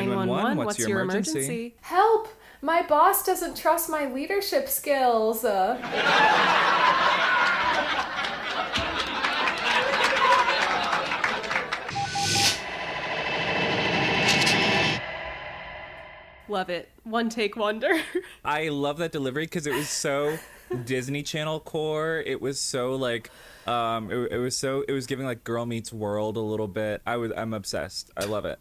911, what's your emergency? Help! My boss doesn't trust my leadership skills. Love it. One take wonder. I love that delivery because it was so Disney Channel core. It was so like, it was giving like Girl Meets World a little bit. I'm obsessed. I love it.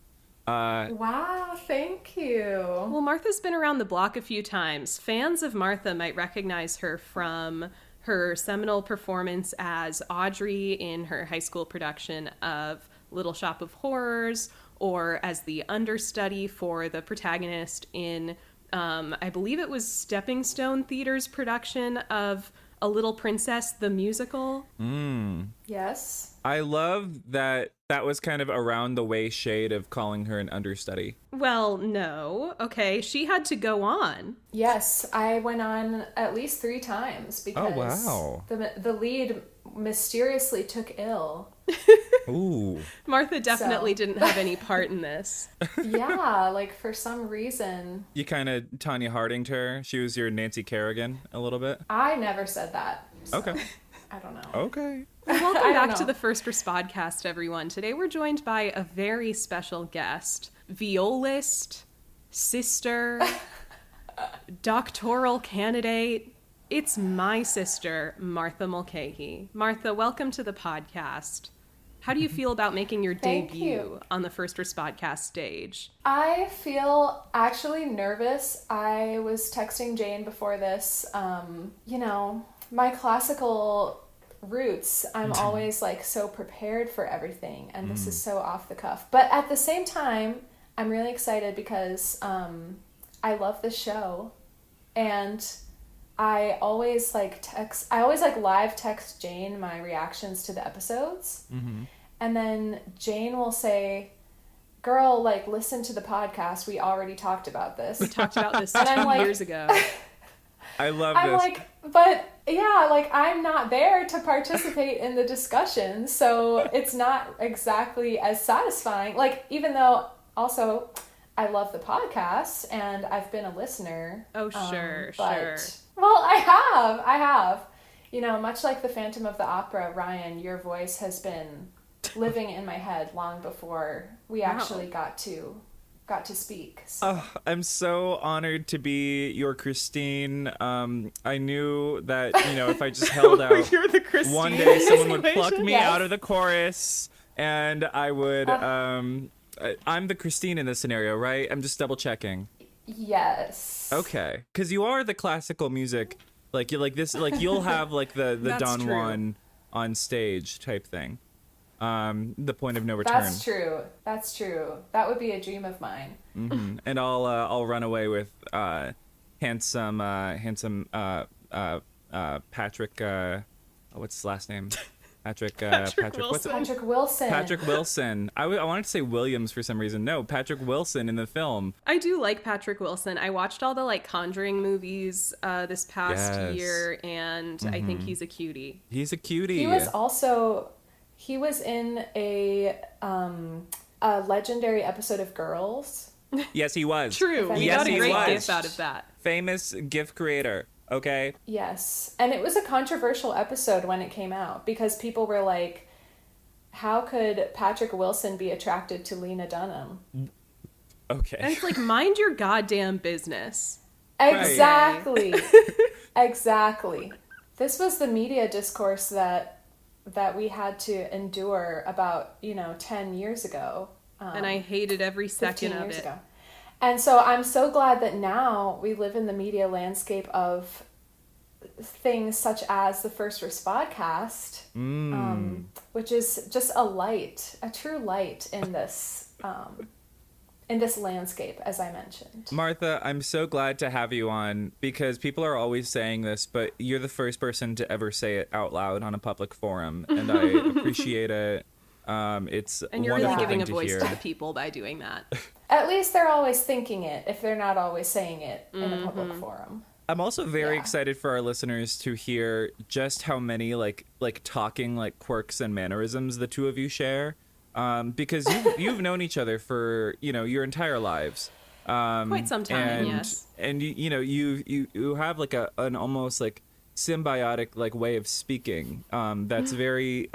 Wow, thank you. Well, Martha's been around the block a few times. Fans of Martha might recognize her from her seminal performance as Audrey in her high school production of Little Shop of Horrors, or as the understudy for the protagonist in, I believe it was Stepping Stone Theater's production of A Little Princess, the musical. Yes. I love that was kind of around the way shade of calling her an understudy. Well, no. Okay, she had to go on. Yes, I went on at least 3 times because the lead mysteriously took ill. Ooh. Martha definitely didn't have any part in this. Yeah, like for some reason. You kind of Tanya Harding'd her. She was your Nancy Kerrigan a little bit. I never said that. So Okay. I don't know. Okay. Welcome back to the First Respodcast, everyone. Today we're joined by a very special guest, violist, sister, doctoral candidate. It's my sister, Martha Mulcahy. Martha, welcome to the podcast. How do you feel about making your debut on the First Respodcast stage? I feel actually nervous. I was texting Jane before this. My classical roots, I'm always like so prepared for everything, and this is so off the cuff. But at the same time, I'm really excited because I love the show, and I always live text Jane my reactions to the episodes. And then Jane will say, girl, like, listen to the podcast. We already talked about this. We talked about this 2 years ago. I love I'm this. like, but yeah, like, I'm not there to participate in the discussion, so it's not exactly as satisfying. Like, even though also I love the podcast and I've been a listener. Oh, sure. Well, I have. You know, much like the Phantom of the Opera, Ryan, your voice has been living in my head long before we actually got to speak. So. Oh, I'm so honored to be your Christine. I knew that, if I just held out, You're the Christine one day someone would pluck me Yes. out of the chorus, and I would. I'm the Christine in this scenario, right? I'm just double checking. Yes. Okay, because you are the classical music, like you're like this, like you'll have like the Don Juan on stage type thing. The point of no return. That's true. That would be a dream of mine. And I'll run away with handsome Patrick. What's his last name? Patrick Wilson. Patrick Wilson. Patrick Wilson. I wanted to say Williams for some reason. No, Patrick Wilson in the film. I do like Patrick Wilson. I watched all the Conjuring movies this past year, and I think he's a cutie. He's a cutie. He was in a legendary episode of Girls. Yes, he was. True. We got a great gif out of that. Famous GIF creator. Okay. Yes. And it was a controversial episode when it came out because people were like, how could Patrick Wilson be attracted to Lena Dunham? Okay. And it's like, mind your goddamn business. Exactly. Exactly. This was the media discourse that we had to endure about, 10 years ago. And I hated every second of it. Ago. And so I'm so glad that now we live in the media landscape of things such as the First Respodcast, which is just a true light in this landscape, as I mentioned. Martha, I'm so glad to have you on because people are always saying this, but you're the first person to ever say it out loud on a public forum, and I appreciate it. It's and you're really giving a to voice hear. to the people by doing that. At least they're always thinking it, if they're not always saying it in a public forum. I'm also very excited for our listeners to hear just how many like talking like quirks and mannerisms the two of you share. because you've known each other for, your entire lives. Quite some time, yes. And you have like an almost like symbiotic like way of speaking that's very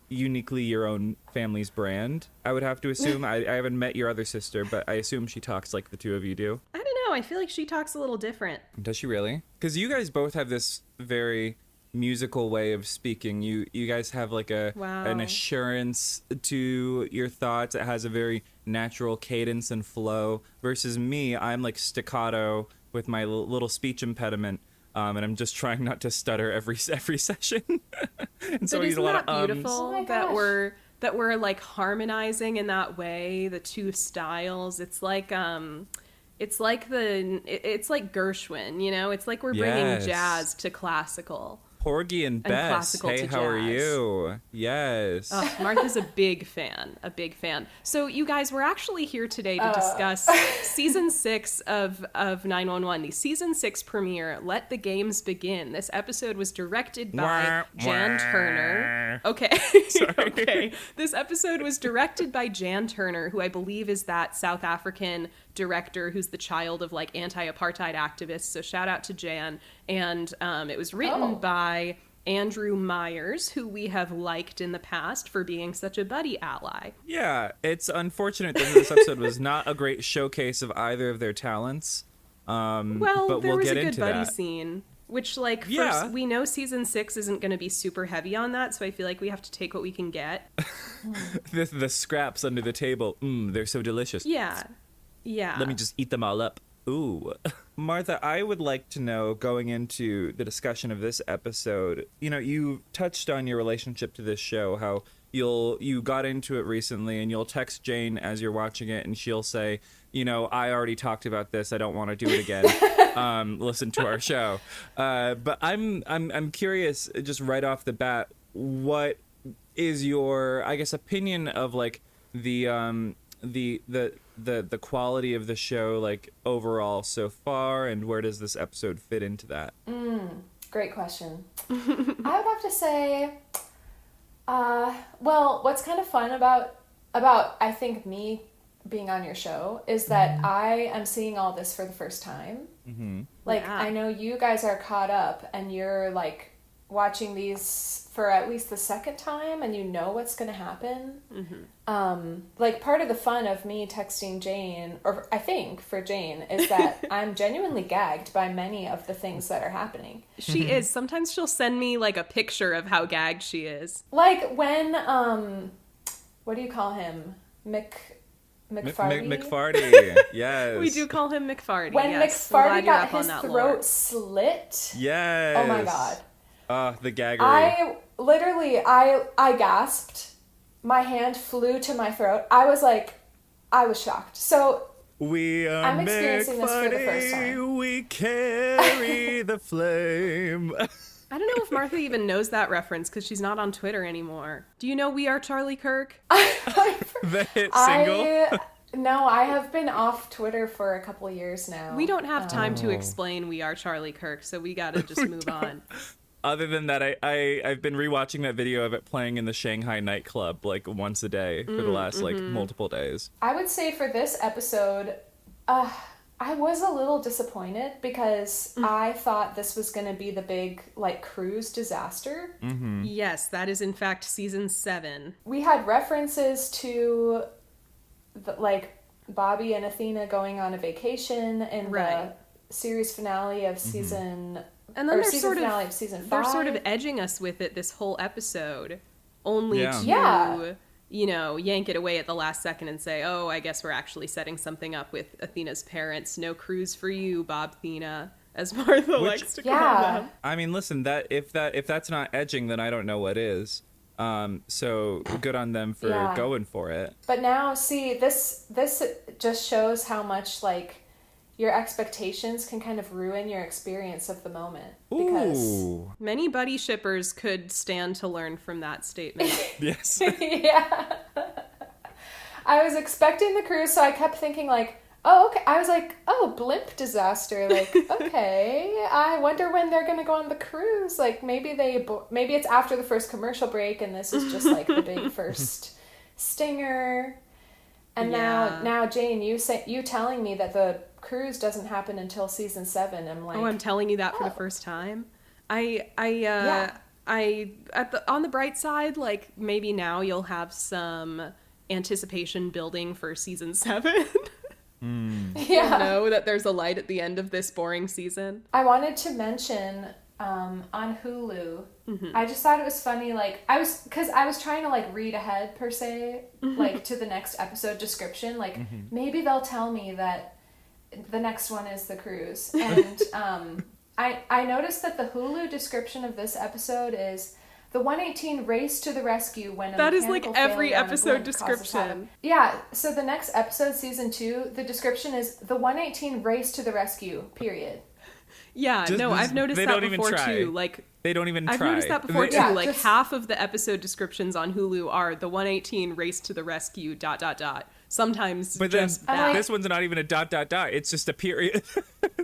uniquely your own family's brand. I would have to assume. I haven't met your other sister, but I assume she talks like the two of you do. I don't know. I feel like she talks a little different. Does she really? Because you guys both have this very musical way of speaking. You guys have like an assurance to your thoughts. It has a very natural cadence and flow. Versus me, I'm like staccato with my little speech impediment. And I'm just trying not to stutter every session. And so but isn't that beautiful Oh that we're like harmonizing in that way, the two styles. It's like Gershwin, It's like we're bringing jazz to classical. Porgy and Bess, hey, how are you? Yes. Martha's a big fan. So you guys, we're actually here today to discuss season 6 of 911, the season 6 premiere, Let the Games Begin. This episode was directed by Jan Turner. Okay. Okay. This episode was directed by Jan Turner, who I believe is that South African director who's the child of like anti-apartheid activists. So shout out to Jan. And it was written by Andrew Myers, who we have liked in the past for being such a buddy ally. Yeah, it's unfortunate that this episode was not a great showcase of either of their talents. But there was get a good into buddy that. scene, which first, we know season 6 isn't going to be super heavy on that, so I feel like we have to take what we can get. The scraps under the table, they're so delicious. Yeah. Let me just eat them all up. Ooh. Martha, I would like to know, going into the discussion of this episode, you touched on your relationship to this show, how you got into it recently, and you'll text Jane as you're watching it, and she'll say, I already talked about this, I don't want to do it again. Listen to our show. But I'm curious, just right off the bat, what is your, I guess, opinion of like the quality of the show, like overall so far, and where does this episode fit into that? Great question. I would have to say, what's kind of fun about I think me being on your show is that I am seeing all this for the first time. Mm-hmm. I know you guys are caught up and you're like watching these for at least the second time and you know what's going to happen. Mm-hmm. Part of the fun of me texting Jane, or I think for Jane, is that I'm genuinely gagged by many of the things that are happening. She is. Sometimes she'll send me like a picture of how gagged she is. Like when, what do you call him? McFarty? McFarty, yes. We do call him McFarty, when yes. McFarty got his throat slit. Yes. Oh my god. The gaggery. I gasped. My hand flew to my throat. I was shocked. So I'm experiencing this for the first time. We carry the flame. I don't know if Martha even knows that reference because she's not on Twitter anymore. Do you know We Are Charlie Kirk? The hit single? No, I have been off Twitter for a couple years now. We don't have time to explain We Are Charlie Kirk, so we gotta just move on. Other than that, I've been rewatching that video of it playing in the Shanghai nightclub like once a day for the last like multiple days. I would say for this episode, I was a little disappointed because I thought this was going to be the big like cruise disaster. Mm-hmm. Yes, that is in fact season 7. We had references to Bobby and Athena going on a vacation in the series finale of season. And then they're sort of season 5. They're sort of edging us with it this whole episode, only to yank it away at the last second and say, "Oh, I guess we're actually setting something up with Athena's parents. No cruise for you, Bob Thena," as Martha likes to call them. I mean, listen, if that's not edging, then I don't know what is. So good on them for going for it. But now, see, this just shows how much like your expectations can kind of ruin your experience of the moment. Because many buddy shippers could stand to learn from that statement. Yes. Yeah. I was expecting the cruise, so I kept thinking like, oh, okay. I was like, oh, blimp disaster. Like, okay, I wonder when they're going to go on the cruise. Like, maybe it's after the first commercial break, and this is just like the big first stinger. And now Jane, you telling me that the cruise doesn't happen until season 7. I'm like, oh, I'm telling you that for the first time. On the bright side, like maybe now you'll have some anticipation building for season 7. Yeah. You'll know that there's a light at the end of this boring season. I wanted to mention on Hulu, I just thought it was funny, like, I was trying to, like, read ahead, per se, like, to the next episode description, like, maybe they'll tell me that the next one is the cruise, and, I noticed that the Hulu description of this episode is, the 118 race to the rescue when a that is like mechanical every failure on a episode blimp causes description. havoc. Yeah, so the next episode, season 2, the description is the 118 race to the rescue, period. Yeah, I've noticed they that don't even before try. too. Like, They don't even I've try. noticed that before too. Yeah, like just- half of the episode descriptions on Hulu are the 118 race to the rescue ... Sometimes But then just that. this one's not even a ... It's just a period.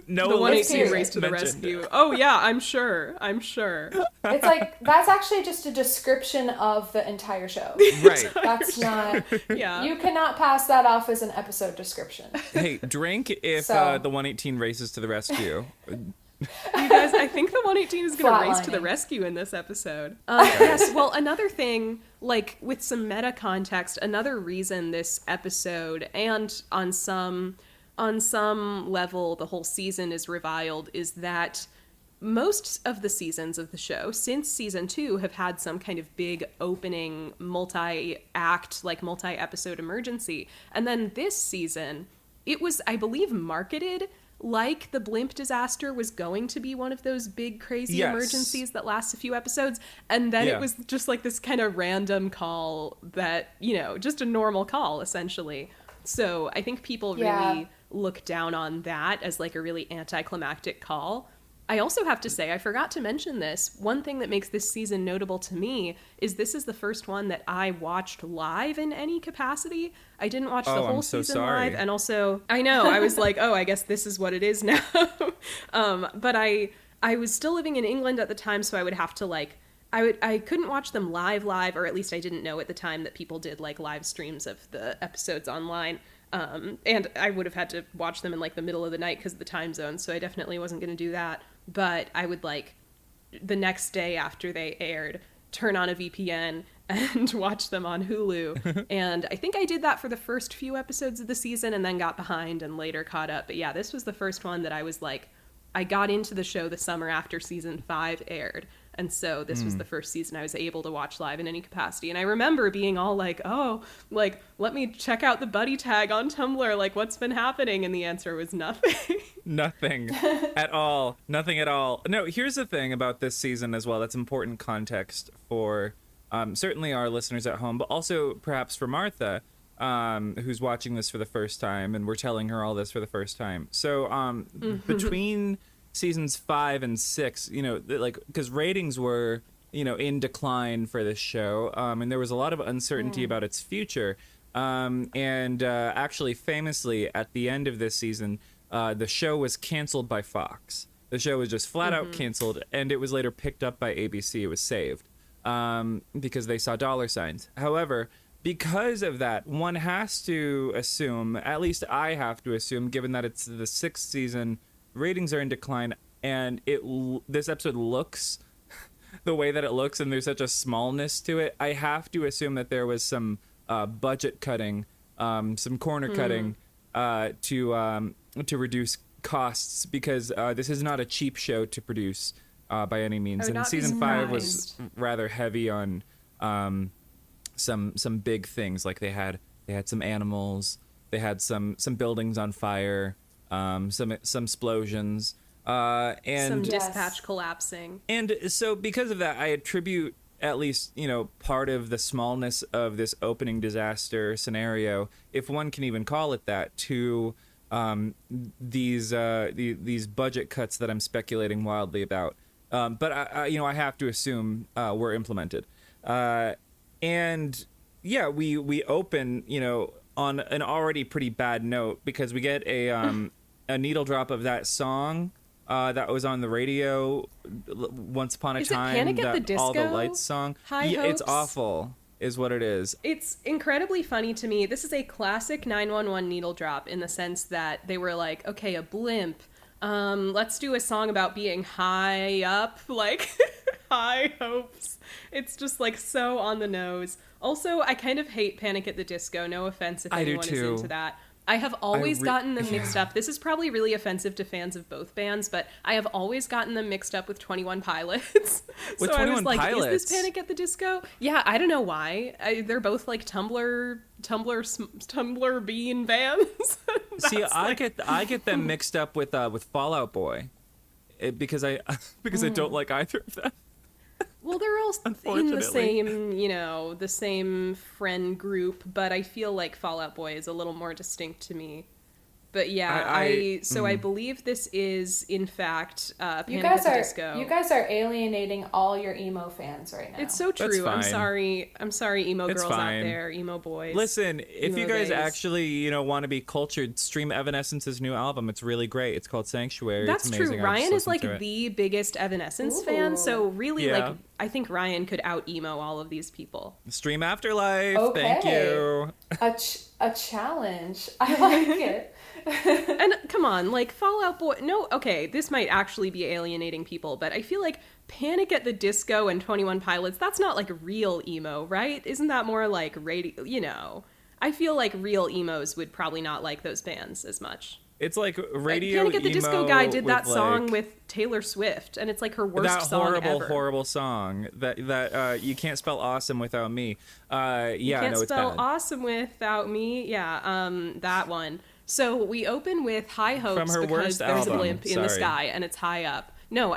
No, The 118 period race to the mentioned. rescue. Oh yeah, I'm sure. It's like, that's actually just a description of the entire show. Right. That's not... Yeah. You cannot pass that off as an episode description. Hey, drink if So- the 118 races to the rescue. You guys, I think the 118 is going to race to the Flatlining. rescue in this episode. Yes, well, another thing, like, with some meta context, another reason this episode, and on some level the whole season is reviled, is that most of the seasons of the show, since season 2, have had some kind of big opening multi-act, like multi-episode emergency. And then this season, it was, I believe, marketed like the blimp disaster was going to be one of those big crazy Yes. emergencies that lasts a few episodes, and then Yeah. it was just like this kind of random call that, just a normal call essentially. So I think people really Yeah. look down on that as like a really anticlimactic call. I also have to say, I forgot to mention this, one thing that makes this season notable to me is this is the first one that I watched live in any capacity. I didn't watch the Oh, whole I'm so season sorry. live, and also, I know, I was like, oh, I guess this is what it is now. But I was still living in England at the time, so I would have to like, I couldn't watch them live, or at least I didn't know at the time that people did like live streams of the episodes online. And I would have had to watch them in like the middle of the night because of the time zone, so I definitely wasn't going to do that. But I would like the next day after they aired, turn on a VPN and watch them on Hulu. And I think I did that for the first few episodes of the season and then got behind and later caught up. But yeah, this was the first one that I was like, I got into the show the summer after season 5 aired. And so this was the first season I was able to watch live in any capacity. And I remember being all like, oh, like, let me check out the buddy tag on Tumblr. Like, what's been happening? And the answer was nothing. Nothing at all. Nothing at all. No, here's the thing about this season as well. That's important context for certainly our listeners at home, but also perhaps for Martha, who's watching this for the first time, and we're telling her all this for the first time. So between seasons 5 and 6, like, because ratings were, in decline for this show, and there was a lot of uncertainty about its future. And actually, famously, at the end of this season, the show was canceled by Fox. The show was just flat out canceled, and it was later picked up by ABC. It was saved because they saw dollar signs. However, because of that, one has to assume, at least I have to assume, given that it's the 6th season, ratings are in decline, and this episode looks the way that it looks, and there's such a smallness to it. I have to assume that there was some budget cutting, some corner cutting to reduce costs, because this is not a cheap show to produce by any means. I would And not be season 5 was surprised. rather heavy on some big things. Like they had some animals, they had some buildings on fire, some explosions, and Some Yes. dispatch collapsing. and so because of that, I attribute at least, part of the smallness of this opening disaster scenario, if one can even call it that, to these budget cuts that I'm speculating wildly about. But I have to assume were implemented. And yeah, we open, on an already pretty bad note, because we get a needle drop of that song that was on the radio once upon a Is it time. Panic at the All the Disco? Lights song. High Yeah, it's Hopes? awful. is what it is. It's incredibly funny to me. This is a classic 911 needle drop in the sense that they were like, okay, a blimp. Let's do a song about being high up, like high hopes. It's just like so on the nose. Also, I kind of hate Panic at the Disco. No offense if anyone is into that. I have always gotten them mixed up. This is probably really offensive to fans of both bands, but I have always gotten them mixed up with 21 Pilots. With so 21 I was like, Pilots? is this Panic at the Disco? Yeah, I don't know why. They're both like Tumblr bean bands. See, I get them mixed up with Fall Out Boy, because I don't like either of them. Well, they're all in the same, the same friend group, but I feel like Fall Out Boy is a little more distinct to me. But yeah, I believe this is, in fact, Panic at the Disco. You guys are alienating all your emo fans right now. It's so true. I'm sorry, emo girls out there, emo boys. Listen, if you guys actually, want to be cultured, stream Evanescence's new album. It's really great. It's called Sanctuary. That's it's amazing. True. Ryan is like the biggest Evanescence fan, so really, I think Ryan could out emo all of these people. Stream Afterlife. Okay. Thank you. A challenge. I like it. And come on, like Fall Out Boy. No, okay, this might actually be alienating people, but I feel like Panic at the Disco and 21 Pilots, that's not like real emo, right? Isn't that more like radio, I feel like real emos would probably not like those bands as much. It's like radio Panic at the Disco guy did that song like, with Taylor Swift, and it's like her worst song ever. That horrible song that you can't spell awesome without me. You can't spell awesome without me. Yeah, that one. So we open with High Hopes because there's a blimp in the sky and it's high up. No,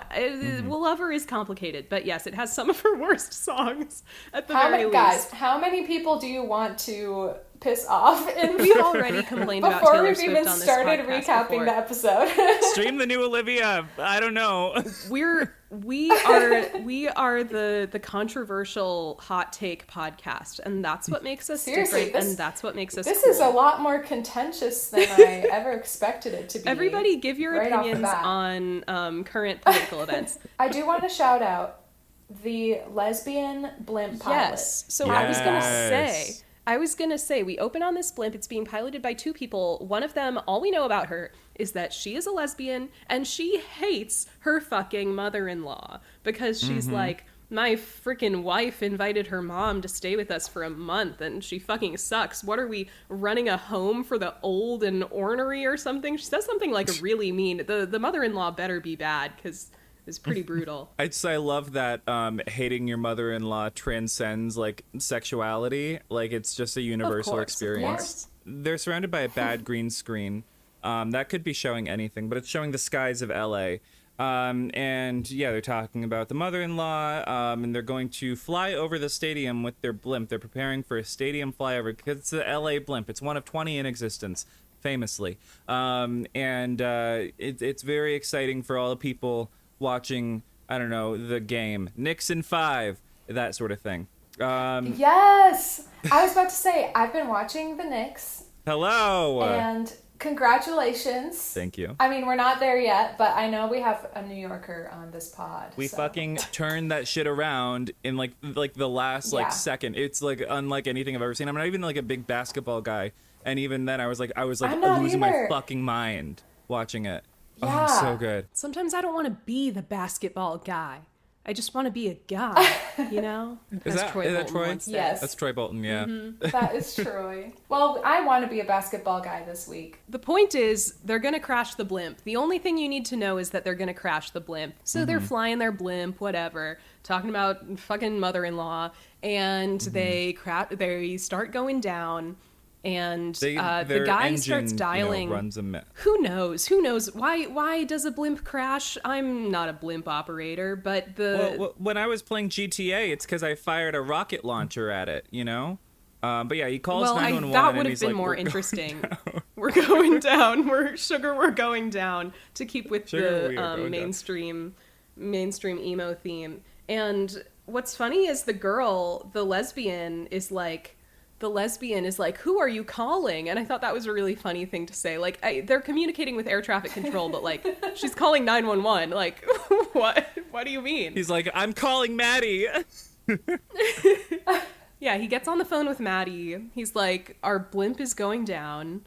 Well, Lover is complicated, but yes, it has some of her worst songs at the very least. Guys, how many people do you want to piss off? We've already complained about Taylor Swift on this podcast. Before we've even started recapping the episode. Stream the new Olivia. I don't know. We are the controversial hot take podcast, and that's what makes us different, and that's what makes us This cool. is a lot more contentious than I ever expected it to be. Everybody give your opinions on current political events. I do want to shout out the lesbian blimp pilot. Yes. So yes. I was gonna say, we open on this blimp. It's being piloted by two people. One of them, all we know about her is that she is a lesbian and she hates her fucking mother-in-law because she's like, my freaking wife invited her mom to stay with us for a month and she fucking sucks. What are we, running a home for the old and ornery or something? She says something like really mean. The mother-in-law better be bad because it's pretty brutal. I love that hating your mother-in-law transcends like sexuality. Like it's just a universal experience. They're surrounded by a bad green screen. That could be showing anything, but it's showing the skies of LA. And yeah, they're talking about the mother-in-law, and they're going to fly over the stadium with their blimp. They're preparing for a stadium flyover because it's the LA blimp. It's one of 20 in existence, famously. It's very exciting for all the people watching, I don't know, the game. Knicks in 5, that sort of thing. Yes! I was about to say, I've been watching the Knicks. Hello! And congratulations. Thank you. I mean, we're not there yet, but I know we have a New Yorker on this pod. We fucking turned that shit around in like the last second. It's like unlike anything I've ever seen. I'm not even like a big basketball guy, and even then I was like losing my fucking mind watching it. Yeah. Oh, so good. Sometimes I don't want to be the basketball guy. I just want to be a guy, you know? Is that Troy? Yes. That's Troy Bolton, yeah. Mm-hmm. That is Troy. Well, I want to be a basketball guy this week. The point is, they're going to crash the blimp. The only thing you need to know is that they're going to crash the blimp. So they're flying their blimp, whatever, talking about fucking mother-in-law, and they start going down. And the guy engine, starts dialing. Runs a myth. Who knows? Why does a blimp crash? I'm not a blimp operator, but when I was playing GTA, it's because I fired a rocket launcher at it, you know? But yeah, he calls 911. That would have been more interesting. We're going down. We're going down to keep with the mainstream emo theme. And what's funny is the lesbian is like, who are you calling? And I thought that was a really funny thing to say. Like, they're communicating with air traffic control, but like, she's calling 911. Like, what? What do you mean? He's like, I'm calling Maddie. Yeah, he gets on the phone with Maddie. He's like, our blimp is going down,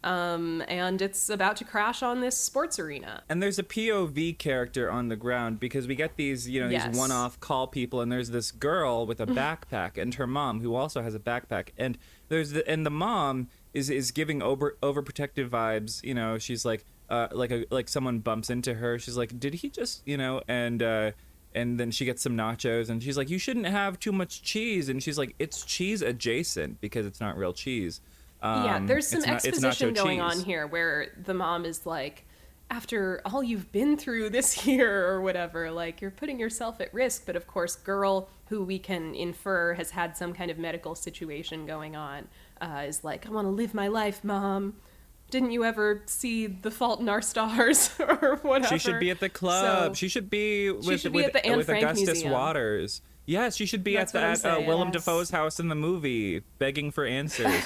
and it's about to crash on this sports arena. And there's a POV character on the ground because we get these, you know, Yes. these one-off call people, and there's this girl with a backpack and her mom who also has a backpack, and the mom is giving overprotective vibes. You know, she's like someone bumps into her. She's like, did he just, you know, and then she gets some nachos, and she's like, you shouldn't have too much cheese. And she's like, it's cheese adjacent because it's not real cheese. Yeah, there's some exposition going cheese. on here where the mom is like, after all you've been through this year or whatever, like, you're putting yourself at risk. But of course, girl, who we can infer has had some kind of medical situation going on, is like, I want to live my life, Mom. Didn't you ever see The Fault in Our Stars or whatever? She should be at the club. So, she should be with at the Anne Frank Augustus Museum. Waters. Yes, she should be That's at what I'm saying. Willem Yes. Dafoe's house in the movie, begging for answers.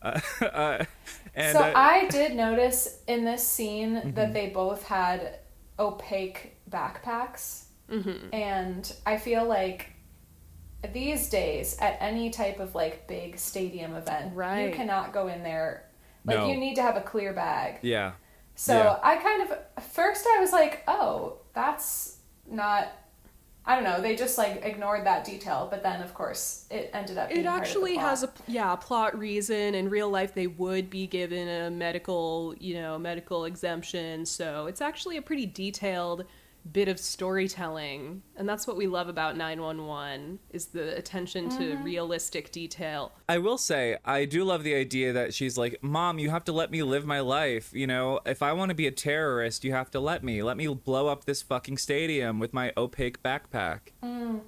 And So I did notice in this scene that they both had opaque backpacks. And I feel like these days, at any type of like big stadium event, Right. you cannot go in there. Like, No. you need to have a clear bag. yeah. So Yeah. I kind of, first I was like, oh, that's not, I don't know, they just like ignored that detail. But then, of course, it ended up being It part of the actually plot. has a plot reason. In real life, they would be given a medical exemption. So it's actually a pretty detailed bit of storytelling, and that's what we love about 911 is the attention to realistic detail. I will say, I do love the idea that she's like, Mom, you have to let me live my life. You know, if I want to be a terrorist, you have to let me blow up this fucking stadium with my opaque backpack.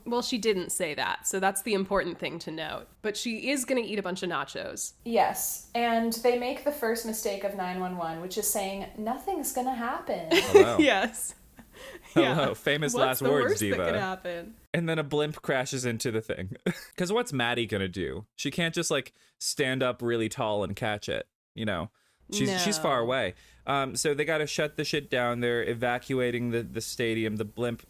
Well, she didn't say that, so that's the important thing to note. But she is going to eat a bunch of nachos. Yes, and they make the first mistake of 911, which is saying, nothing's gonna happen. Hello. Yes. Hello, famous What's last the words, worst diva. that could happen? And then a blimp crashes into the thing. Because what's Maddie gonna do? She can't just like stand up really tall and catch it. You know, she's far No. away. So they got to shut the shit down. They're evacuating the stadium. The blimp.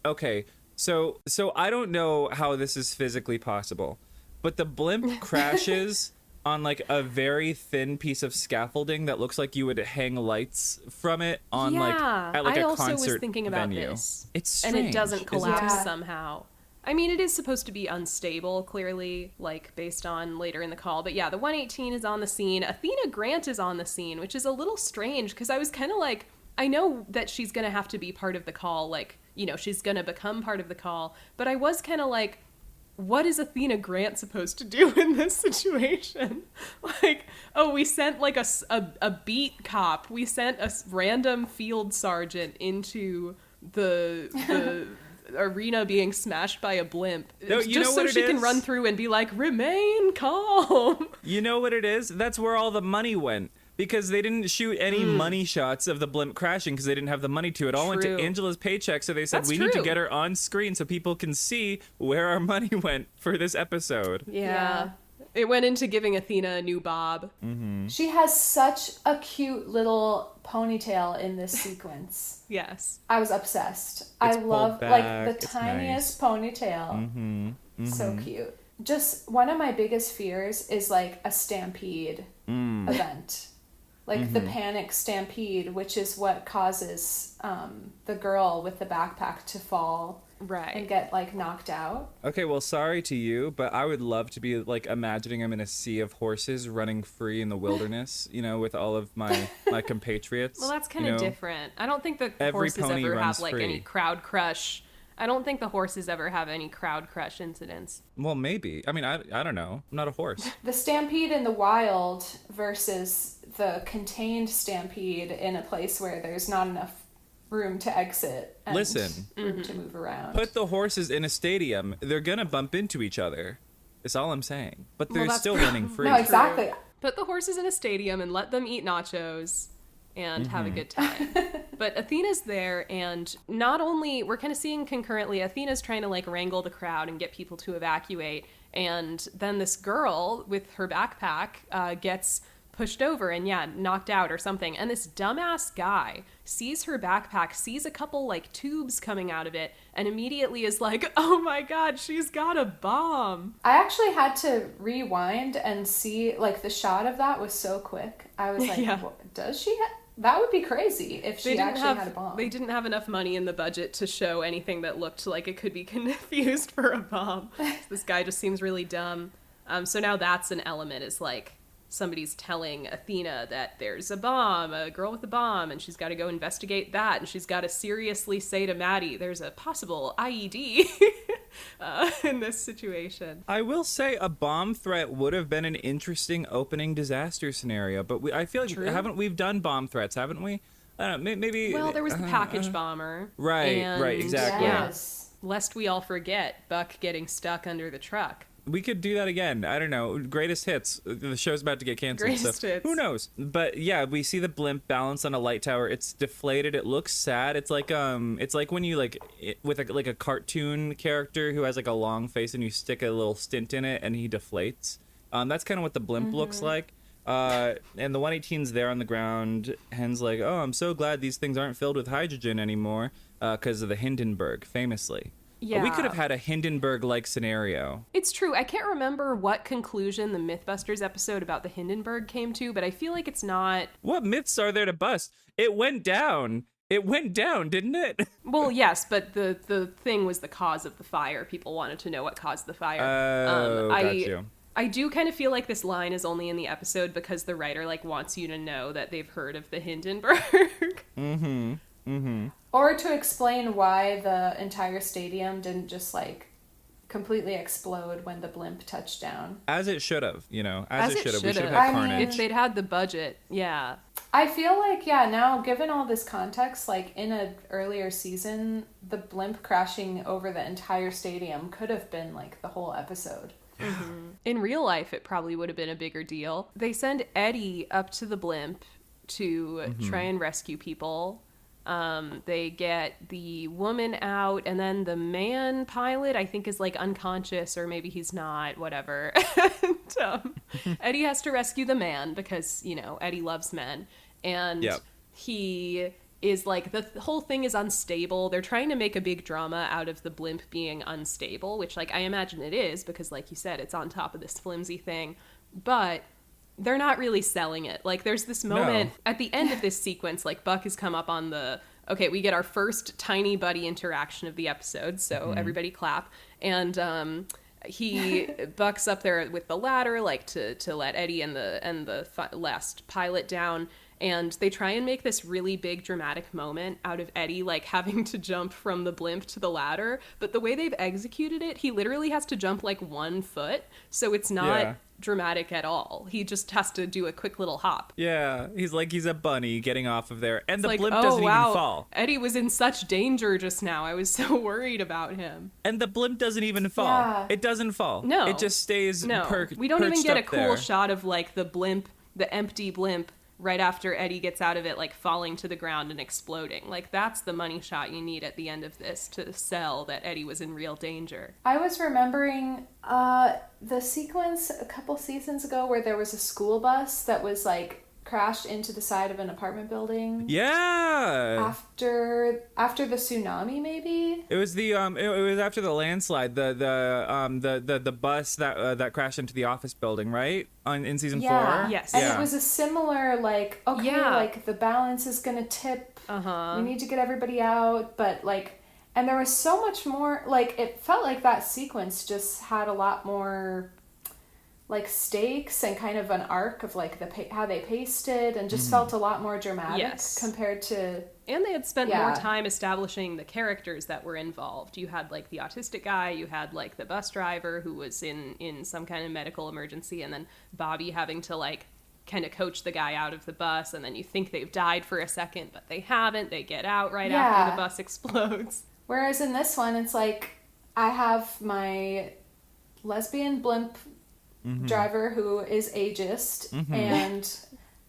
Okay. So I don't know how this is physically possible, but the blimp crashes on like a very thin piece of scaffolding that looks like you would hang lights from it on Yeah, at like I a also concert was thinking about venue. this. It's strange, and it doesn't isn't it? collapse Yeah. somehow. I mean, it is supposed to be unstable, clearly, like based on later in the call. But yeah, the 118 is on the scene. Athena Grant is on the scene, which is a little strange because I was kind of like, I know that she's going to have to be part of the call, like, you know, she's going to become part of the call. But I was kind of like, what is Athena Grant supposed to do in this situation? Like, oh, we sent like a beat cop. We sent a random field sergeant into the arena being smashed by a blimp. No, you just know so what she it can is? run through and be like, remain calm. You know what it is? That's where all the money went. Because they didn't shoot any money shots of the blimp crashing because they didn't have the money to. It all went to True. Angela's paycheck, so they said, That's we need to true. get her on screen so people can see where our money went for this episode. Yeah. It went into giving Athena a new bob. She has such a cute little ponytail in this sequence. Yes. I was obsessed. I pulled love back, like the it's tiniest ponytail. So cute. Just one of my biggest fears is like a stampede event. Like the panic stampede, which is what causes the girl with the backpack to fall and Right. get like knocked out. Okay, well, sorry to you, but I would love to be like imagining I'm in a sea of horses running free in the wilderness, you know, with all of my compatriots. Well, that's kind you of know? different. I don't think the Every horses pony ever runs have like free. any crowd crush. I don't think the horses ever have any crowd crush incidents. Well, maybe. I mean, I don't know. I'm not a horse. The stampede in the wild versus the contained stampede in a place where there's not enough room to exit and Listen. room to move around. Put the horses in a stadium. They're going to bump into each other. That's all I'm saying. But they're that's still true. running free. No, exactly. Put the horses in a stadium and let them eat nachos and have a good time. But Athena's there, and not only, we're kind of seeing concurrently, Athena's trying to like wrangle the crowd and get people to evacuate, and then this girl with her backpack gets pushed over and knocked out or something. And this dumbass guy sees her backpack, sees a couple like tubes coming out of it, and immediately is like, oh my God, she's got a bomb. I actually had to rewind and see, like, the shot of that was so quick. I was like, does she that would be crazy if she actually had a bomb. They didn't have enough money in the budget to show anything that looked like it could be confused for a bomb. This guy just seems really dumb. So now that's an element, is like somebody's telling Athena that there's a bomb, a girl with a bomb, and she's got to go investigate that, and she's got to seriously say to Maddie, there's a possible IED in this situation. I will say a bomb threat would have been an interesting opening disaster scenario, but I feel like we've done bomb threats, haven't we? I don't know, maybe... Well, there was the package bomber. Right, exactly. Yes. Lest we all forget Buck getting stuck under the truck. We could do that again. I don't know. Greatest hits. The show's about to get canceled. Greatest hits. Who knows? But yeah, we see the blimp balance on a light tower. It's deflated. It looks sad. It's like when you with a cartoon character who has like a long face and you stick a little stint in it and he deflates. That's kind of what the blimp looks like. And the 118's there on the ground. Hen's like, oh, I'm so glad these things aren't filled with hydrogen anymore because of the Hindenburg, famously. Yeah. We could have had a Hindenburg-like scenario. It's true. I can't remember what conclusion the Mythbusters episode about the Hindenburg came to, but I feel like it's not... What myths are there to bust? It went down. It went down, didn't it? Well, yes, but the thing was the cause of the fire. People wanted to know what caused the fire. Got you. I do kind of feel like this line is only in the episode because the writer wants you to know that they've heard of the Hindenburg. Mm-hmm. Mm-hmm. Or to explain why the entire stadium didn't just completely explode when the blimp touched down. As it should have, as it should have. We should have I had mean, carnage. If they'd had the budget, yeah. I feel like, now given all this context, in an earlier season, the blimp crashing over the entire stadium could have been the whole episode. Mm-hmm. In real life, it probably would have been a bigger deal. They send Eddie up to the blimp to try and rescue people. They get the woman out, and then the man pilot, I think, is unconscious, or maybe he's not, whatever. And, Eddie has to rescue the man because, Eddie loves men. And he is the whole thing is unstable. They're trying to make a big drama out of the blimp being unstable, which I imagine it is because, like you said, it's on top of this flimsy thing. But they're not really selling it. There's this moment at the end of this sequence, Buck has come up on we get our first tiny buddy interaction of the episode, so everybody clap. And he Buck's up there with the ladder, to let Eddie and the last pilot down. And they try and make this really big dramatic moment out of Eddie, having to jump from the blimp to the ladder. But the way they've executed it, he literally has to jump 1 foot. So it's not dramatic at all. He just has to do a quick little hop. Yeah, he's a bunny getting off of there. And the blimp doesn't even fall. Eddie was in such danger just now. I was so worried about him. And the blimp doesn't even fall. Yeah. It doesn't fall. No. It just stays We don't even get a cool there. shot of the blimp, the empty blimp, right after Eddie gets out of it, falling to the ground and exploding. That's the money shot you need at the end of this to sell that Eddie was in real danger. I was remembering the sequence a couple seasons ago where there was a school bus that was crashed into the side of an apartment building. Yeah. After the tsunami, maybe. It was it was after the landslide. The bus that crashed into the office building, right? In season 4. Yes. And it was a similar the balance is gonna tip. We need to get everybody out, but and there was so much more. It felt like that sequence just had a lot more stakes and kind of an arc of how they paced it, and just felt a lot more dramatic compared to... And they had spent more time establishing the characters that were involved. You had the autistic guy, you had the bus driver who was in some kind of medical emergency, and then Bobby having to kind of coach the guy out of the bus, and then you think they've died for a second, but they haven't. They get out right after the bus explodes. Whereas in this one, it's I have my lesbian blimp driver who is ageist, and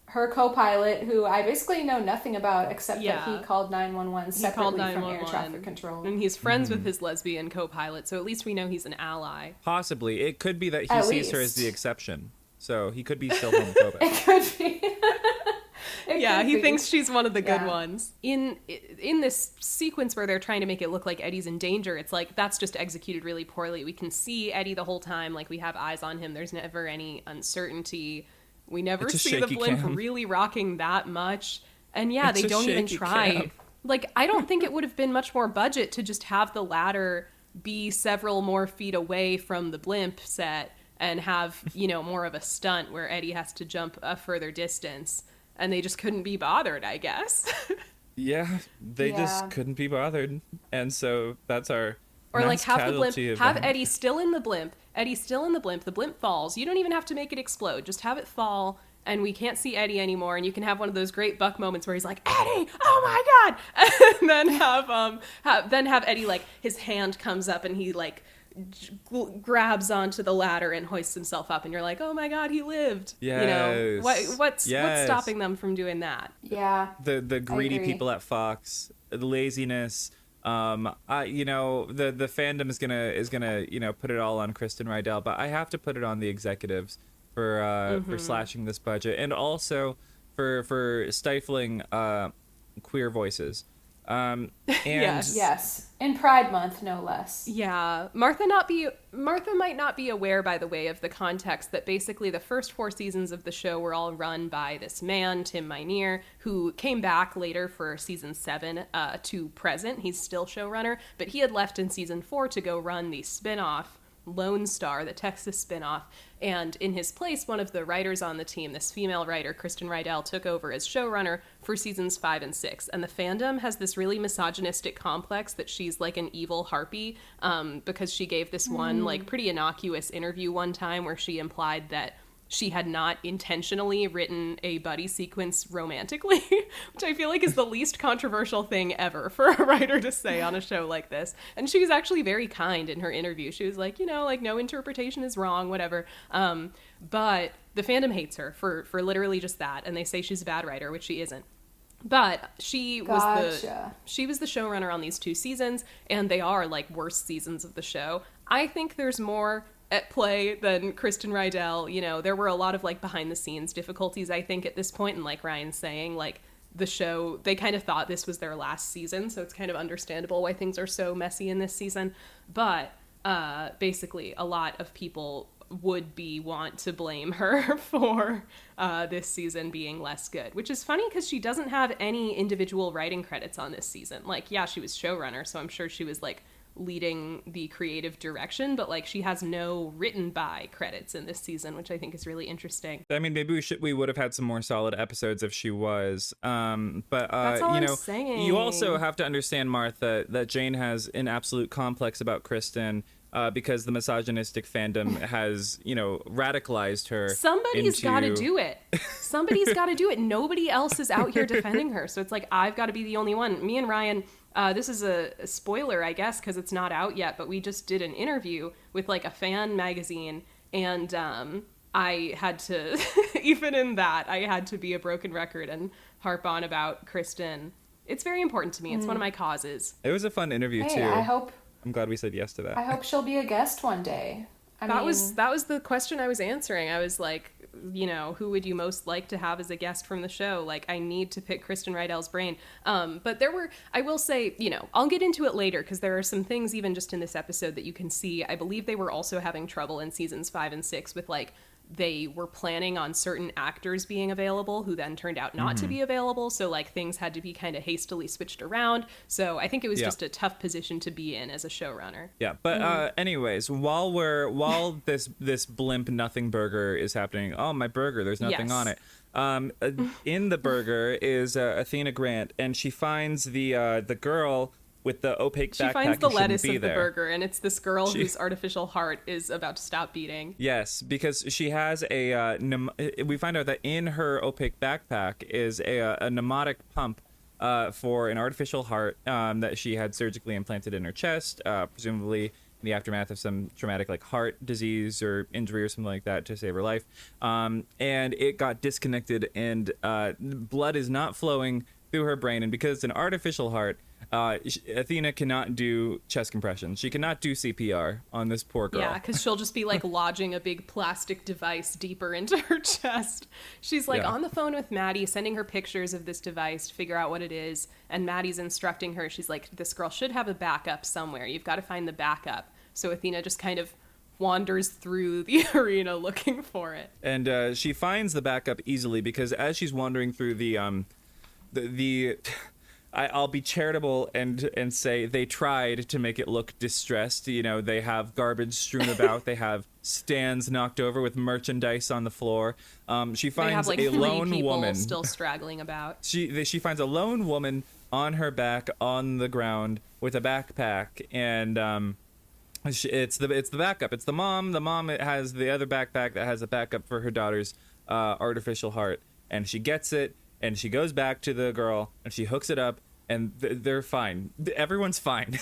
her co-pilot who I basically know nothing about except that he called 911 separately from air traffic control. And he's friends with his lesbian co-pilot, so at least we know he's an ally. Possibly. It could be that he sees her as the exception. so he could be still homophobic. It could be. Yeah, he thinks she's one of the good ones. In this sequence where they're trying to make it look like Eddie's in danger, it's like that's just executed really poorly. We can see Eddie the whole time, like we have eyes on him. There's never any uncertainty. We never see the blimp really rocking that much. And yeah, they don't even try. Cam. Like, I don't think it would have been much more budget to just have the ladder be several more feet away from the blimp set and have, you know, more of a stunt where Eddie has to jump a further distance. And they just couldn't be bothered, I guess. Yeah, they just couldn't be bothered. And so that's our or nice like have the blimp, have event. Eddie still in the blimp. Eddie's still in the blimp falls. You don't even have to make it explode. Just have it fall and we can't see Eddie anymore. And you can have one of those great Buck moments where he's like, Eddie, oh my God. And then have Eddie, like, his hand comes up and he like grabs onto the ladder and hoists himself up, and you're like, oh my God, he lived. Yes. You know, what's stopping them from doing that? Yeah. The greedy people at Fox, the laziness. You know, the fandom is gonna you know, put it all on Kristen Rydell, but I have to put it on the executives for slashing this budget, and also for stifling queer voices. And yes, in Pride Month, no less. Yeah, Martha might not be aware, by the way, of the context that basically the first 4 seasons of the show were all run by this man, Tim Minear, who came back later for season 7 to present. He's still showrunner, but he had left in season 4 to go run the spin-off Lone Star, the Texas spin-off, and in his place, one of the writers on the team, this female writer, Kristen Rydell, took over as showrunner for seasons 5 and 6. And the fandom has this really misogynistic complex that she's like an evil harpy, because she gave this one like pretty innocuous interview one time where she implied that she had not intentionally written a buddy sequence romantically, which I feel like is the least controversial thing ever for a writer to say on a show like this. And she was actually very kind in her interview. She was like, you know, like, no interpretation is wrong, whatever. But the fandom hates her for literally just that. And they say she's a bad writer, which she isn't. But she was the showrunner on these 2 seasons, and they are like worst seasons of the show. I think there's more at play than Kristen Rydell. You know, there were a lot of like behind the scenes difficulties, I think, at this point. And like Ryan's saying, like, the show, they kind of thought this was their last season, so it's kind of understandable why things are so messy in this season. But basically a lot of people want to blame her for this season being less good, which is funny because she doesn't have any individual writing credits on this season. Like, yeah, she was showrunner, so I'm sure she was like leading the creative direction, but like she has no written by credits in this season, which I think is really interesting. I mean, maybe we would have had some more solid episodes if she was, but that's all you know, I'm saying. You also have to understand, Martha, that Jane has an absolute complex about Kristen, because the misogynistic fandom has, you know, radicalized her. Somebody's got to do it. Somebody's got to do it. Nobody else is out here defending her. So it's like, I've got to be the only one. Me and Ryan, this is a spoiler, I guess, because it's not out yet, but we just did an interview with like a fan magazine, and I had to, even in that, I had to be a broken record and harp on about Kristen. It's very important to me. It's one of my causes. It was a fun interview, too. I'm glad we said yes to that. I hope she'll be a guest one day. That was the question I was answering. I was like, you know, who would you most like to have as a guest from the show? Like, I need to pick Kristen Rydell's brain. But I will say, you know, I'll get into it later because there are some things even just in this episode that you can see. I believe they were also having trouble in seasons 5 and 6 with like, they were planning on certain actors being available who then turned out not to be available. So like things had to be kind of hastily switched around. So I think it was just a tough position to be in as a showrunner. Yeah. But anyways, while this blimp nothing burger is happening, oh, my burger, there's nothing on it. In the burger is Athena Grant, and she finds the girl with the opaque backpack. She finds the lettuce of the burger, and it's this girl whose artificial heart is about to stop beating. Yes, because she has we find out that in her opaque backpack is a pneumatic pump for an artificial heart that she had surgically implanted in her chest, presumably in the aftermath of some traumatic like heart disease or injury or something like that to save her life. And it got disconnected, and blood is not flowing through her brain. And because it's an artificial heart, Athena cannot do chest compression. She cannot do CPR on this poor girl. Yeah, because she'll just be like lodging a big plastic device deeper into her chest. She's like on the phone with Maddie, sending her pictures of this device to figure out what it is. And Maddie's instructing her. She's like, this girl should have a backup somewhere. You've got to find the backup. So Athena just kind of wanders through the arena looking for it. And she finds the backup easily because as she's wandering through I'll be charitable and say they tried to make it look distressed. You know, they have garbage strewn about. They have stands knocked over with merchandise on the floor. She finds they have, like, a three lone people woman still straggling about. She finds a lone woman on her back on the ground with a backpack, and it's the backup. It's the mom. The mom has the other backpack that has a backup for her daughter's artificial heart, and she gets it. And she goes back to the girl, and she hooks it up, and they're fine. Everyone's fine.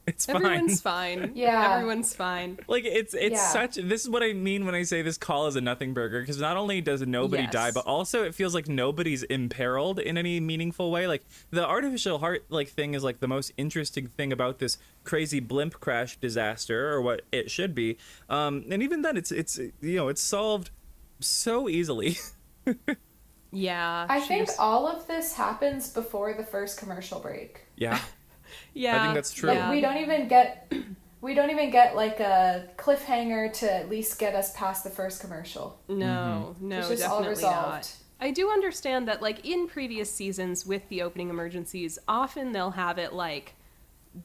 It's fine. Everyone's fine. Yeah. Everyone's fine. Like, it's such... This is what I mean when I say this call is a nothing burger, because not only does nobody die, but also it feels like nobody's imperiled in any meaningful way. Like, the artificial heart, like, thing is, like, the most interesting thing about this crazy blimp crash disaster, or what it should be. And even then, it's solved so easily. Yeah. I think all of this happens before the first commercial break. Yeah. Yeah. I think that's true. Like, we don't even get like a cliffhanger to at least get us past the first commercial. No, It's just all definitely resolved. not. I do understand that, like, in previous seasons with the opening emergencies, often they'll have it like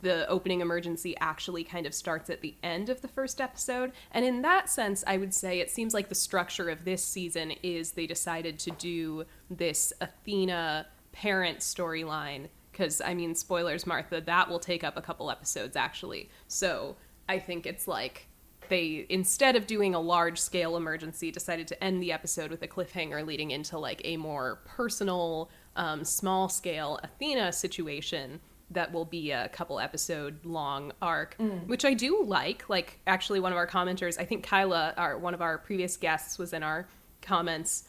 the opening emergency actually kind of starts at the end of the first episode. And in that sense, I would say it seems like the structure of this season is they decided to do this Athena parent storyline. Because, I mean, spoilers, Martha, that will take up a couple episodes, actually. So I think it's like they, instead of doing a large-scale emergency, decided to end the episode with a cliffhanger leading into, like, a more personal, small-scale Athena situation that will be a couple episode long arc, which I do like. Like, actually, one of our commenters, I think Kyla, one of our previous guests, was in our comments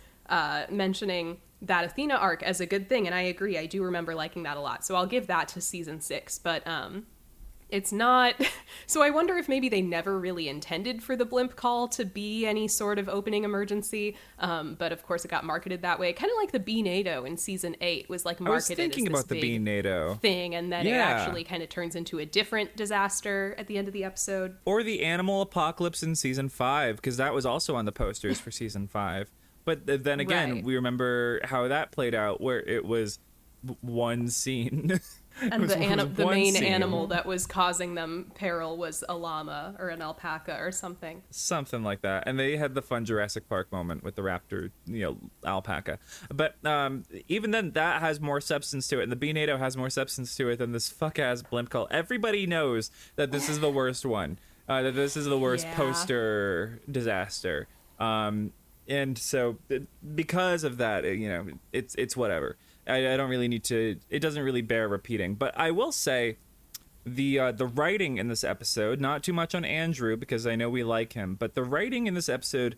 mentioning that Athena arc as a good thing, and I agree. I do remember liking that a lot, so I'll give that to season 6. But it's not... So I wonder if maybe they never really intended for the blimp call to be any sort of opening emergency, but of course it got marketed that way. Kind of like the B-NATO in season 8 was like marketed as this thinking about the B-NATO thing, and then it actually kind of turns into a different disaster at the end of the episode. Or the animal apocalypse in season 5, because that was also on the posters for season 5. But then again, we remember how that played out, where it was one scene. And the main animal that was causing them peril was a llama or an alpaca or something. Something like that. And they had the fun Jurassic Park moment with the raptor, alpaca. But even then, that has more substance to it. And the B-NATO has more substance to it than this fuck-ass blimp call. Everybody knows that this is the worst one. That this is the worst poster disaster. And so because of that, it's whatever. I don't really need to... It doesn't really bear repeating. But I will say the writing in this episode, not too much on Andrew, because I know we like him, but the writing in this episode,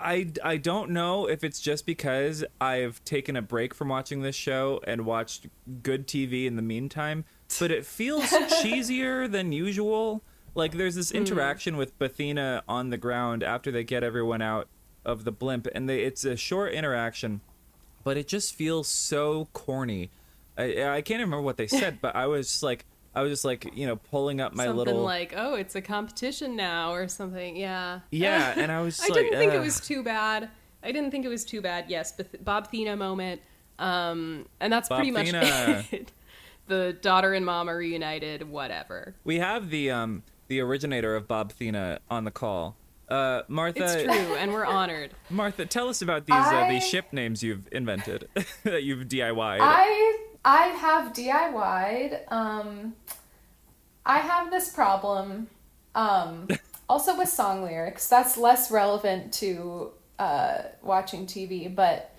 I don't know if it's just because I've taken a break from watching this show and watched good TV in the meantime, but it feels cheesier than usual. Like, there's this interaction with Athena on the ground after they get everyone out of the blimp, and it's a short interaction, but it just feels so corny. I can't remember what they said, but I was just like, pulling up my something little... like, oh, it's a competition now or something. Yeah. Yeah, and I was I didn't think it was too bad. Yes, Bob Thena moment. And that's Bob pretty much Thena. it. The daughter and mom are reunited, whatever. We have the originator of Bob Thena on the call. Martha, it's true, and we're honored. Martha, tell us about these ship names you've invented, that you've DIY'd. I have DIY'd. I have this problem, also with song lyrics. That's less relevant to watching TV, but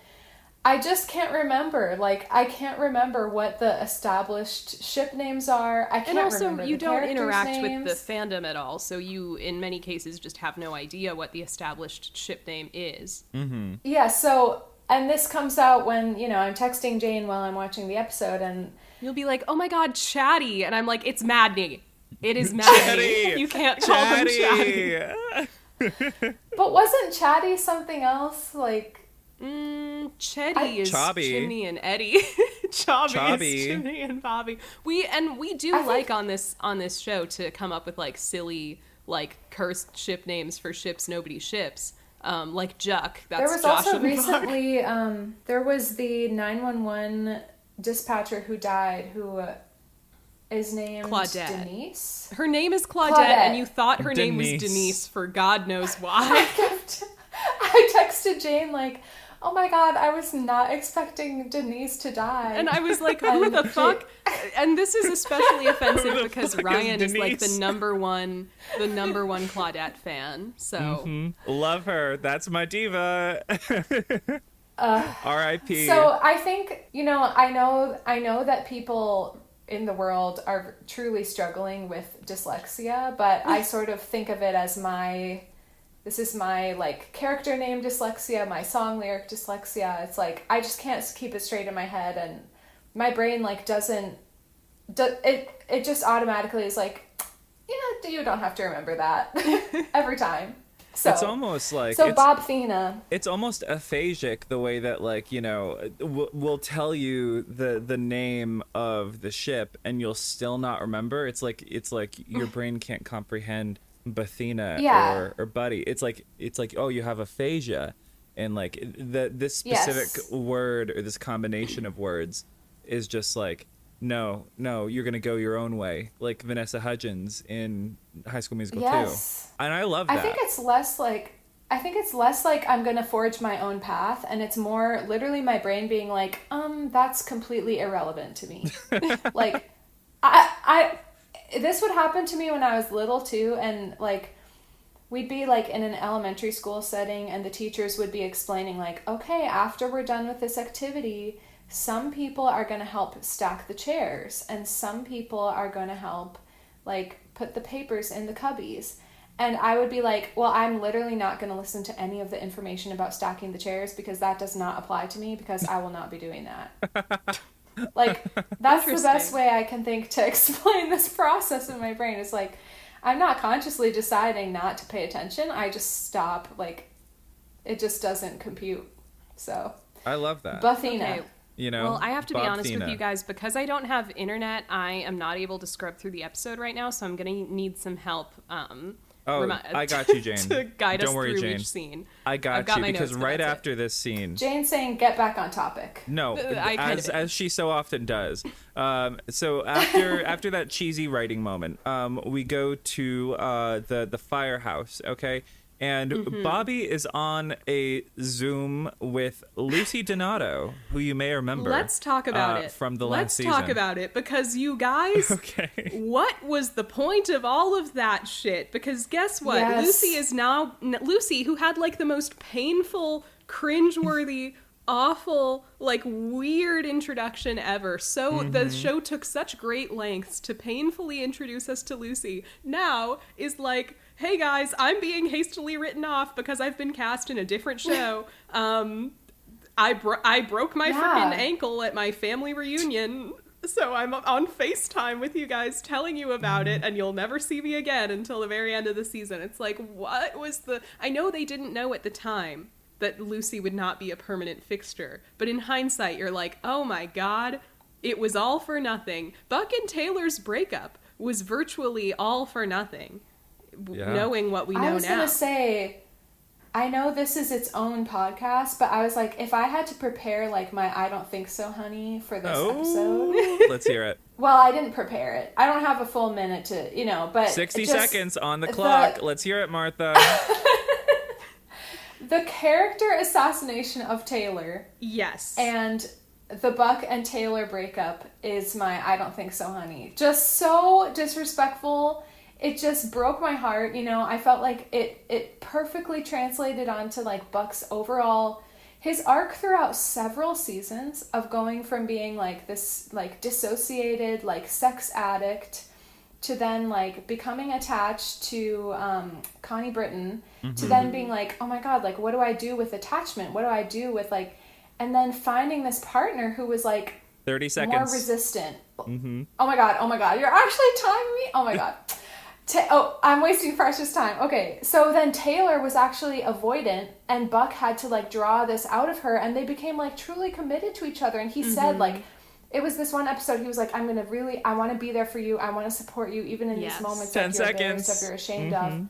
I just can't remember. Like, I can't remember what the established ship names are. I can't remember the And also, you don't interact names. with the fandom at all, so you, in many cases, just have no idea what the established ship name is. Mm-hmm. Yeah, so, and this comes out when, I'm texting Jane while I'm watching the episode, and You'll be like, oh my god, Chatty. And I'm like, it's Madney. It is Madney. You can't call him Chatty. But wasn't Chatty something else? Like, Chetty is Chobby. Chimney and Eddie. Chobby is Chimney and Bobby. We do on this show to come up with like silly like cursed ship names for ships nobody ships. Like Juck. That's there was Josh also and recently there was the 911 dispatcher who died who is named Claudette. Denise. Her name is Claudette, and you thought her name was Denise for God knows why. I texted Jane like, oh my god, I was not expecting Denise to die. And I was like, who the fuck? And this is especially offensive because Ryan is like the number one Claudette fan. So Love her. That's my diva. R.I.P. So I think, I know that people in the world are truly struggling with dyslexia, but I sort of think of it as this is my like character name dyslexia, my song lyric dyslexia. It's like I just can't keep it straight in my head, and my brain like it just automatically is like, you don't have to remember that every time. So it's almost like Bob-thena. It's almost aphasic the way that like we'll tell you the name of the ship and you'll still not remember. It's like your brain can't comprehend Athena or Buddy. It's like oh, you have aphasia, and like this specific word or this combination of words is just like no, you're gonna go your own way, like Vanessa Hudgens in High School Musical 2. And I love that. I think it's less like I'm gonna forge my own path, and it's more literally my brain being like, that's completely irrelevant to me. Like, I this would happen to me when I was little too, and like we'd be like in an elementary school setting, and the teachers would be explaining like, okay, after we're done with this activity, some people are going to help stack the chairs, and some people are going to help like put the papers in the cubbies. And I would be like, well, I'm literally not going to listen to any of the information about stacking the chairs because that does not apply to me, because I will not be doing that. Like, that's the best way I can think to explain this process in my brain. It's like, I'm not consciously deciding not to pay attention. I just stop. Like, it just doesn't compute. So I love that. Bob-thena. Okay. Well, I have to be honest with you guys, because I don't have internet, I am not able to scrub through the episode right now, so I'm going to need some help. I got you, Jane. To guide Don't us worry, through Jane. each scene. I've got you, because right after this scene... Jane's saying, get back on topic. No, as she so often does. So after that cheesy writing moment, we go to the firehouse, okay? And Bobby is on a Zoom with Lucy Donato, who you may remember. Let's talk about it. From the last season. Let's talk about it, because you guys, what was the point of all of that shit? Because guess what? Yes. Lucy, who had like the most painful, cringeworthy, awful, like weird introduction ever. So the show took such great lengths to painfully introduce us to Lucy. Now is like, hey guys, I'm being hastily written off because I've been cast in a different show. I broke my freaking ankle at my family reunion, so I'm on FaceTime with you guys telling you about it, and you'll never see me again until the very end of the season. It's like, what was the... I know they didn't know at the time that Lucy would not be a permanent fixture, but in hindsight, you're like, oh my god, it was all for nothing. Buck and Taylor's breakup was virtually all for nothing. Knowing what we know now. I was going to say, I know this is its own podcast, but I was like, if I had to prepare like my I don't think so, honey, for this episode. Let's hear it. Well, I didn't prepare it. I don't have a full minute to, but 60 seconds on the clock. Let's hear it, Martha. The character assassination of Taylor. Yes. And the Buck and Taylor breakup is my I don't think so, honey. Just so disrespectful. It just broke my heart, I felt like it perfectly translated onto like Buck's overall, his arc throughout several seasons of going from being like this like dissociated like sex addict to then like becoming attached to Connie Britton, to then being like, oh my god, like what do I do with attachment? What do I do with like, and then finding this partner who was like 30 seconds. more resistant. Mm-hmm. Oh my god, you're actually timing me. Oh my god. I'm wasting precious time. Okay, so then Taylor was actually avoidant, and Buck had to like draw this out of her, and they became like truly committed to each other. And he said like, it was this one episode, he was like, I want to be there for you. I want to support you even in these moments that you're embarrassed of, you're ashamed of.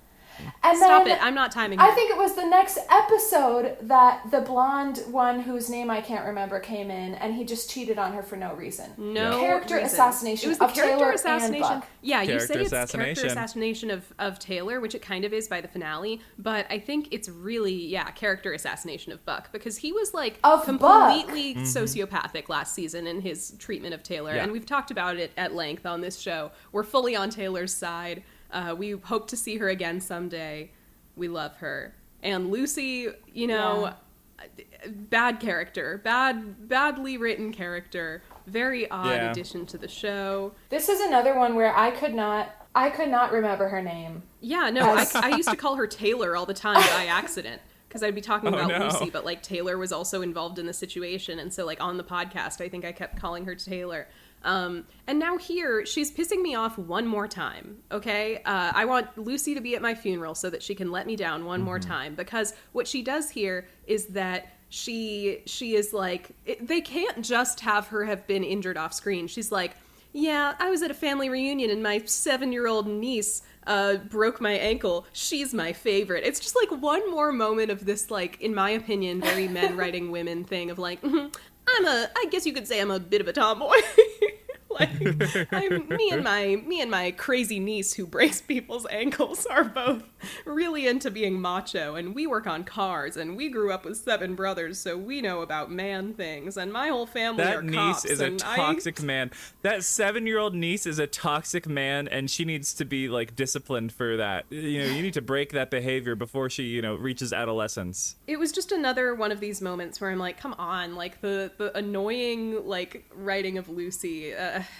And Stop then, it, I'm not timing I think it was the next episode that the blonde one whose name I can't remember came in, and he just cheated on her for no reason. No character reason. assassination It was the of character Taylor assassination. and Buck. Yeah, you say it's Character character assassination of Taylor, which it kind of is by the finale, but I think it's really, character assassination of Buck, because he was like Of completely sociopathic last season in his treatment of Taylor, Yeah. and we've talked about it at length on this show. We're fully on Taylor's side. We hope to see her again someday. We love her. And Lucy, bad character, badly written character, very odd addition to the show. This is another one where I could not remember her name. Yeah, no, I used to call her Taylor all the time by accident, because I'd be talking about Lucy, but like Taylor was also involved in the situation, and so like on the podcast, I think I kept calling her Taylor. And now here, she's pissing me off one more time, okay? I want Lucy to be at my funeral so that she can let me down one more time, because what she does here is that she is like, they can't just have her have been injured off screen. She's like, yeah, I was at a family reunion and my 7-year-old niece broke my ankle. She's my favorite. It's just like one more moment of this, like, in my opinion, very men writing women thing of like, I guess you could say I'm a bit of a tomboy. Like, me and my crazy niece who breaks people's ankles are both really into being macho, and we work on cars, and we grew up with 7 brothers, so we know about man things, and my whole family are cops. That niece is a toxic man. That 7-year-old niece is a toxic man, and she needs to be like disciplined for that. You need to break that behavior before she, reaches adolescence. It was just another one of these moments where I'm like, come on, like the annoying like writing of Lucy.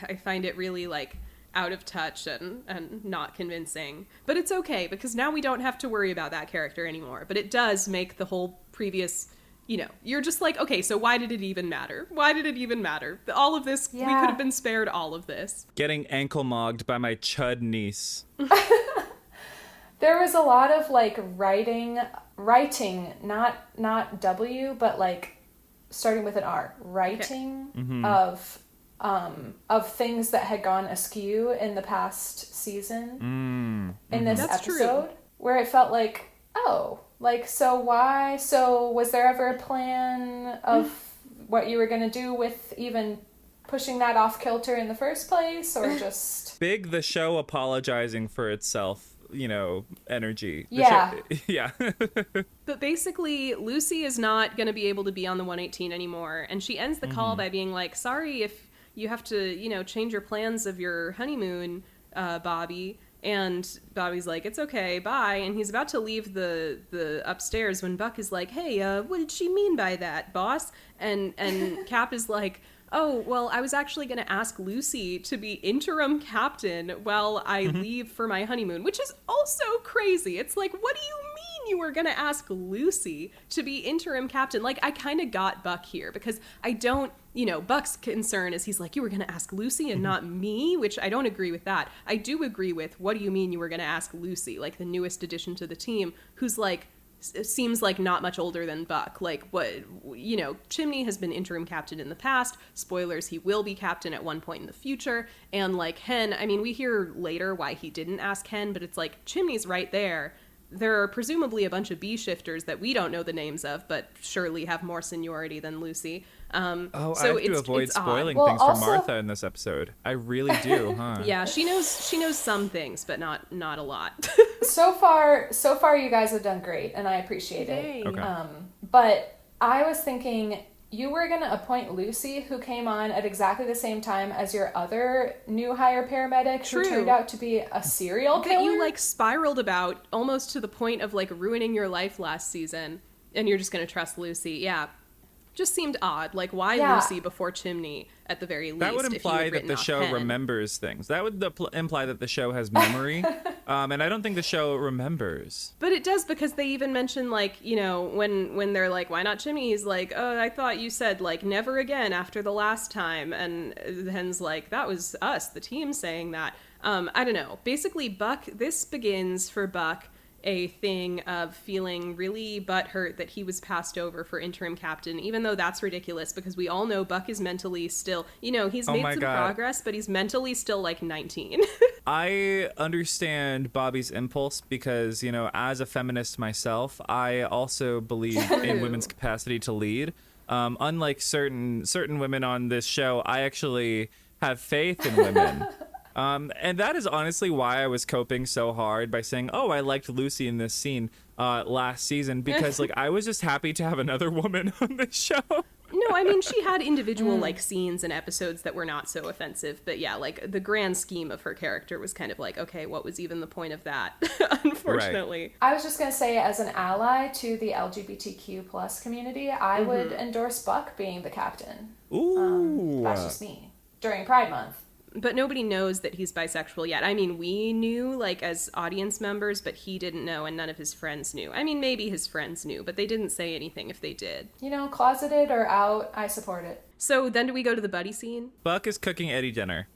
I find it really like out of touch and not convincing. But it's okay, because now we don't have to worry about that character anymore. But it does make the whole previous, you're just like, okay, so why did it even matter? Why did it even matter? All of this, we could have been spared all of this. Getting ankle mogged by my chud niece. There was a lot of like writing, not W, but like starting with an R, writing of things that had gone askew in the past season in this That's episode, true. where it felt like, so why? So was there ever a plan of what you were going to do with even pushing that off kilter in the first place, or just... Big the show apologizing for itself. Energy. Yeah. Yeah. But basically, Lucy is not going to be able to be on the 118 anymore, and she ends the call by being like, sorry if you have to, change your plans of your honeymoon, Bobby. And Bobby's like, it's okay, bye. And he's about to leave the upstairs when Buck is like, hey, what did she mean by that, boss? And Cap is like, oh, well, I was actually going to ask Lucy to be interim captain while I leave for my honeymoon, which is also crazy. It's like, what do you mean you were going to ask Lucy to be interim captain? Like, I kind of got Buck here, because I don't, Buck's concern is he's like, you were going to ask Lucy and not me, which I don't agree with that. I do agree with, what do you mean you were going to ask Lucy, like the newest addition to the team, who's like, seems like not much older than Buck. Like, what, Chimney has been interim captain in the past. Spoilers, he will be captain at one point in the future. And like Hen, I mean, we hear later why he didn't ask Hen, but it's like, Chimney's right there. There are presumably a bunch of B-shifters that we don't know the names of, but surely have more seniority than Lucy. So I have to avoid spoiling things for Martha in this episode. I really do, huh? Yeah, she knows some things, but not a lot. So far, you guys have done great, and I appreciate it. Okay. But I was thinking you were going to appoint Lucy, who came on at exactly the same time as your other new hire paramedic, True. who turned out to be a serial killer. That you like spiraled about almost to the point of like ruining your life last season, and you're just going to trust Lucy. Yeah. Just seemed odd. Like, why Lucy before Chimney at the very least? That would imply that the show remembers things. That would imply that the show has memory. And I don't think the show remembers. But it does, because they even mention, like, you know, when they're like, why not Jimmy? He's like, oh, I thought you said, like, never again after the last time. And Hen's like, that was us, the team, saying that. I don't know. Basically, this begins for Buck a thing of feeling really butthurt that he was passed over for interim captain, even though that's ridiculous, because we all know Buck is mentally still, you know, he's made some progress, but he's mentally still like 19. I understand Bobby's impulse because, you know, as a feminist myself, I also believe in women's capacity to lead. Unlike certain women on this show, I actually have faith in women. And that is honestly why I was coping so hard by saying, oh, I liked Lucy in this scene last season, because like I was just happy to have another woman on this show. No, I mean, she had individual like scenes and episodes that were not so offensive, but yeah, like the grand scheme of her character was kind of like, okay, what was even the point of that? Unfortunately. Right. I was just going to say, as an ally to the LGBTQ plus community, I would endorse Buck being the captain. Ooh. That's just me. During Pride Month. But nobody knows that he's bisexual yet. I mean, we knew, like, as audience members, but he didn't know, and none of his friends knew. I mean, maybe his friends knew, but they didn't say anything if they did. You know, closeted or out, I support it. So then do we go to the buddy scene? Buck is cooking Eddie dinner,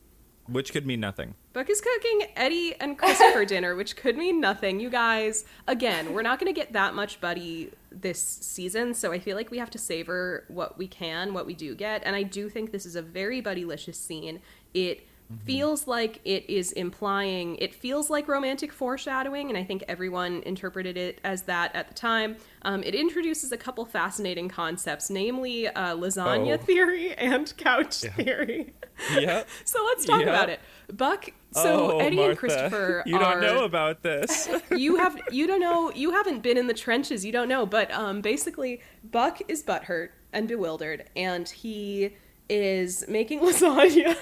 which could mean nothing. Buck is cooking Eddie and Christopher dinner, which could mean nothing. You guys, again, we're not going to get that much buddy this season, so I feel like we have to savor what we can, what we do get, and I do think this is a very buddylicious scene. It feels like it is implying, it feels like romantic foreshadowing, and I think everyone interpreted it as that at the time. It introduces a couple fascinating concepts, namely lasagna theory and couch theory. Yeah. So let's talk about it. Buck, so Eddie Martha, and Christopher you don't know about this. you don't know, you haven't been in the trenches, you don't know, but basically Buck is butthurt and bewildered, and he is making lasagna.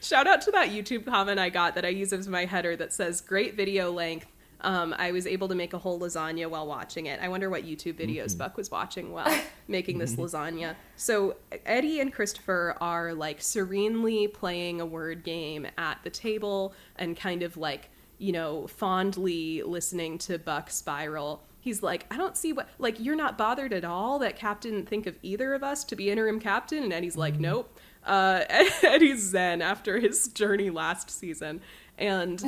Shout out to that YouTube comment I got that I use as my header that says, great video length. I was able to make a whole lasagna while watching it. I wonder what YouTube videos Buck was watching while making this lasagna. So Eddie and Christopher are like serenely playing a word game at the table and kind of like, you know, fondly listening to Buck spiral. He's like, I don't see what, like, you're not bothered at all that Cap didn't think of either of us to be interim captain? And Eddie's like, nope. Eddie's zen after his journey last season. And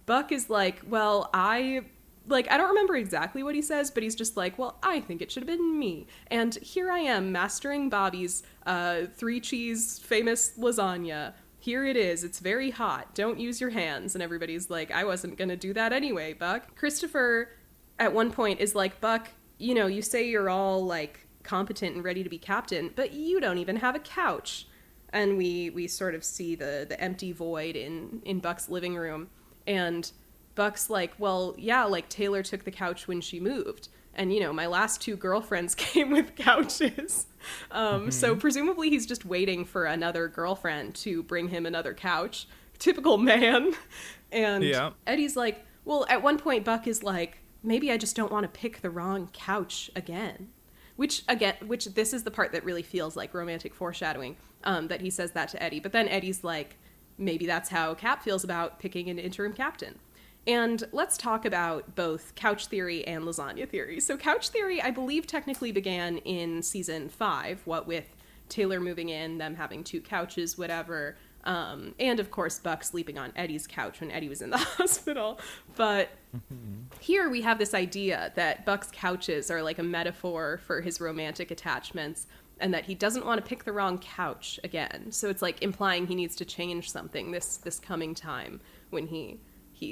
Buck is like, well, I don't remember exactly what he says, but he's just like, well, I think it should have been me. And here I am mastering Bobby's 3-cheese famous lasagna. Here it is. It's very hot. Don't use your hands. And everybody's like, I wasn't going to do that anyway, Buck. Christopher at one point is like, Buck, you know, you say you're all like competent and ready to be captain, but you don't even have a couch. And we sort of see the empty void in Buck's living room. And Buck's like, well, yeah, like Taylor took the couch when she moved. And, you know, my last 2 girlfriends came with couches. So presumably he's just waiting for another girlfriend to bring him another couch. Typical man. And Eddie's like, well, at one point Buck is like, maybe I just don't want to pick the wrong couch again. Which this is the part that really feels like romantic foreshadowing, that he says that to Eddie. But then Eddie's like, maybe that's how Cap feels about picking an interim captain. And let's talk about both couch theory and lasagna theory. So couch theory, I believe, technically began in season 5, what with Taylor moving in, them having 2 couches, whatever. And of course, Buck sleeping on Eddie's couch when Eddie was in the hospital. But here we have this idea that Buck's couches are like a metaphor for his romantic attachments, and that he doesn't want to pick the wrong couch again. So it's like implying he needs to change something this coming time when he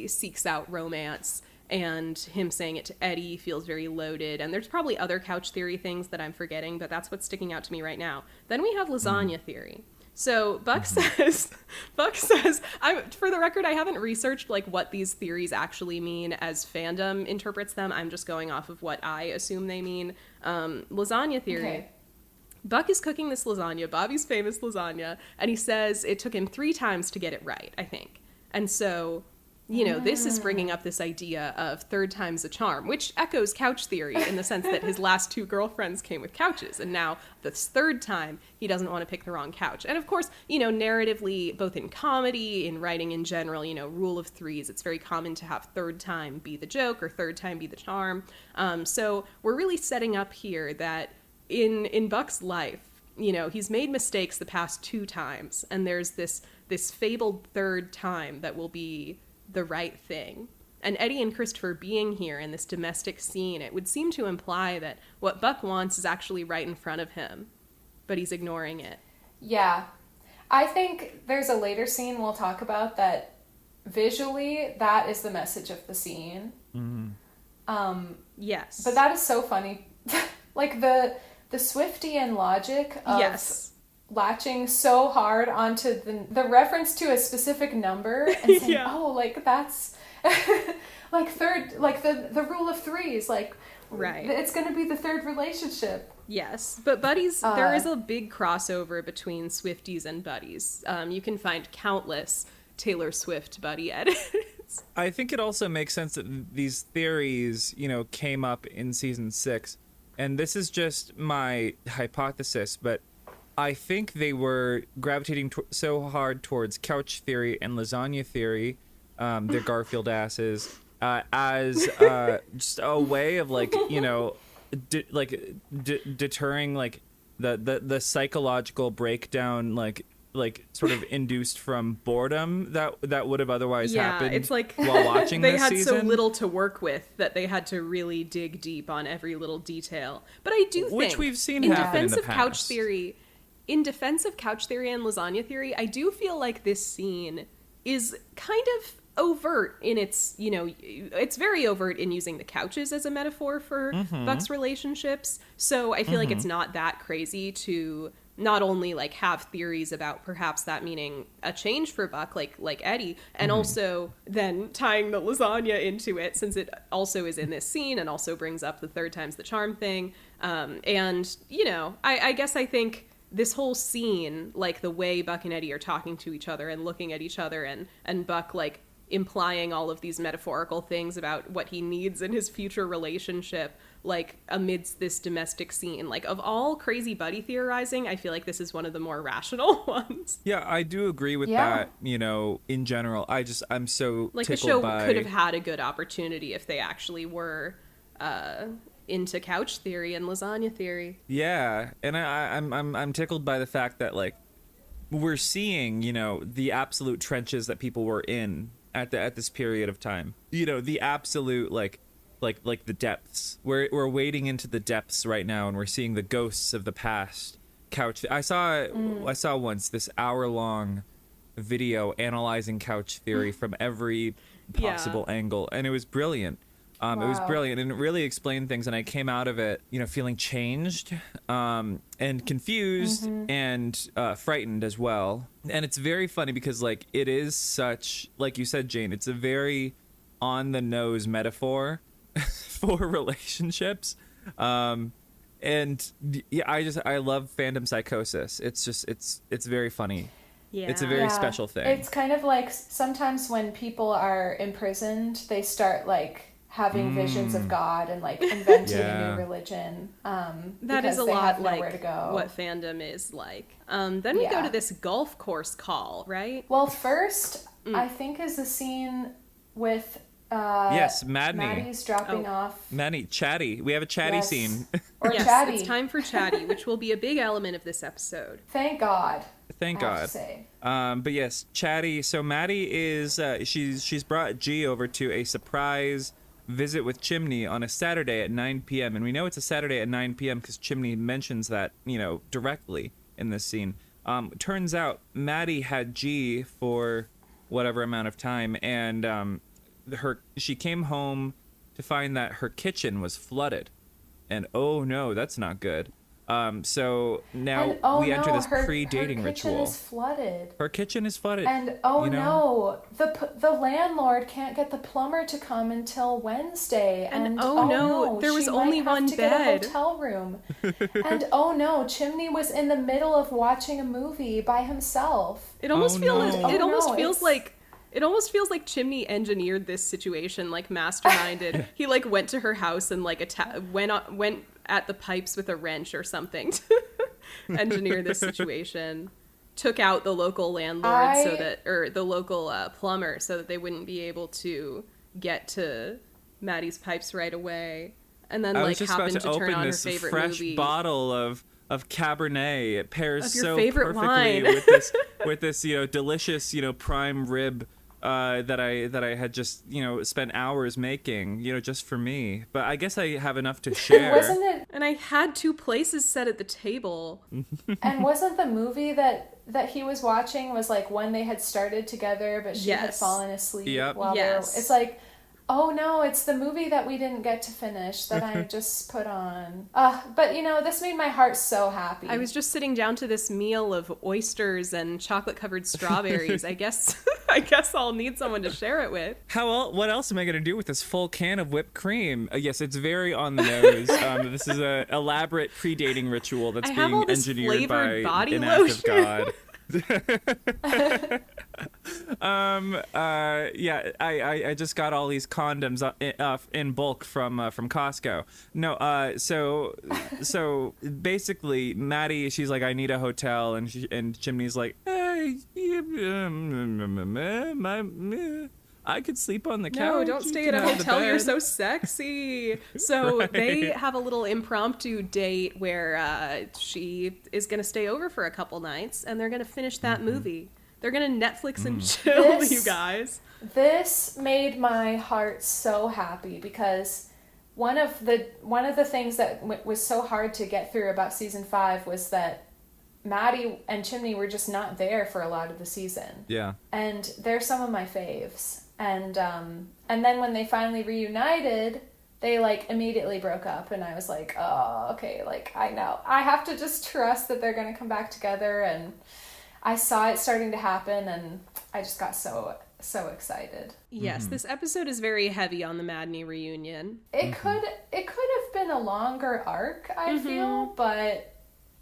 seeks out romance. And him saying it to Eddie feels very loaded. And there's probably other couch theory things that I'm forgetting, but that's what's sticking out to me right now. Then we have lasagna theory. So Buck says, for the record, I haven't researched like what these theories actually mean as fandom interprets them. I'm just going off of what I assume they mean. Lasagna theory. Okay. Buck is cooking this lasagna, Bobby's famous lasagna, and he says it took him 3 times to get it right, I think. And so this is bringing up this idea of third time's a charm, which echoes couch theory in the sense that his last two girlfriends came with couches, and now this third time he doesn't want to pick the wrong couch. And of course, narratively, both in comedy, in writing in general, rule of threes, it's very common to have third time be the joke or third time be the charm. So we're really setting up here that in Buck's life, he's made mistakes the past two times, and there's this fabled third time that will be the right thing. And Eddie and Christopher being here in this domestic scene, it would seem to imply that what Buck wants is actually right in front of him, but he's ignoring it. Yeah. I think there's a later scene we'll talk about that visually, that is the message of the scene. Mm-hmm. Yes. But that is so funny. Like the Swiftian logic of latching so hard onto the reference to a specific number and saying, oh, like that's like third, like the rule of threes, like right, it's going to be the third relationship. Yes, but buddies, there is a big crossover between Swifties and buddies. You can find countless Taylor Swift buddy edits. I think it also makes sense that these theories, came up in season 6, and this is just my hypothesis, but I think they were gravitating so hard towards couch theory and lasagna theory, their Garfield asses, as just a way of deterring the psychological breakdown, like sort of induced from boredom that would have otherwise happened. It's like while watching they this had season. so little to work with that they had to really dig deep on every little detail. But I do think, which we've seen in happen defense in the of couch past. theory. In defense of couch theory and lasagna theory, I do feel like this scene is kind of overt in its, it's very overt in using the couches as a metaphor for Buck's relationships. So I feel like it's not that crazy to not only have theories about perhaps that meaning a change for Buck, like Eddie, and also then tying the lasagna into it, since it also is in this scene and also brings up the third time's the charm thing. And, I guess I think this whole scene, the way Buck and Eddie are talking to each other and looking at each other, and Buck implying all of these metaphorical things about what he needs in his future relationship, amidst this domestic scene. Of all crazy buddy theorizing, I feel like this is one of the more rational ones. Yeah, I do agree with that, in general. I'm so tickled the show by... could have had a good opportunity if they actually were into couch theory and lasagna theory. Yeah, and I'm tickled by the fact that we're seeing the absolute trenches that people were in at this period of time. The absolute like the depths. We're wading into the depths right now, and we're seeing the ghosts of the past. Couch. I saw once this hour-long video analyzing couch theory from every possible angle, and it was brilliant. Wow. It was brilliant, and it really explained things, and I came out of it, feeling changed, and confused, and frightened as well. And it's very funny because, it is such, like you said, Jane, it's a very on-the-nose metaphor for relationships. And yeah, I love fandom psychosis. It's very funny. Yeah. It's a very special thing. It's kind of like sometimes when people are imprisoned, they start having visions of God and inventing a new religion. That is a lot like go. What fandom is like. Then we go to this golf course call, right? Well, first I think is the scene with Maddie's dropping off. Maddie, chatty. We have a chatty scene. Or chatty. It's time for chatty, which will be a big element of this episode. Thank God. Thank God. I have to say. But yes, chatty. So Maddie is she's brought G over to a surprise visit with Chimney on a Saturday at 9 p.m. And we know it's a Saturday at 9 p.m. because Chimney mentions that, directly in this scene. Turns out Maddie had G for whatever amount of time, and she came home to find that her kitchen was flooded. And oh no, that's not good. So now we enter this pre-dating ritual. Her kitchen is flooded. Her kitchen is flooded. And no, the landlord can't get the plumber to come until Wednesday. And oh no, there was only one bed. Get a hotel room. And oh no, Chimney was in the middle of watching a movie by himself. It almost feels like It almost feels like Chimney engineered this situation, like masterminded. He like went to her house and like went at the pipes with a wrench or something to engineer this situation. Took out the local landlord or the local plumber so that they wouldn't be able to get to Maddie's pipes right away. And then like happened to turn on her favorite fresh movie. Bottle of Cabernet. It pairs so favorite perfectly wine. with this delicious prime rib that I had just spent hours making just for me. But I guess I have enough to share. Wasn't it? And I had 2 places set at the table. And wasn't the movie that he was watching was like when they had started together, but she had fallen asleep while they were. It's like, oh no, it's the movie that we didn't get to finish that I just put on. But this made my heart so happy. I was just sitting down to this meal of oysters and chocolate-covered strawberries. I guess I'll need someone to share it with. What else am I going to do with this full can of whipped cream? Yes, it's very on the nose. This is an elaborate pre-dating ritual that's being engineered by an act of God. I just got all these condoms in bulk from Costco. No, so basically Maddie, she's like, I need a hotel, and Chimney's like, hey, I could sleep on the couch. No, don't stay at a hotel. You're so sexy. So they have a little impromptu date where she is going to stay over for a couple nights, and they're going to finish that movie. They're going to Netflix and chill, you guys. This made my heart so happy because one of the things that was so hard to get through about season 5 was that Maddie and Chimney were just not there for a lot of the season. Yeah. And they're some of my faves. And then when they finally reunited, they like immediately broke up, and I was like, oh, okay, like I know. I have to just trust that they're going to come back together, and I saw it starting to happen, and I just got so excited. Yes, this episode is very heavy on the Madney reunion. It could have been a longer arc, I feel, but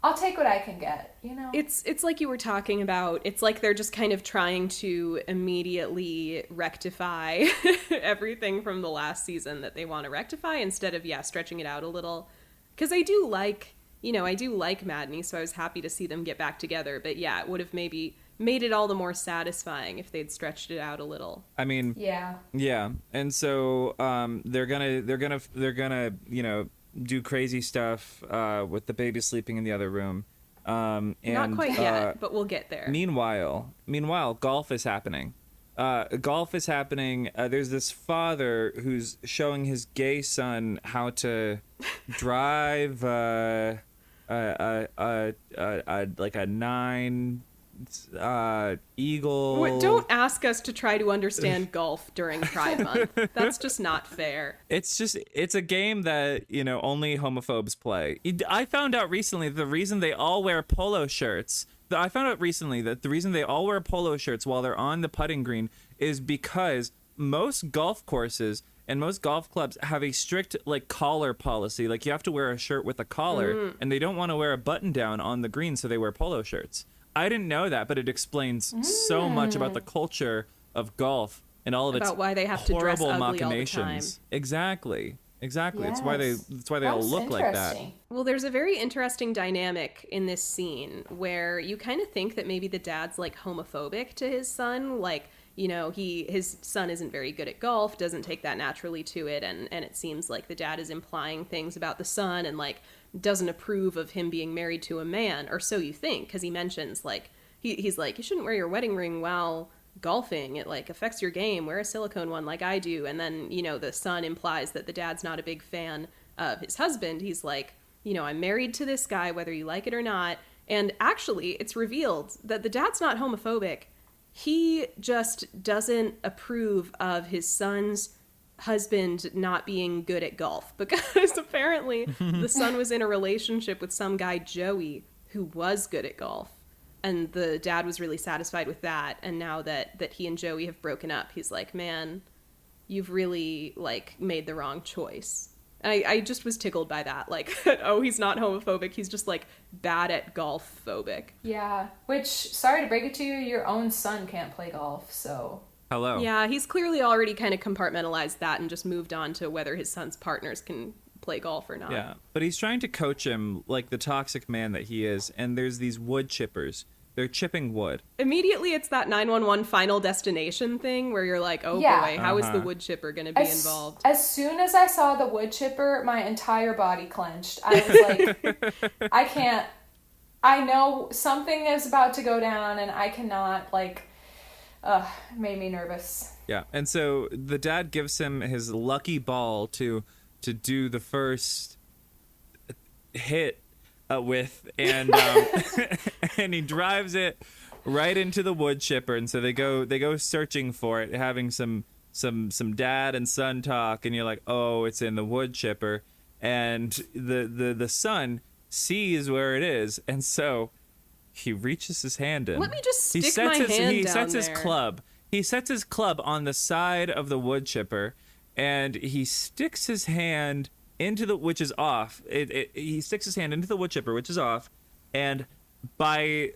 I'll take what I can get, It's like you were talking about. It's like they're just kind of trying to immediately rectify everything from the last season that they want to rectify instead of, stretching it out a little. Because I do like Madney, so I was happy to see them get back together. But yeah, it would have maybe made it all the more satisfying if they'd stretched it out a little. I mean, yeah. And so they're gonna do crazy stuff with the baby sleeping in the other room. And, not quite yet, but we'll get there. Meanwhile, golf is happening. There's this father who's showing his gay son how to drive like a 9 Eagle. Don't ask us to try to understand golf during Pride Month. That's just not fair. It's a game that, only homophobes play. I found out recently the reason they all wear polo shirts. I found out recently that the reason they all wear polo shirts while they're on the putting green is because most golf courses and most golf clubs have a strict collar policy. Like you have to wear a shirt with a collar, and they don't want to wear a button down on the green, so they wear polo shirts. I didn't know that, but it explains so much about the culture of golf and all of its why they have to dress horrible ugly machinations. All the time. Exactly. Yes. That's why they all look like that. Well, there's a very interesting dynamic in this scene where you kind of think that maybe the dad's homophobic to his son, his son isn't very good at golf, doesn't take that naturally to it, and it seems like the dad is implying things about the son and doesn't approve of him being married to a man, or so you think, because he mentions he's like, you shouldn't wear your wedding ring while golfing, it affects your game, wear a silicone one like I do. And then the son implies that the dad's not a big fan of his husband. He's like, I'm married to this guy whether you like it or not. And actually it's revealed that the dad's not homophobic. He just doesn't approve of his son's husband not being good at golf, because apparently the son was in a relationship with some guy, Joey, who was good at golf, and the dad was really satisfied with that. And now that he and Joey have broken up, he's like, man, you've really made the wrong choice. And I just was tickled by that, oh, he's not homophobic, he's just bad at golf phobic. Yeah, which, sorry to break it to you, your own son can't play golf, so Hello. Yeah, he's clearly already kind of compartmentalized that and just moved on to whether his son's partners can play golf or not. Yeah, but he's trying to coach him like the toxic man that he is, and there's these wood chippers. They're chipping wood. Immediately, it's that 911 Final Destination thing where you're like, oh Yeah. boy, how is the wood chipper going to be involved? As soon as I saw the wood chipper, my entire body clenched. I was like, I can't. I know something is about to go down, and I cannot, like, it made me nervous. Yeah, and so the dad gives him his lucky ball to do the first hit with, and and he drives it right into the wood chipper, and so they go searching for it, having some dad and son talk, and you're like, oh, it's in the wood chipper, and the son sees where it is, and so he reaches his hand in. Let me just stick my hand down He sets his there. club. He sets his club on the side of the wood chipper, and he sticks his hand into the, which is off. He sticks his hand into the wood chipper, which is off, and by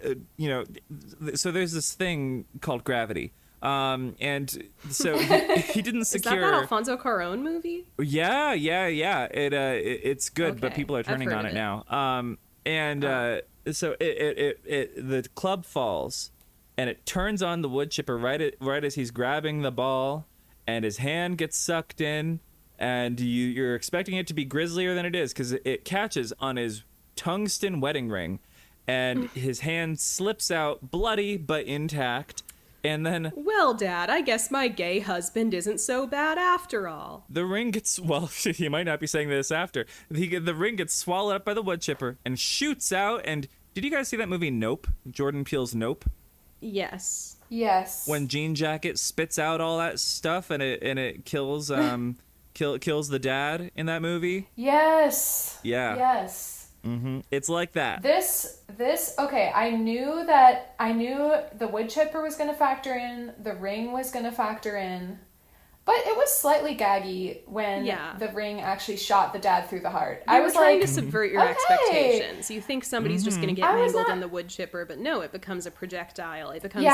so there's this thing called gravity. And so he didn't secure. Is that Alfonso Cuarón movie? Yeah. It's good, but Okay, people are I've turning heard on of it it. now. So the club falls, and it turns on the wood chipper right as he's grabbing the ball, and his hand gets sucked in, and you're expecting it to be grislier than it is because it catches on his tungsten wedding ring, and his hand slips out bloody but intact. And then Well, Dad, I guess my gay husband isn't so bad after all. the ring gets, well, you might not be saying this after. The ring gets swallowed up by the wood chipper and shoots out. And did you guys see that movie Nope? Jordan Peele's Nope? Yes. Yes. When Jean Jacket spits out all that stuff and it kills kills the dad in that movie? Yes. Yeah. Yes. It's like that. This okay, I knew the wood chipper was going to factor in, the ring was going to factor in, but it was slightly gaggy when the ring actually shot the dad through the heart. I I was was trying like, to subvert your okay. expectations. You think somebody's just going to get I was mangled not- in the wood chipper, but no, it becomes a projectile. It becomes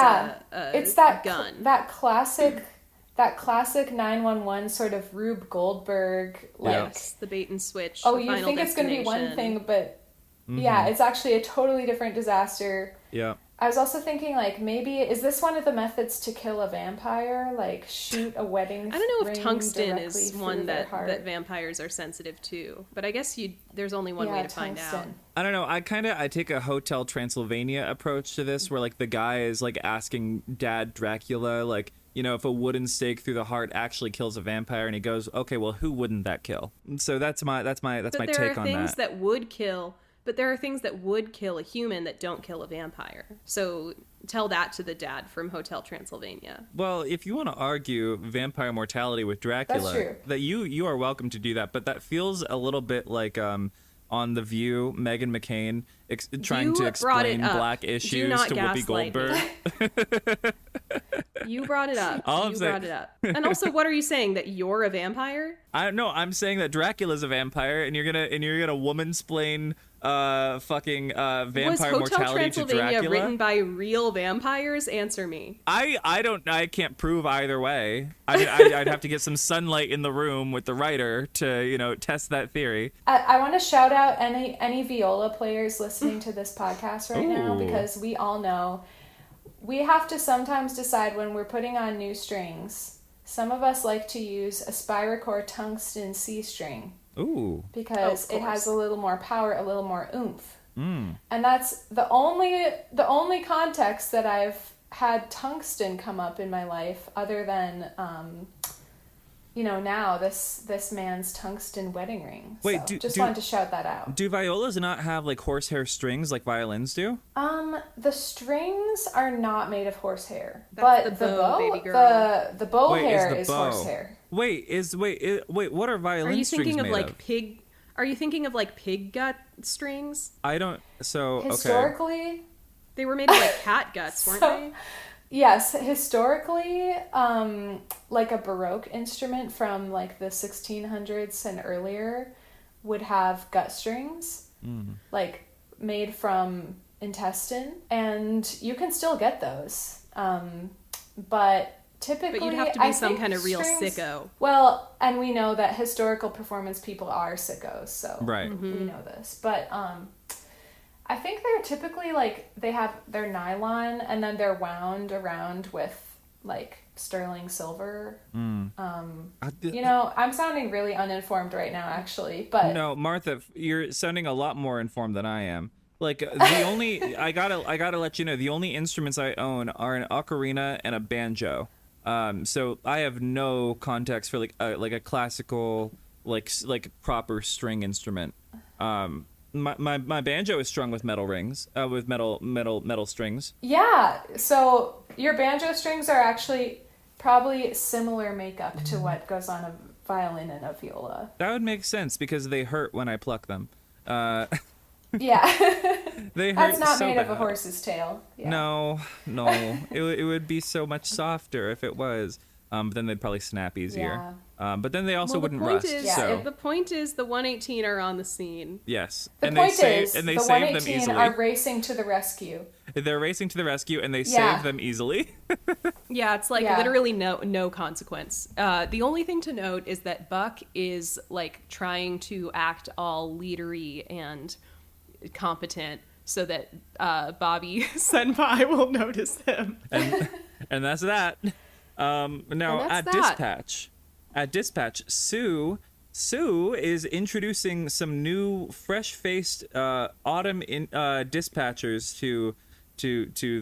it's that gun. that classic 911 sort of Rube Goldberg, like, Yes, the bait and switch. oh, the you Final think it's going to be one Destination. thing, but yeah, it's actually a totally different disaster. Yeah. I was also thinking, like, maybe, is this one of the methods to kill a vampire? Like, shoot a wedding I don't know if ring tungsten directly is through one their that heart. vampires are sensitive to, but I guess there's only one way to find out. tungsten. I don't know. I take a Hotel Transylvania approach to this, where like the guy is like asking Dad Dracula, like, if a wooden stake through the heart actually kills a vampire, and he goes, okay, well, who wouldn't that kill? So that's my But take there are on things that. that would kill. But there are things that would kill a human that don't kill a vampire. So tell that to the dad from Hotel Transylvania. Well, if you want to argue vampire mortality with Dracula, That's true. that you are welcome to do that. But that feels a little bit like on The View, Meghan McCain trying You to brought it explain up. black Do issues not to Whoopi gaslight Goldberg. You brought it up. All I'm You saying- brought it up. And also, what are you saying? That you're a vampire? I'm saying that Dracula's a vampire, and you're gonna woman-splain vampire Was Hotel mortality to Transylvania Dracula. written by real vampires? Answer me. I can't prove either way. I'd have to get some sunlight in the room with the writer to test that theory. I want to shout out any viola players listening to this podcast right now, Ooh. because we all know we have to sometimes decide when we're putting on new strings. Some of us like to use a Spiracore tungsten C string Ooh. because Of it has course. a little more power, a little more oomph. Mm. And that's the only context that I've had tungsten come up in my life, other than now this man's tungsten wedding ring. Wait, So do- just do- wanted to shout that out. Do violas not have like horsehair strings like violins do? The strings are not made of horsehair, That's but the the bow, bow, baby girl. the bow Wait, hair the is bow. horsehair. Wait, what are violin Are you strings thinking of made like of? pig? Are you thinking of like pig gut strings? I don't. So okay. Historically, They were made of like cat guts, weren't So- they? yes, historically, like a Baroque instrument from like the 1600s and earlier would have gut strings, like made from intestine, and you can still get those. But typically, But you'd have to I be some think kind of real strings- sicko. Well, and we know that historical performance people are sickos, so Right. we know this. But I think they're typically like they're nylon and then they're wound around with like sterling silver. You know, I'm sounding really uninformed right now, actually. But No, Martha, you're sounding a lot more informed than I am. Like the only I gotta let you know, the only instruments I own are an ocarina and a banjo. So I have no context for like a classical like proper string instrument. My banjo is strung with metal rings, with metal strings. yeah, so your banjo strings are actually probably similar makeup to what goes on a violin and a viola. That would make sense because they hurt when I pluck them. Yeah. They hurt That's not so made bad. of a horse's tail. Yeah. No, it would be so much softer if it was. But then they'd probably snap easier. But then they also wouldn't rust. The point is the 118 are on the scene. Yes. The and point they is, and they the save them 118 easily. are racing to the rescue. They're racing to the rescue and they Yeah. save them easily. Yeah, it's like Yeah. literally no consequence. The only thing to note is that Buck is like trying to act all leadery and competent so that Bobby Senpai will notice him. And that's that. Now And that's at dispatch, Sue is introducing some new fresh-faced autumn dispatchers to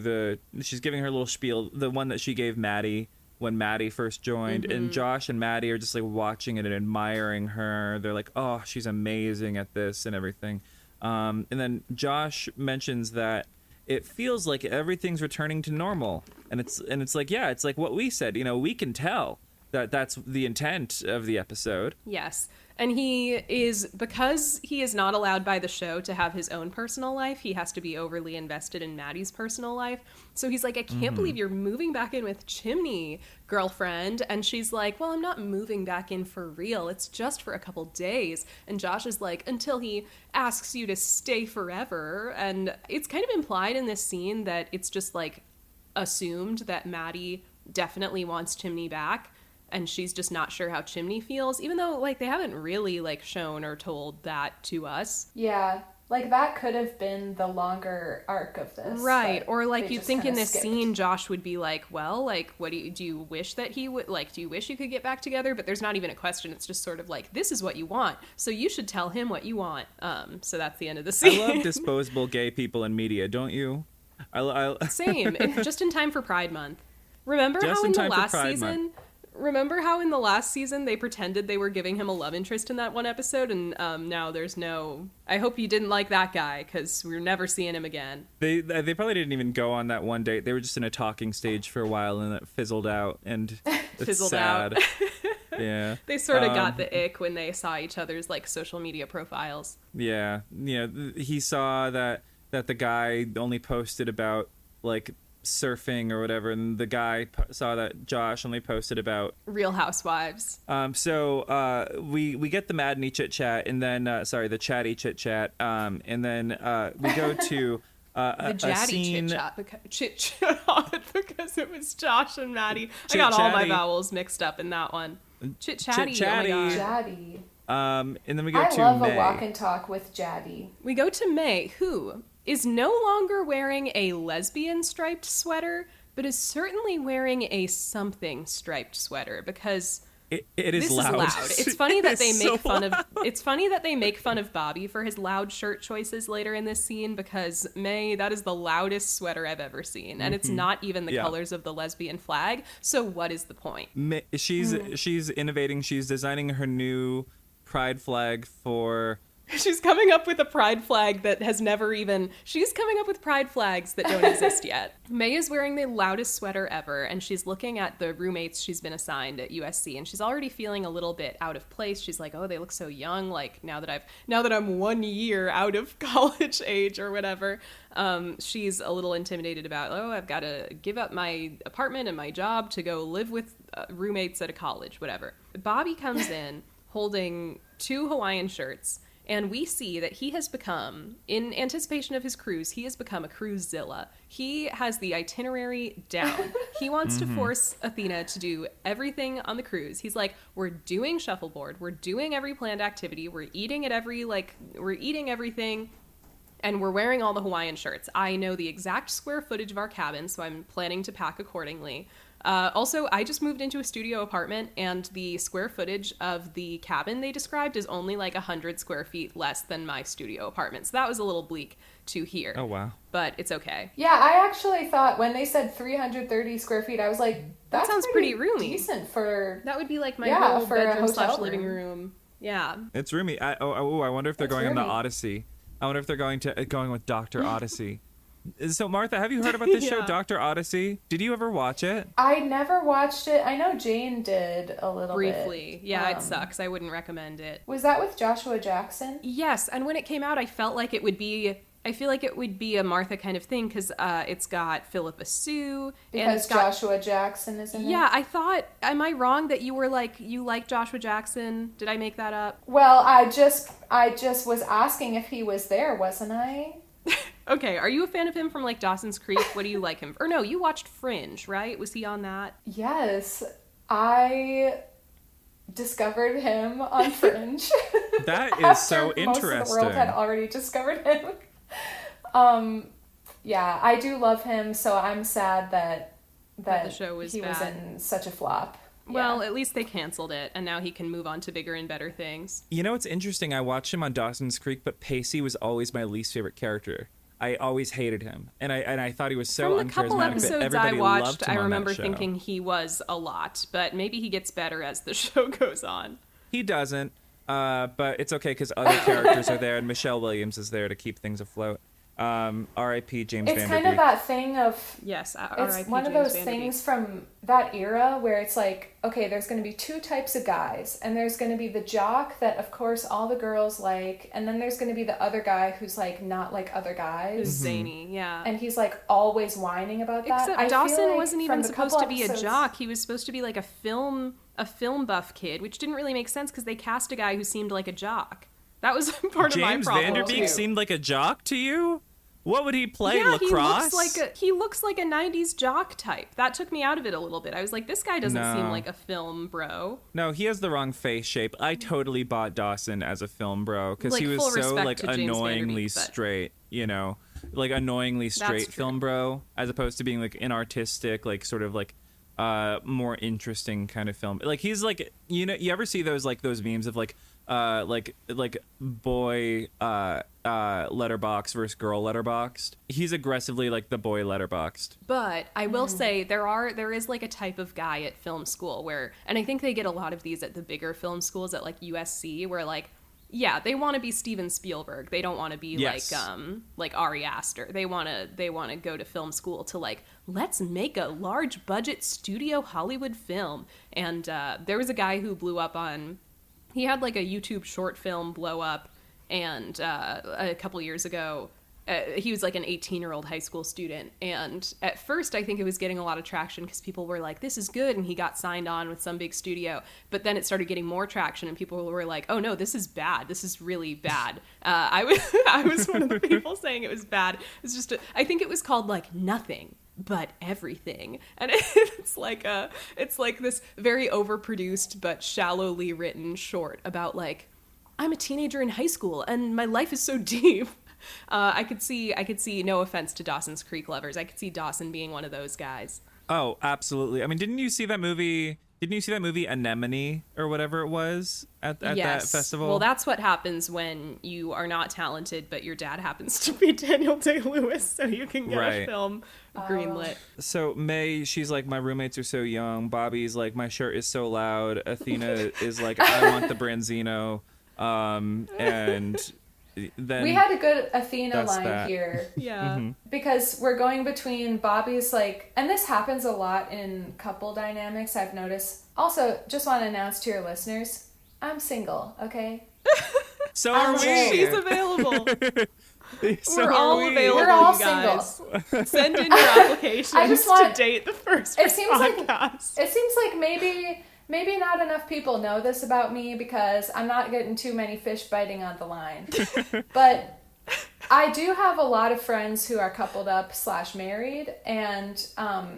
the. She's giving her little spiel, the one that she gave Maddie when Maddie first joined, and Josh and Maddie are just like watching it and admiring her. They're like, "Oh, she's amazing at this and everything." And then Josh mentions that it feels like everything's returning to normal, and it's like, yeah, it's like what we said. You know, we can tell that that's the intent of the episode. Yes. And because he is not allowed by the show to have his own personal life, he has to be overly invested in Maddie's personal life. So he's like, I can't believe you're moving back in with Chimney, girlfriend. And she's like, well, I'm not moving back in for real. It's just for a couple days. And Josh is like, until he asks you to stay forever. And it's kind of implied in this scene that it's just like assumed that Maddie definitely wants Chimney back. And she's just not sure how Chimney feels, even though like they haven't really like shown or told that to us. Yeah, like that could have been the longer arc of this. Right. Or like they you'd just think in kinda this skipped. scene, Josh would be like, well, like, what do you wish that he would, like, do you wish you could get back together? But there's not even a question. It's just sort of like, this is what you want. So you should tell him what you want. So that's the end of the scene. I love disposable gay people in media, don't you? Same. It's just in time for Pride Month. Remember Just how in in the time for last Pride season... Month. Remember how in the last season they pretended they were giving him a love interest in that one episode, and now there's no... I hope you didn't like that guy, because we're never seeing him again. They probably didn't even go on that one date. They were just in a talking stage for a while, and it fizzled out, and it's Fizzled sad. out. Yeah. They sort of got the ick when they saw each other's, like, social media profiles. Yeah. You know, he saw that the guy only posted about, like, surfing or whatever, and the guy saw that Josh only posted about Real Housewives. So we get the Madney chit chat, and then the chatty chit chat, and then we go to The a Jatty scene. chit chat because it was Josh and Maddie. I got all my Chit-chatty. vowels mixed up in that one. Chit chatty. Chit-chatty. Oh my God. Jaddy. And then we go I to love May. a walk and talk with Jaddy. We go to May, who is no longer wearing a lesbian striped sweater, but is certainly wearing a something striped sweater because It is this loud. is loud. It's funny that they It's make so fun of. loud. It's funny that they make fun of Bobby for his loud shirt choices later in this scene because May, that is the loudest sweater I've ever seen, and it's not even the Yeah. colors of the lesbian flag. So what is the point? She's innovating. She's designing her new pride flag for. She's coming up with a pride flag that has never even... She's coming up with pride flags that don't exist yet. May is wearing the loudest sweater ever, and she's looking at the roommates she's been assigned at USC, and she's already feeling a little bit out of place. She's like, oh, they look so young, like, now that I'm 1 year out of college age or whatever. She's a little intimidated about, oh, I've got to give up my apartment and my job to go live with roommates at a college, whatever. Bobby comes in holding 2 Hawaiian shirts, And we see that he has become, in anticipation of his cruise, he has become a cruisezilla. He has the itinerary down. He wants to force Athena to do everything on the cruise. He's like, we're doing shuffleboard. We're doing every planned activity. We're eating at we're eating everything. And we're wearing all the Hawaiian shirts. I know the exact square footage of our cabin, so I'm planning to pack accordingly. Also, I just moved into a studio apartment, and the square footage of the cabin they described is only like 100 square feet less than my studio apartment. So that was a little bleak to hear. Oh, wow. But it's okay. Yeah, I actually thought when they said 330 square feet, I was like, that sounds pretty roomy. Decent for... That would be like my whole for a bedroom / living room. room. Yeah. It's roomy. I wonder if they're It's going on the roomy. Odyssey. I wonder if they're going with Dr. Odyssey. So, Martha, have you heard about this show, Yeah. Dr. Odyssey? Did you ever watch it? I never watched it. I know Jane did a little Briefly. bit. Yeah, it sucks. I wouldn't recommend it. Was that with Joshua Jackson? Yes, and when it came out, I felt like it would be... I feel like it would be a Martha kind of thing, because it's got Philippa Sue. And Because it's got... Joshua Jackson is in it? Yeah, I thought... Am I wrong that you were like... You like Joshua Jackson? Did I make that up? Well, I just was asking if he was there, wasn't I? Okay, are you a fan of him from like Dawson's Creek? What do you like him? Or no, you watched Fringe, right? Was he on that? Yes. I discovered him on Fringe. That is After so Most of the interesting. world had already discovered him. Yeah, I do love him, so I'm sad that the show was he was bad. in such a flop. Well, Yeah. at least they canceled it, and now he can move on to bigger and better things. You know, it's interesting. I watched him on Dawson's Creek, but Pacey was always my least favorite character. I always hated him, and I thought he was so From the couple uncharismatic that episodes everybody I loved watched, him I on that remember show. thinking he was a lot, but maybe he gets better as the show goes on. He doesn't, but it's okay because other characters are there, and Michelle Williams is there to keep things afloat. R.I.P. James It's Van kind Der of Beek. that thing of... Yes, It's R.I.P. one of James those Van Der Beek. things from that era where it's like, okay, there's going to be two types of guys, and there's going to be the jock that, of course, all the girls like, and then there's going to be the other guy who's like not like other Who's guys, zany, yeah. and he's like always whining about that. Except I feel Dawson like wasn't from even the supposed couple to be a episodes- jock. He was supposed to be like a film buff kid, which didn't really make sense because they cast a guy who seemed like a jock. That was part of my James problem Van Der too. Beek seemed like a jock to you? What would he play? Lacrosse? He looks like a 90s jock type. That took me out of it a little bit. I was like, this guy doesn't seem like a film bro. No, he has the wrong face shape. I totally bought Dawson as a film bro because Like, he full was so respect like to James Van Der annoyingly Beek, but- straight, you know, like annoyingly straight true. film bro, as opposed to being like an artistic, like sort of like more interesting kind of film. Like he's like, you know, you ever see those memes of like boy letterbox versus girl letterboxed? He's aggressively like the boy letterboxed. But I will say there is like a type of guy at film school where, and I think they get a lot of these at the bigger film schools at like USC, where like, yeah, they want to be Steven Spielberg. They don't want to be Yes. like Ari Aster. They want to go to film school to like, let's make a large budget studio Hollywood film. And there was a guy who blew up on, he had like a YouTube short film blow up, and a couple years ago, he was like an 18-year-old high school student. And at first, I think it was getting a lot of traction because people were like, this is good. And he got signed on with some big studio. But then it started getting more traction, and people were like, oh no, this is bad. This is really bad. I was one of the people saying it was bad. It's just, I think it was called like Nothing But Everything. And it's like this very overproduced but shallowly written short about like, I'm a teenager in high school and my life is so deep. I could see, no offense to Dawson's Creek lovers, I could see Dawson being one of those guys. Oh, absolutely. I mean, didn't you see that movie Anemone or whatever it was at that festival? Well, that's what happens when you are not talented, but your dad happens to be Daniel Day-Lewis, so you can get a film greenlit. So May, she's like, my roommates are so young. Bobby's like, my shirt is so loud. Athena is like, I want the Branzino. And then We had a good Athena that's line that. here. Yeah. Because we're going between Bobby's like, and this happens a lot in couple dynamics, I've noticed. Also, just want to announce to your listeners, I'm single, okay? So I'm are we. aware. She's available. So We're are all we. available, We're all you guys. single. Send in your applications I just want- to date the first It seems like podcast. it seems like maybe maybe not enough people know this about me because I'm not getting too many fish biting on the line. But I do have a lot of friends who are coupled up / married, and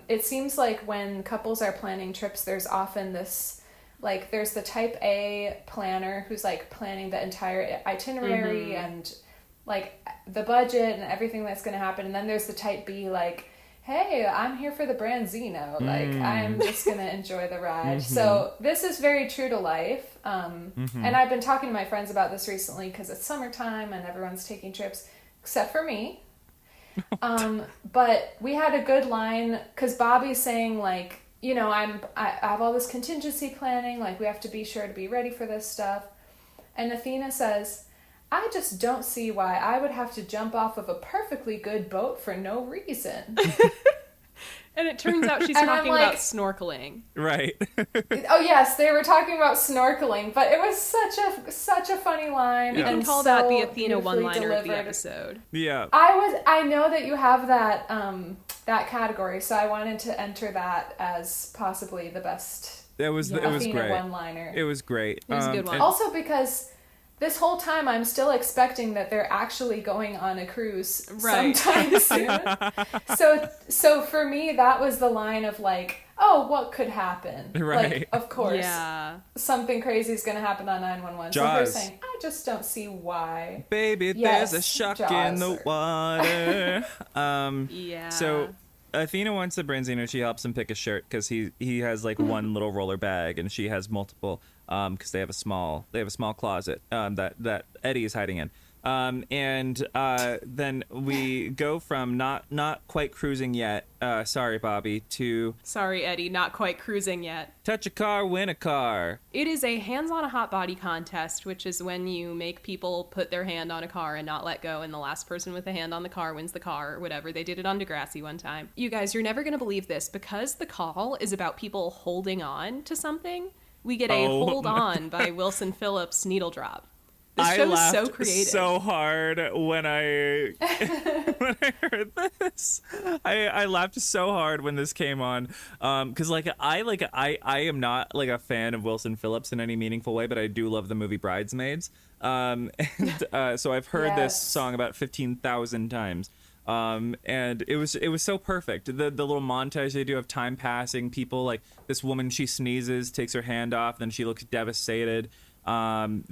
it seems like when couples are planning trips, there's often this, like, there's the type A planner who's like planning the entire itinerary and like the budget and everything that's going to happen, and then there's the type B, like, hey, I'm here for the Branzino, like I'm just going to enjoy the ride. So this is very true to life, and I've been talking to my friends about this recently because it's summertime and everyone's taking trips except for me. But we had a good line because Bobby's saying, like, you know, I have all this contingency planning, like we have to be sure to be ready for this stuff. And Athena says, I just don't see why I would have to jump off of a perfectly good boat for no reason. And it turns out she's talking about snorkeling. Right. Oh yes, they were talking about snorkeling, but it was such a funny line. You can and call so that the Athena one-liner delivered. of the episode. Yeah. I know that you have that that category, so I wanted to enter that as possibly the best. It was Athena great. one-liner. It was great. It was a good one. Also because this whole time I'm still expecting that they're actually going on a cruise sometime soon. So for me, that was the line of like, oh, what could happen? Right. Like, of course, something crazy is going to happen on 911. Jaws. So they're saying, I just don't see why. Baby, Yes, there's a shark Jaws in the water. Yeah. So Athena wants the Branzino. She helps him pick a shirt because he has like one little roller bag and she has multiple because they have a small closet that Eddie is hiding in. And then we go from not quite cruising yet. Sorry, Bobby. To sorry, Eddie, not quite cruising yet. touch a car, win a car. It is a hands on a hot body contest, which is when you make people put their hand on a car and not let go, and the last person with a hand on the car wins the car or whatever. They did it on Degrassi one time. You guys, you're never going to believe this. Because the call is about people holding on to something, we get a Hold On by Wilson Phillips needle drop. This show is so creative. So hard when I heard this. I laughed so hard when this came on because I am not like a fan of Wilson Phillips in any meaningful way, but I do love the movie Bridesmaids. And so I've heard this song about 15,000 times. And it was so perfect. The little montage they do of time passing, people, like this woman, she sneezes, takes her hand off, then she looks devastated.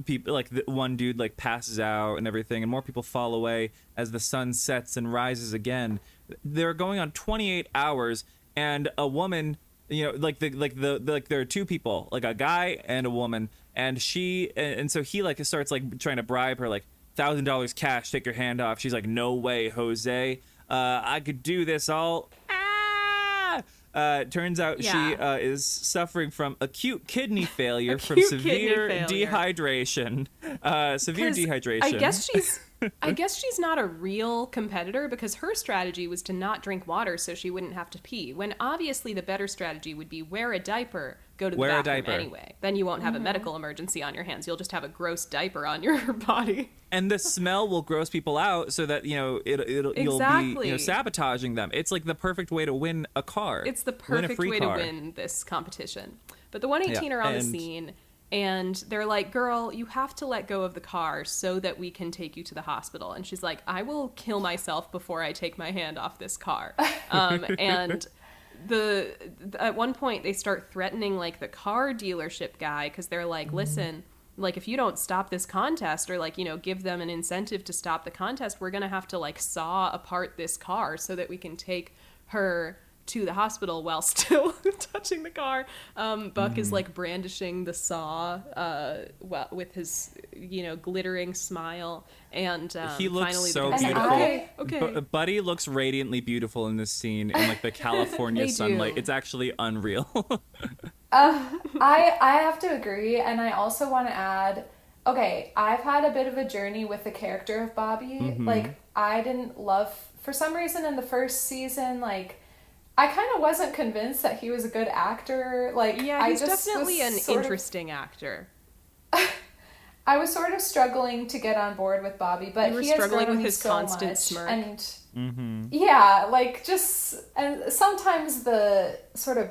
People, like the one dude like passes out and everything, and more people fall away as the sun sets and rises again. They're going on 28 hours, and a woman, you know, like there are two people, like a guy and a woman, and so he like starts like trying to bribe her, like $1,000 cash, take your hand off. She's like, no way, Jose. I could do this all. Turns out she is suffering from acute kidney failure from severe dehydration. Severe dehydration. I guess she's not a real competitor because her strategy was to not drink water so she wouldn't have to pee. When obviously the better strategy would be wear a diaper, go to the bathroom anyway. Then you won't have a medical emergency on your hands. You'll just have a gross diper on your body. And the smell will gross people out so that, you know, you'll be, you know, sabotaging them. It's like the perfect way to win a car. It's the perfect way to win this competition. But the 118 are on the scene, and they're like, girl, you have to let go of the car so that we can take you to the hospital. And she's like, I will kill myself before I take my hand off this car. And at one point they start threatening like the car dealership guy because they're like, listen, like if you don't stop this contest or like, you know, give them an incentive to stop the contest, we're gonna have to like saw apart this car so that we can take her to the hospital while still touching the car. Buck is like brandishing the saw with his, you know, glittering smile, and he looks finally so beautiful. Buddy looks radiantly beautiful in this scene in like the California sunlight. It's actually unreal. I have to agree, and I also want to add, okay, I've had a bit of a journey with the character of Bobby. Like, I didn't love, for some reason in the first season, like, I kind of wasn't convinced that he was a good actor. Like, yeah, he's definitely an interesting actor. I was sort of struggling to get on board with Bobby, but he has struggling grown with his so constant much. smirk. And yeah, like and sometimes the sort of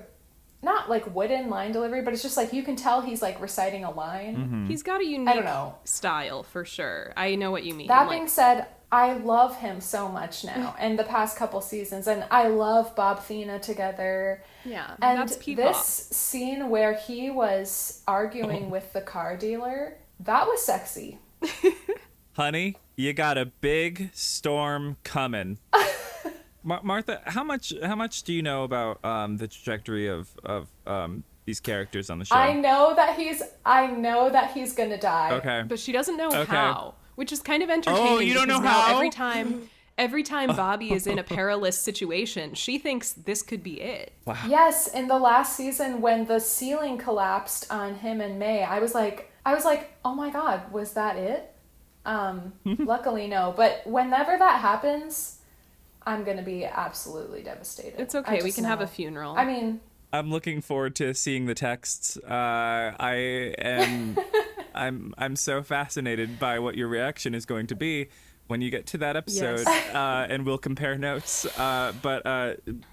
not like wooden line delivery, but it's just like you can tell he's like reciting a line. He's got a I unique don't know. style for sure. I know what you mean. That like, being said, I love him so much now and the past couple seasons, and I love Bob Athena together. yeah, And that's P-pop. this scene where he was arguing with the car dealer, that was sexy. Honey, you got a big storm coming. Martha, how much do you know about the trajectory of these characters on the show? I know that he's gonna die. Okay. But she doesn't know Okay. how, which is kind of entertaining. Oh, you don't because know now how? Every time Bobby is in a perilous situation, she thinks this could be it. Wow. Yes, in the last season when the ceiling collapsed on him and May, I was like, oh my God, was that it? Luckily no, but whenever that happens, I'm gonna be absolutely devastated. It's okay. I We just can have know. a funeral. I mean, I'm looking forward to seeing the texts. I'm so fascinated by what your reaction is going to be when you get to that episode, and we'll compare notes. But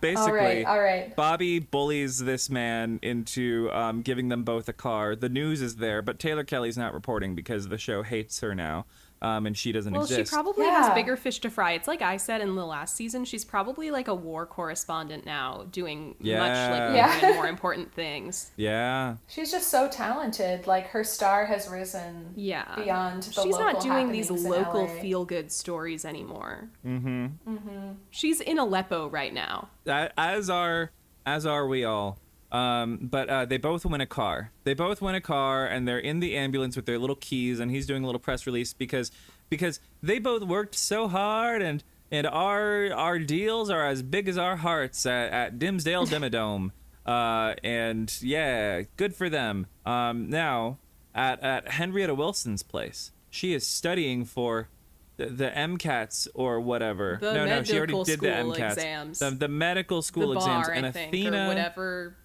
basically, all right. Bobby bullies this man into giving them both a car. The news is there, but Taylor Kelly's not reporting because the show hates her now. And she doesn't well, exist. she probably Yeah. has bigger fish to fry. It's like I said in the last season, she's probably like a war correspondent now, doing much like Yeah. bigger and more important things. Yeah. She's just so talented. Like her star has risen Yeah. beyond the She's local not doing these happenings in local LA. feel-good stories anymore. She's in Aleppo right now. As are we all. But they both win a car. And they're in the ambulance with their little keys, and he's doing a little press release because they both worked so hard, and our deals are as big as our hearts at Dimsdale Dimmadome. And yeah, good for them. Now at Henrietta Wilson's place, she is studying for the MCATs or whatever. The she already medical did the school MCATs. exams. The medical school The exams, bar, and I think, Athena. or whatever.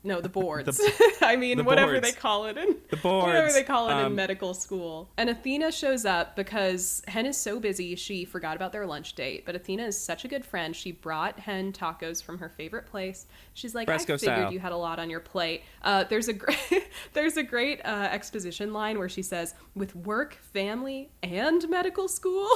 No, the boards. The I mean, whatever boards. they call it in The boards. whatever they call it in medical school. And Athena shows up because Hen is so busy she forgot about their lunch date. But Athena is such a good friend. She brought Hen tacos from her favorite place. She's like, Fresco I figured style. you had a lot on your plate. There's a great exposition line where she says, with work, family, and medical school,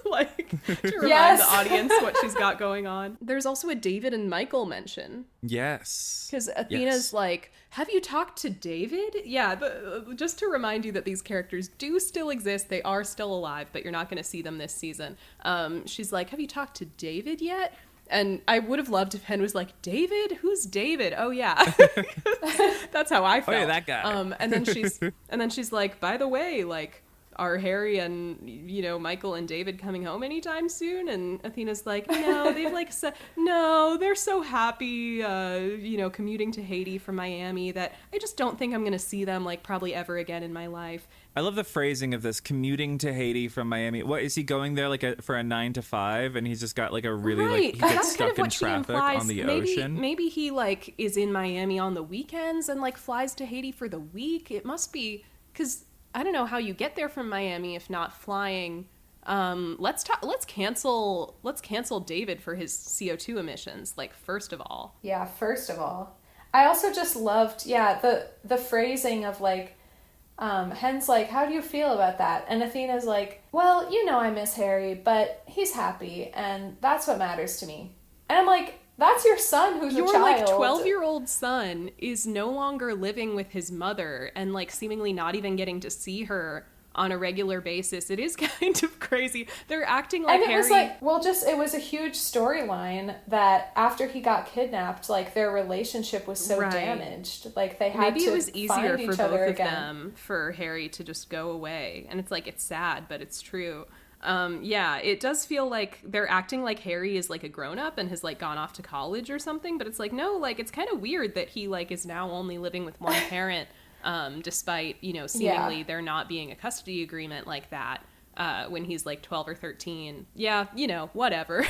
like to remind Yes. the audience what she's got going on. There's also a David and Michael mention. Yes. Because Athena's like, have you talked to David? Yeah, just to remind you that these characters do still exist. They are still alive, but you're not going to see them this season. She's like, have you talked to David yet? And I would have loved if Hen was like, David? Who's David? Oh, yeah. That's how I felt. Oh, yeah, that guy. And then she's like, by the way, like, are Harry and, Michael and David coming home anytime soon? And Athena's like, no, they've like said, no, they're so happy, commuting to Haiti from Miami that I just don't think I'm going to see them like probably ever again in my life. I love the phrasing of this, commuting to Haiti from Miami. What, is he going there like for a 9 to 5 and he's just got like a really Right. like, he gets That's stuck kind of in what she traffic implies. on the maybe, ocean? Maybe he like is in Miami on the weekends and like flies to Haiti for the week. It must be because I don't know how you get there from Miami if not flying. Let's cancel David for his CO2 emissions. Like first of all. Yeah, first of all. I also just loved, the phrasing of like, Hen's like, how do you feel about that? And Athena's like, well, I miss Harry, but he's happy, and that's what matters to me. And I'm like, that's your son who's Your a child. like 12-year-old son is no longer living with his mother and like seemingly not even getting to see her on a regular basis. It is kind of crazy. They're acting like And it Harry. was like, it was a huge storyline that after he got kidnapped, like their relationship was so Right. damaged. Like they had Maybe to it was easier find for each other both of again. them for Harry to just go away. And it's like, it's sad, but it's true. It does feel like they're acting like Harry is like a grown-up and has like gone off to college or something, but it's like, no, like it's kind of weird that he like is now only living with one parent, despite, seemingly there not being a custody agreement like that, when he's like 12 or 13. Yeah, whatever.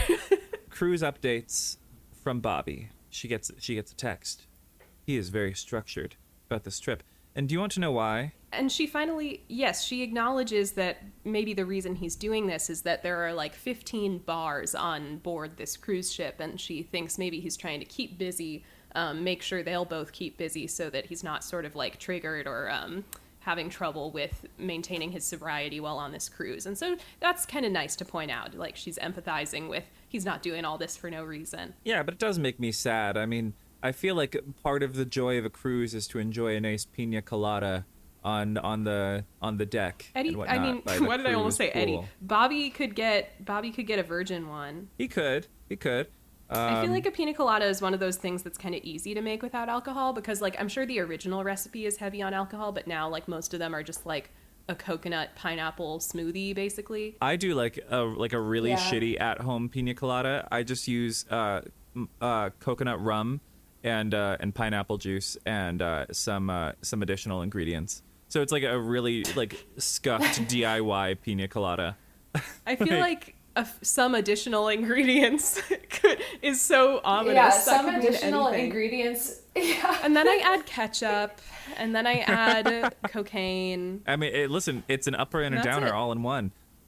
Cruise updates from Bobby. She gets a text. He is very structured about this trip. And do you want to know why? And she finally, yes, she acknowledges that maybe the reason he's doing this is that there are like 15 bars on board this cruise ship, and she thinks maybe he's trying to keep busy, make sure they'll both keep busy so that he's not sort of like triggered or having trouble with maintaining his sobriety while on this cruise. And so that's kind of nice to point out. Like, she's empathizing with, he's not doing all this for no reason. Yeah, but it does make me sad. I mean, I feel like part of the joy of a cruise is to enjoy a nice pina colada on the deck. Eddie, and whatnot I mean, by the why did I almost say cruise Eddie? pool. Bobby could get a virgin one. He could. I feel like a pina colada is one of those things that's kind of easy to make without alcohol, because like I'm sure the original recipe is heavy on alcohol, but now like most of them are just like a coconut pineapple smoothie basically. I do like a really shitty at home pina colada. I just use coconut rum and pineapple juice and some additional ingredients. So it's like a really like scuffed DIY pina colada. I feel like some additional ingredients is so ominous. Yeah, That some could mean additional anything. ingredients. Yeah. And then I add ketchup, and then I add cocaine. I mean, listen, it's an upper and a That's downer it. all in one.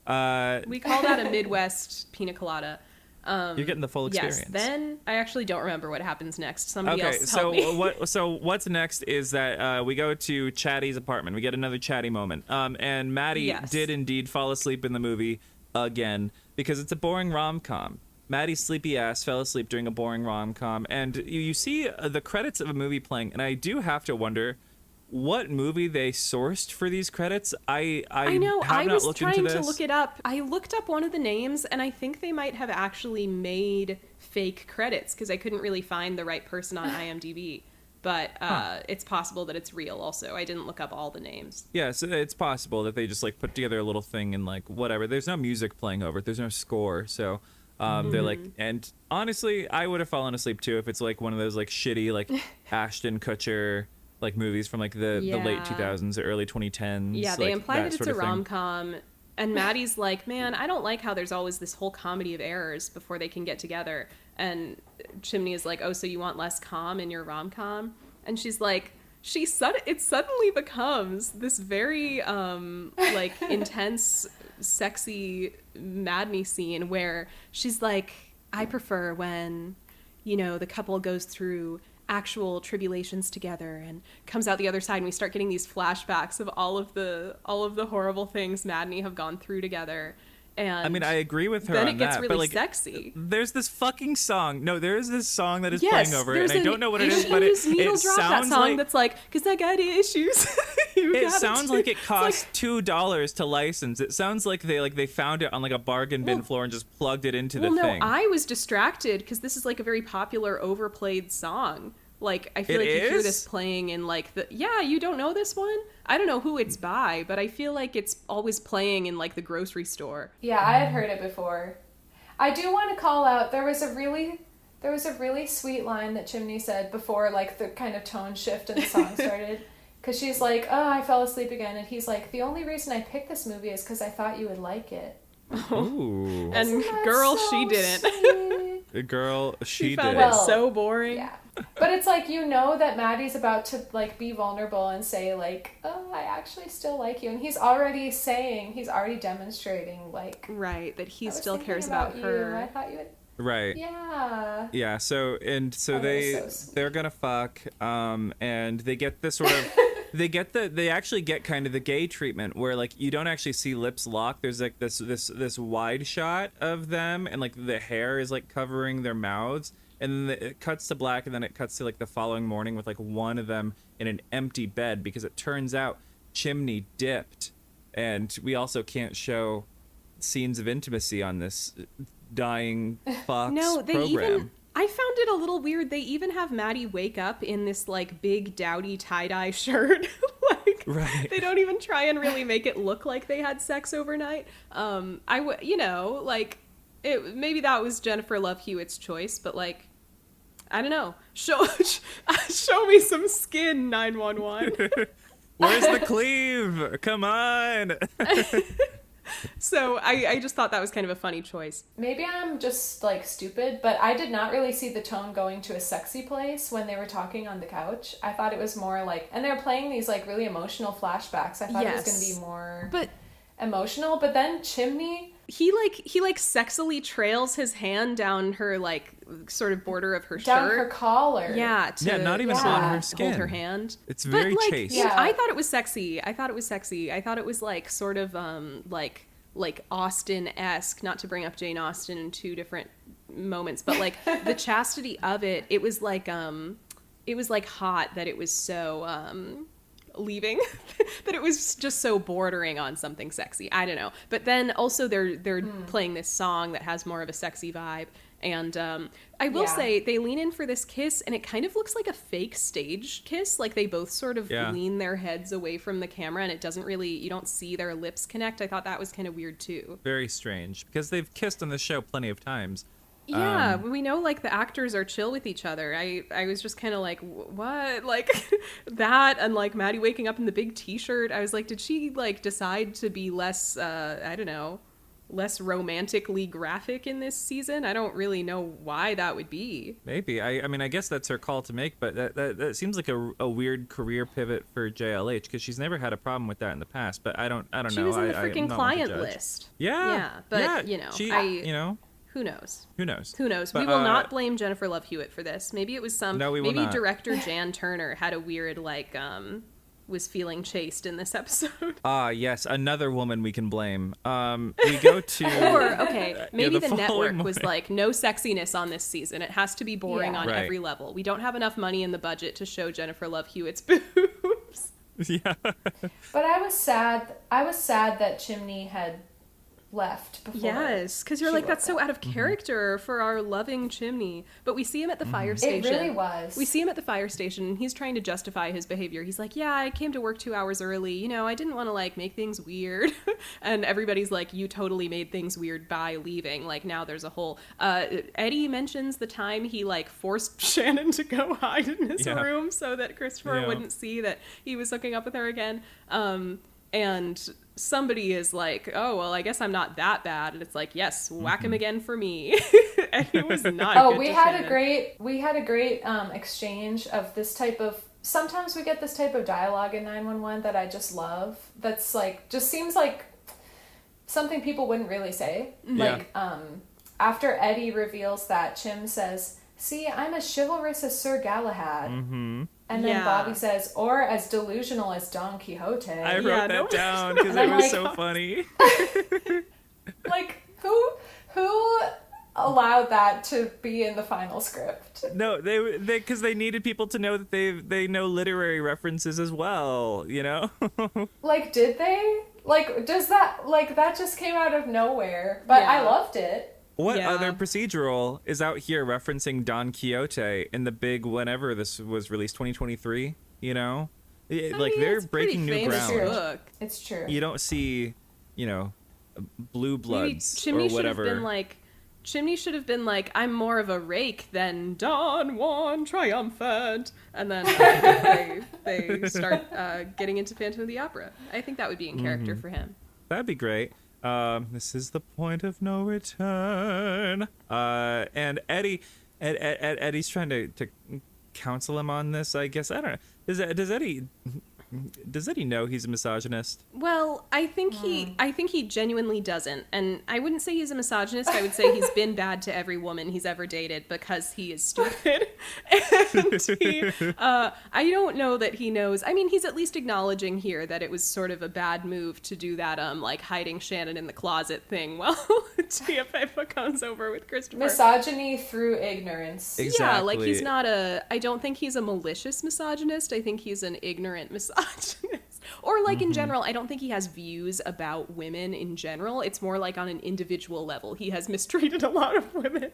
We call that a Midwest pina colada. You're getting the full experience. Yes. Then I actually don't remember what happens next. Somebody Okay, else help me. so what's next is that we go to Chatty's apartment. We get another Chatty moment. And Maddie did indeed fall asleep in the movie again because it's a boring rom-com. Maddie's sleepy ass fell asleep during a boring rom-com, and you see the credits of a movie playing, and I do have to wonder what movie they sourced for these credits. I know. have I not was looked trying into to this. look it up. I looked up one of the names, and I think they might have actually made fake credits because I couldn't really find the right person on IMDb. But it's possible that it's real also. I didn't look up all the names. Yeah, so it's possible that they just like put together a little thing and like whatever. There's no music playing over it. There's no score. So they're like, and honestly, I would have fallen asleep too if it's like one of those like shitty like Ashton Kutcher like movies from like the late 2000s, or early 2010s. Yeah, they like, imply that it's sort a of thing. rom-com. And Maddie's like, man, I don't like how there's always this whole comedy of errors before they can get together. And Chimney is like, oh, so you want less calm in your rom-com? And she's like, it suddenly becomes this very like intense, sexy, madney scene where she's like, I prefer when, you know, the couple goes through actual tribulations together and comes out the other side, and we start getting these flashbacks of all of the horrible things Madney have gone through together. And I mean, I agree with her then on it gets that, really but like, there's there's this fucking song. No, there is this song that is yes, playing over it, there's and I don't know what it is, but it Needle Drop, that sounds song like that's like, because I got issues. it sounds like it cost $2 to license. It sounds like they found it on like a bargain bin floor and just plugged it into the thing. No, I was distracted because this is like a very popular overplayed song. Like, I feel It like you hear is? this playing in like you don't know this one? I don't know who it's by, but I feel like it's always playing in like the grocery store. Yeah, I had heard it before. I do want to call out, there was a really sweet line that Chimney said before like the kind of tone shift in the song started. Because she's like, oh, I fell asleep again. And he's like, the only reason I picked this movie is because I thought you would like it. Ooh. And Isn't that girl, so she didn't. sweet? Girl, she found did. it Well, so boring. Yeah. But it's like, you know that Maddie's about to like be vulnerable and say like, oh, I actually still like you. And he's already demonstrating like, Right, that he I was still thinking cares about you. her. I thought you would. Right. Yeah. Yeah, so Oh, that was so sweet. they're gonna fuck, and they get this sort of they actually get kind of the gay treatment where like you don't actually see lips lock. There's like this wide shot of them, and like the hair is like covering their mouths, and then it cuts to black, and then it cuts to like the following morning with like one of them in an empty bed because it turns out Chimney dipped, and we also can't show scenes of intimacy on this dying Fox No, they program. even. I found it a little weird. They even have Maddie wake up in this like big dowdy tie-dye shirt. Like, Right. they don't even try and really make it look like they had sex overnight. Maybe that was Jennifer Love Hewitt's choice, but like, I don't know. Show me some skin, 911. Where's the cleave? Come on. So I just thought that was kind of a funny choice. Maybe I'm just like stupid, but I did not really see the tone going to a sexy place when they were talking on the couch. I thought it was more like, and they're playing these like really emotional flashbacks. I thought it was going to be more emotional, but then Chimney, he sexily trails his hand down her like sort of border of her down shirt. her collar. Yeah, not even on her skin. Hold her hand. It's very chaste. Yeah. I thought it was sexy. I thought it was like sort of like Austen-esque, not to bring up Jane Austen in two different moments, but like the chastity of it, it was like hot that it was so leaving that it was just so bordering on something sexy. I don't know. But then also they're playing this song that has more of a sexy vibe. And I will say they lean in for this kiss, and it kind of looks like a fake stage kiss. Like they both sort of lean their heads away from the camera, and it doesn't really, you don't see their lips connect. I thought that was kind of weird too. Very strange, because they've kissed on the show plenty of times. Yeah, we know like the actors are chill with each other. I was just kind of like, what? Like that, and like Maddie waking up in the big t-shirt. I was like, did she like decide to be less, I don't know, less romantically graphic in this season? I don't really know why that would be. Maybe. I mean, I guess that's her call to make, but that seems like a weird career pivot for JLH, because she's never had a problem with that in the past. But I don't know. She was in the I'm freaking not one to client judge. list. Yeah. But you know, who knows? Who knows? But, we will not blame Jennifer Love Hewitt for this. Maybe it was maybe director Jan Turner had a weird like was feeling chaste in this episode. Yes, another woman we can blame. We go to or maybe the network morning was like, no sexiness on this season. It has to be boring on every level. We don't have enough money in the budget to show Jennifer Love Hewitt's boobs. Yeah. But I was sad that Chimney had left before. Yes, because you're like, that's so out of character for our loving Chimney. But we see him at the fire station. It really was. We see him at the fire station, and he's trying to justify his behavior. He's like, yeah, I came to work 2 hours early. You know, I didn't want to, like, make things weird. And everybody's like, you totally made things weird by leaving. Like, now there's a whole... Eddie mentions the time he, like, forced Shannon to go hide in his room so that Christopher wouldn't see that he was hooking up with her again. And somebody is like, oh, well, I guess I'm not that bad. And it's like, yes, whack him again for me. And it was not good we to had Shannon. we had a great exchange of this type of, sometimes we get this type of dialogue in 911 that I just love. That's like, just seems like something people wouldn't really say. Yeah. Like, after Eddie reveals that, Chim says, see, I'm as chivalrous as Sir Galahad. Mm-hmm. And then Bobby says, or as delusional as Don Quixote. I wrote that down because it was so funny. Like, who allowed that to be in the final script? No, they because they needed people to know that they know literary references as well, you know? Like, did they? Like, does that, like, that just came out of nowhere. But I loved it. What other procedural is out here referencing Don Quixote in the big whenever this was released, 2023? You know? They're breaking new ground. It's true. You don't see, you know, Blue Bloods or whatever. Chimney should have been like, I'm more of a rake than Don Juan Triumphant. And then they start getting into Phantom of the Opera. I think that would be in character for him. That'd be great. This is the point of no return. And Eddie's trying to counsel him on this, I guess. I don't know. Does Eddie know he's a misogynist? Well, I think he genuinely doesn't. And I wouldn't say he's a misogynist. I would say he's been bad to every woman he's ever dated because he is stupid. And I don't know that he knows. I mean, he's at least acknowledging here that it was sort of a bad move to do that, like hiding Shannon in the closet thing while TFA comes over with Christopher. Misogyny through ignorance. Exactly. Yeah, like he's not I don't think he's a malicious misogynist. I think he's an ignorant misogynist. Or like in general, I don't think he has views about women in general. It's more like on an individual level. He has mistreated a lot of women.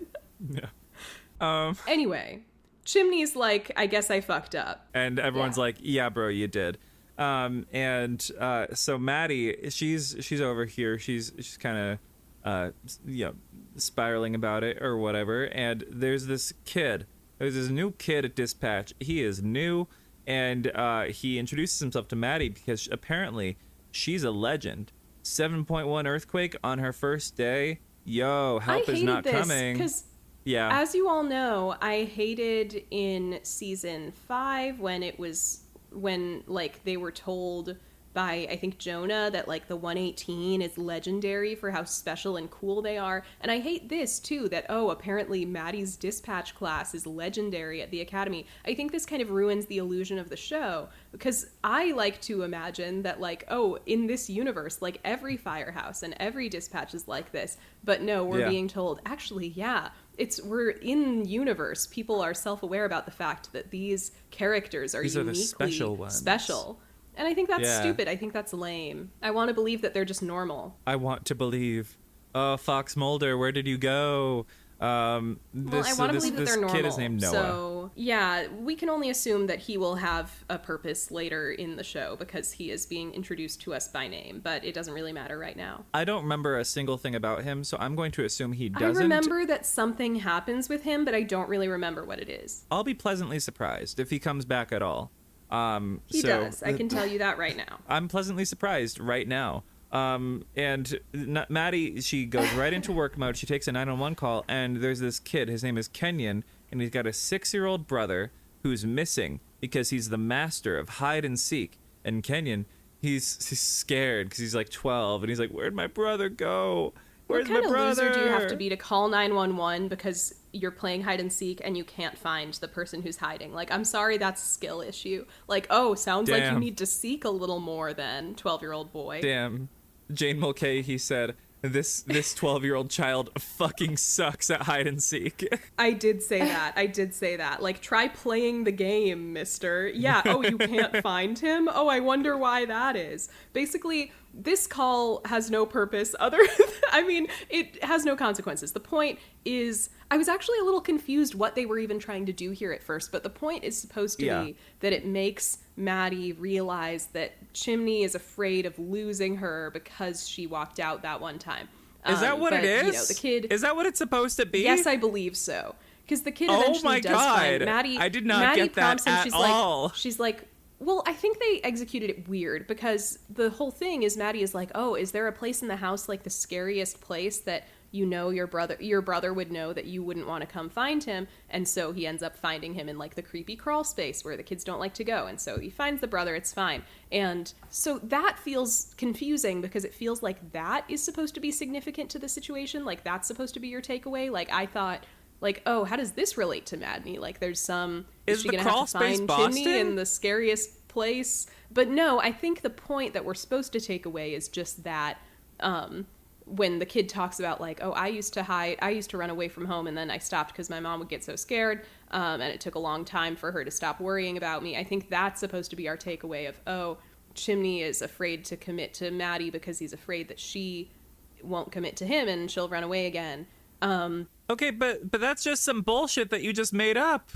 Yeah. Anyway, Chimney's like, I guess I fucked up. And everyone's like, yeah, bro, you did. So Maddie, she's over here. She's kind of, spiraling about it or whatever. And there's this new kid at dispatch. He is new. And he introduces himself to Maddie because apparently she's a legend. 7.1 earthquake on her first day. Yo, help is not coming. Because yeah, as you all know, I hated in season 5 when like they were told by, I think, Jonah that like the 118 is legendary for how special and cool they are. And I hate this too, that, oh, apparently Maddie's dispatch class is legendary at the academy. I think this kind of ruins the illusion of the show, because I like to imagine that like, oh, in this universe, like every firehouse and every dispatch is like this. But no, we're being told, actually, yeah, we're in universe. People are self-aware about the fact that these characters are uniquely the special ones. Special. And I think that's stupid. I think that's lame. I want to believe that they're just normal. I want to believe. Oh, Fox Mulder, where did you go? I want to believe that they're normal. Kid is named Noah. So, yeah, we can only assume that he will have a purpose later in the show because he is being introduced to us by name, but it doesn't really matter right now. I don't remember a single thing about him, so I'm going to assume he doesn't. I remember that something happens with him, but I don't really remember what it is. I'll be pleasantly surprised if he comes back at all. He does. I can tell you that right now. I'm pleasantly surprised right now. And Maddie, she goes right into work mode. She takes a 911 call, and there's this kid. His name is Kenyon, and he's got a 6-year-old brother who's missing because he's the master of hide and seek. And Kenyon, he's scared because he's like 12, and he's like, "Where'd my brother go? Where's my brother?" What kind of loser do you have to be to call 911 because you're playing hide and seek and you can't find the person who's hiding? Like, I'm sorry, that's a skill issue. Like, oh, sounds like you need to seek a little more than 12-year-old boy. Damn. Jane Mulcahy said, this 12-year-old child fucking sucks at hide and seek. I did say that. Like, try playing the game, mister. Yeah, oh, you can't find him? Oh, I wonder why that is. Basically, this call has no purpose other than, I mean, it has no consequences. The point is, I was actually a little confused what they were even trying to do here at first, but the point is supposed to be that it makes Maddie realize that Chimney is afraid of losing her because she walked out that one time. Is that what it is? You know, the kid. Is that what it's supposed to be? Yes, I believe so. Because the kid eventually does find Maddie. I did not get that at all. She's like, well, I think they executed it weird because the whole thing is Maddie is like, oh, is there a place in the house, like the scariest place that you know your brother would know that you wouldn't want to come find him? And so he ends up finding him in like the creepy crawl space where the kids don't like to go. And so he finds the brother, it's fine. And so that feels confusing because it feels like that is supposed to be significant to the situation. Like that's supposed to be your takeaway. Like I thought, like, oh, how does this relate to Maddie? Like there's some, is she going to have to find Chimney in the scariest place? But no, I think the point that we're supposed to take away is just that, when the kid talks about like, oh, I used to run away from home and then I stopped because my mom would get so scared, and it took a long time for her to stop worrying about me. I think that's supposed to be our takeaway of, oh, Chimney is afraid to commit to Maddie because he's afraid that she won't commit to him and she'll run away again. Okay, but that's just some bullshit that you just made up.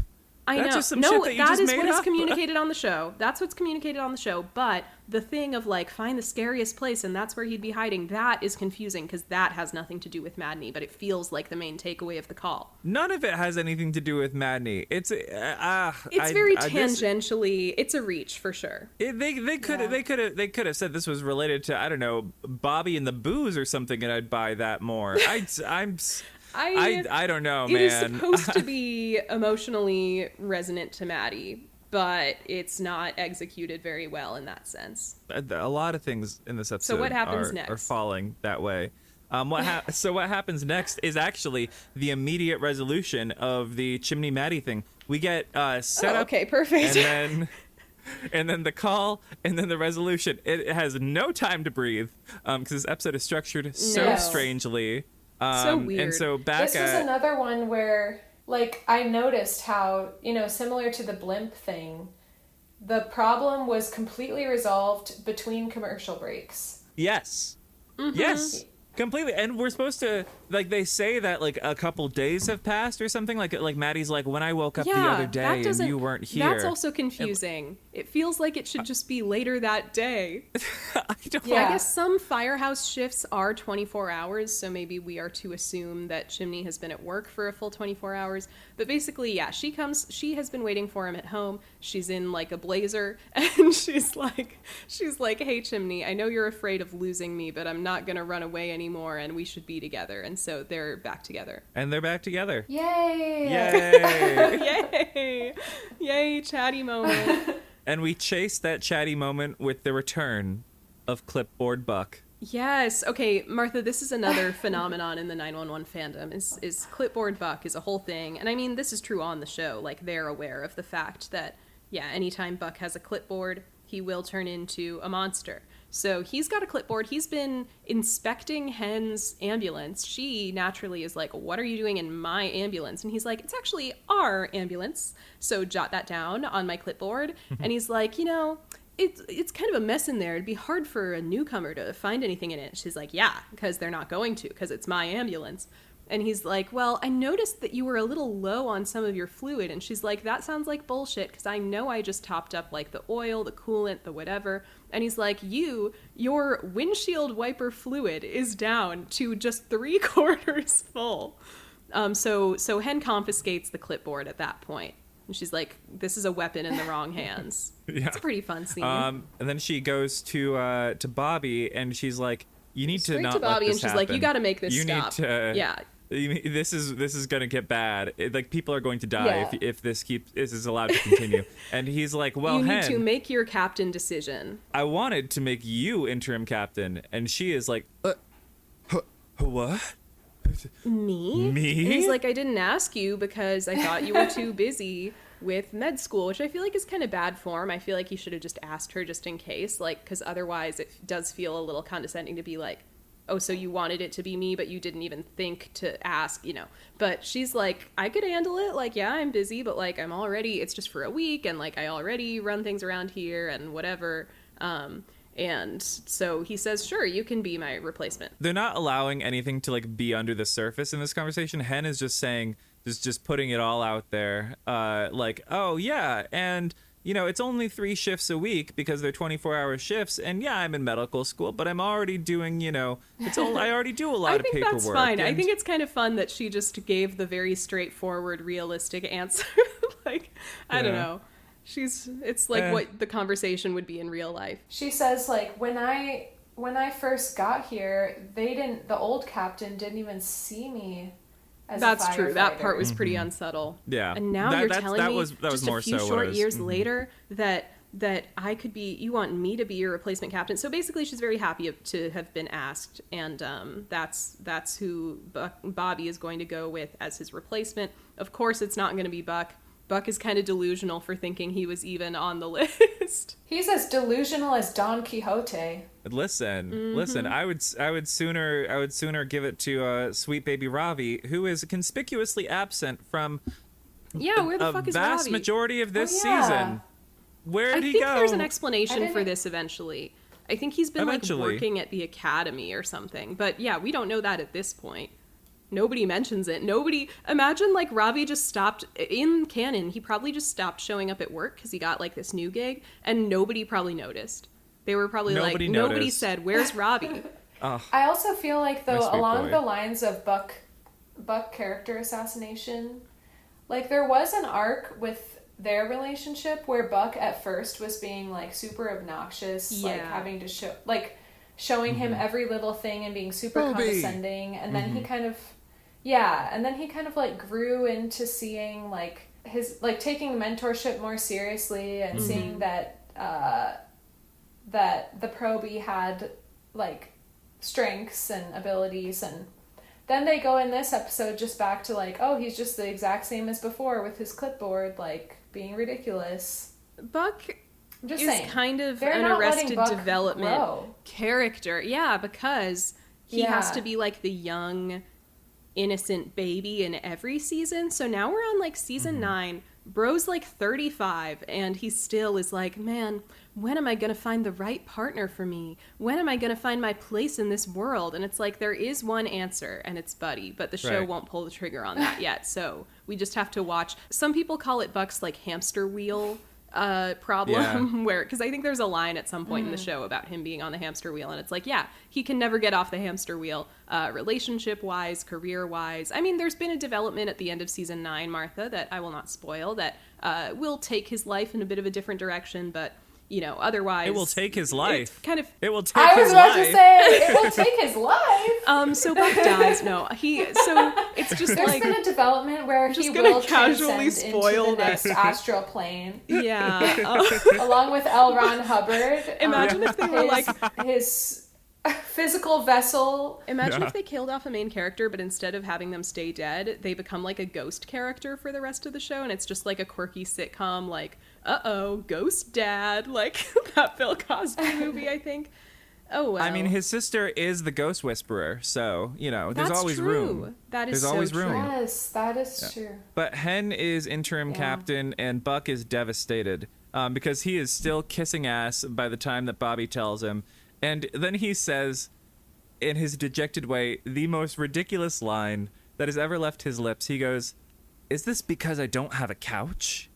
I That's know. just some shit that you that just is made what is up. communicated on the show. That's what's communicated on the show. But the thing of like find the scariest place and that's where he'd be hiding, that is confusing because that has nothing to do with Maddie, but it feels like the main takeaway of the call. None of it has anything to do with Maddie. It's very tangentially. It's a reach for sure. They could have said this was related to, I don't know, Bobby and the Booze or something, and I'd buy that more. I don't know, man. It is supposed to be emotionally resonant to Maddie, but it's not executed very well in that sense. A lot of things in this episode what happens next? Are falling that way. So what happens next is actually the immediate resolution of the Chimney Maddie thing. We get set up. Okay, perfect. And then the call, and then the resolution. It has no time to breathe because this episode is structured so strangely. So weird. And so this was another one where, like, I noticed how, similar to the blimp thing, the problem was completely resolved between commercial breaks. Yes. Mm-hmm. Yes. Completely. And we're supposed to, like, they say that, like, a couple days have passed or something. Like Maddie's like, when I woke up the other day and you weren't here. That's also confusing. It feels like it should just be later that day. I don't Yeah. I guess some firehouse shifts are 24 hours, so maybe we are to assume that Chimney has been at work for a full 24 hours. But basically, yeah, she has been waiting for him at home. She's in, like, a blazer, and she's like, hey, Chimney, I know you're afraid of losing me, but I'm not gonna run away anymore, and we should be together. And so they're back together. And they're back together. Yay! Yay! Yay! Yay, chatty moment. And we chase that chatty moment with the return of Clipboard Buck. Yes. Okay, Martha, this is another phenomenon in the 911 fandom is Clipboard Buck is a whole thing. And I mean, this is true on the show. Like, they're aware of the fact that, yeah, anytime Buck has a clipboard, he will turn into a monster. So he's got a clipboard. He's been inspecting Hen's ambulance. She naturally is like, what are you doing in my ambulance? And he's like, it's actually our ambulance. So jot that down on my clipboard. And he's like, you know, it's kind of a mess in there. It'd be hard for a newcomer to find anything in it. She's like, yeah, because they're not going to, because it's my ambulance. And he's like, well, I noticed that you were a little low on some of your fluid. And she's like, that sounds like bullshit, because I know I just topped up, like, the oil, the coolant, the whatever. And he's like, your windshield wiper fluid is down to just 3/4 full. So Hen confiscates the clipboard at that point. And she's like, this is a weapon in the wrong hands. Yeah. It's a pretty fun scene. And then she goes to Bobby, and she's like, you need Straight to not to Bobby, let this and she's happen. like, you got to make this you stop. Need to, yeah. This is gonna get bad. Like, people are going to die Yeah. if this is allowed to continue. And he's like, well, You need Hen, to make your captain decision. I wanted to make you interim captain. And she is like, what? Me? Me? And he's like, I didn't ask you because I thought you were too busy with med school, which I feel like is kind of bad form. I feel like he should have just asked her just in case, like, because otherwise it does feel a little condescending to be like, oh, so you wanted it to be me, but you didn't even think to ask, you know. But she's like, I could handle it. Like, yeah, I'm busy, but, like, it's just for a week, and, like, I already run things around here and whatever. And so he says, sure, you can be my replacement. They're not allowing anything to, like, be under the surface in this conversation. Hen is just saying, just putting it all out there. Like, oh, yeah, and, you know, it's only 3 shifts a week because they're 24-hour shifts. And, yeah, I'm in medical school, but I'm already doing, you know, I already do a lot of paperwork. I think that's fine. And I think it's kind of fun that she just gave the very straightforward, realistic answer. Like, I don't know. It's like what the conversation would be in real life. She says, like, when I first got here, the old captain didn't even see me as That's a firefighter. true. That part was pretty unsubtle. Yeah. And now you're telling me was just more a few so short what it was. years later that I could be, you want me to be your replacement captain. So basically she's very happy to have been asked. And that's who Bobby is going to go with as his replacement. Of course, it's not going to be Buck. Buck is kind of delusional for thinking he was even on the list. He's as delusional as Don Quixote. Listen. I would sooner give it to sweet baby Ravi, who is conspicuously absent from Where the a fuck is vast Robbie? majority of this Oh, yeah. season. Where did he go? I think there's an I explanation didn't- for this eventually. I think he's been like working at the academy or something. But yeah, we don't know that at this point. Nobody mentions it. Imagine like Ravi just stopped in canon. He probably just stopped showing up at work because he got like this new gig, and nobody probably noticed. They were probably Nobody nobody noticed. said, "Where's Ravi?" Oh, I also feel like, though, My sweet along boy. the lines of Buck character assassination, like, there was an arc with their relationship where Buck at first was being like super obnoxious, like Yeah. having to showing him every little thing and being super Bobby. condescending, and then he kind of like grew into seeing like his, like, taking mentorship more seriously and seeing that that the probie had like strengths and abilities, and then they go in this episode just back to like, oh, he's just the exact same as before with his clipboard, like being ridiculous. Buck I'm just is saying, kind of they're an not letting Arrested Buck Development grow. character. Yeah, because he has Yeah. to be like the young, innocent baby in every season. So now we're on like season 9. bro's like 35 and he still is like, man, when am I going to find the right partner for me? When am I going to find my place in this world? And it's like, there is one answer, and it's Buddy, but the show won't pull the trigger on that yet. So we just have to watch. Some people call it Buck's like hamster wheel problem, where, because I think there's a line at some point in the show about him being on the hamster wheel, and it's like, yeah, he can never get off the hamster wheel, relationship wise, career wise. I mean, there's been a development at the end of season 9, Martha, that I will not spoil, that will take his life in a bit of a different direction, but you know, otherwise it will take his life. It will take I his was about life. to say it will take his life. So Buck dies. No, so it's just There's like been a development where he gonna will casually transcend spoil into the next astral plane, yeah. along with L. Ron Hubbard. Imagine if they were like his physical vessel. Imagine if they killed off a main character, but instead of having them stay dead, they become like a ghost character for the rest of the show, and it's just like a quirky sitcom, like, uh-oh, ghost dad, like that Bill Cosby movie, I think. Oh, well. I mean, his sister is the ghost whisperer, so, you know, there's That's always true. room. That is there's so always true. room. Yes, that is true. But Hen is interim captain, and Buck is devastated because he is still kissing ass by the time that Bobby tells him. And then he says, in his dejected way, the most ridiculous line that has ever left his lips. He goes, "Is this because I don't have a couch?"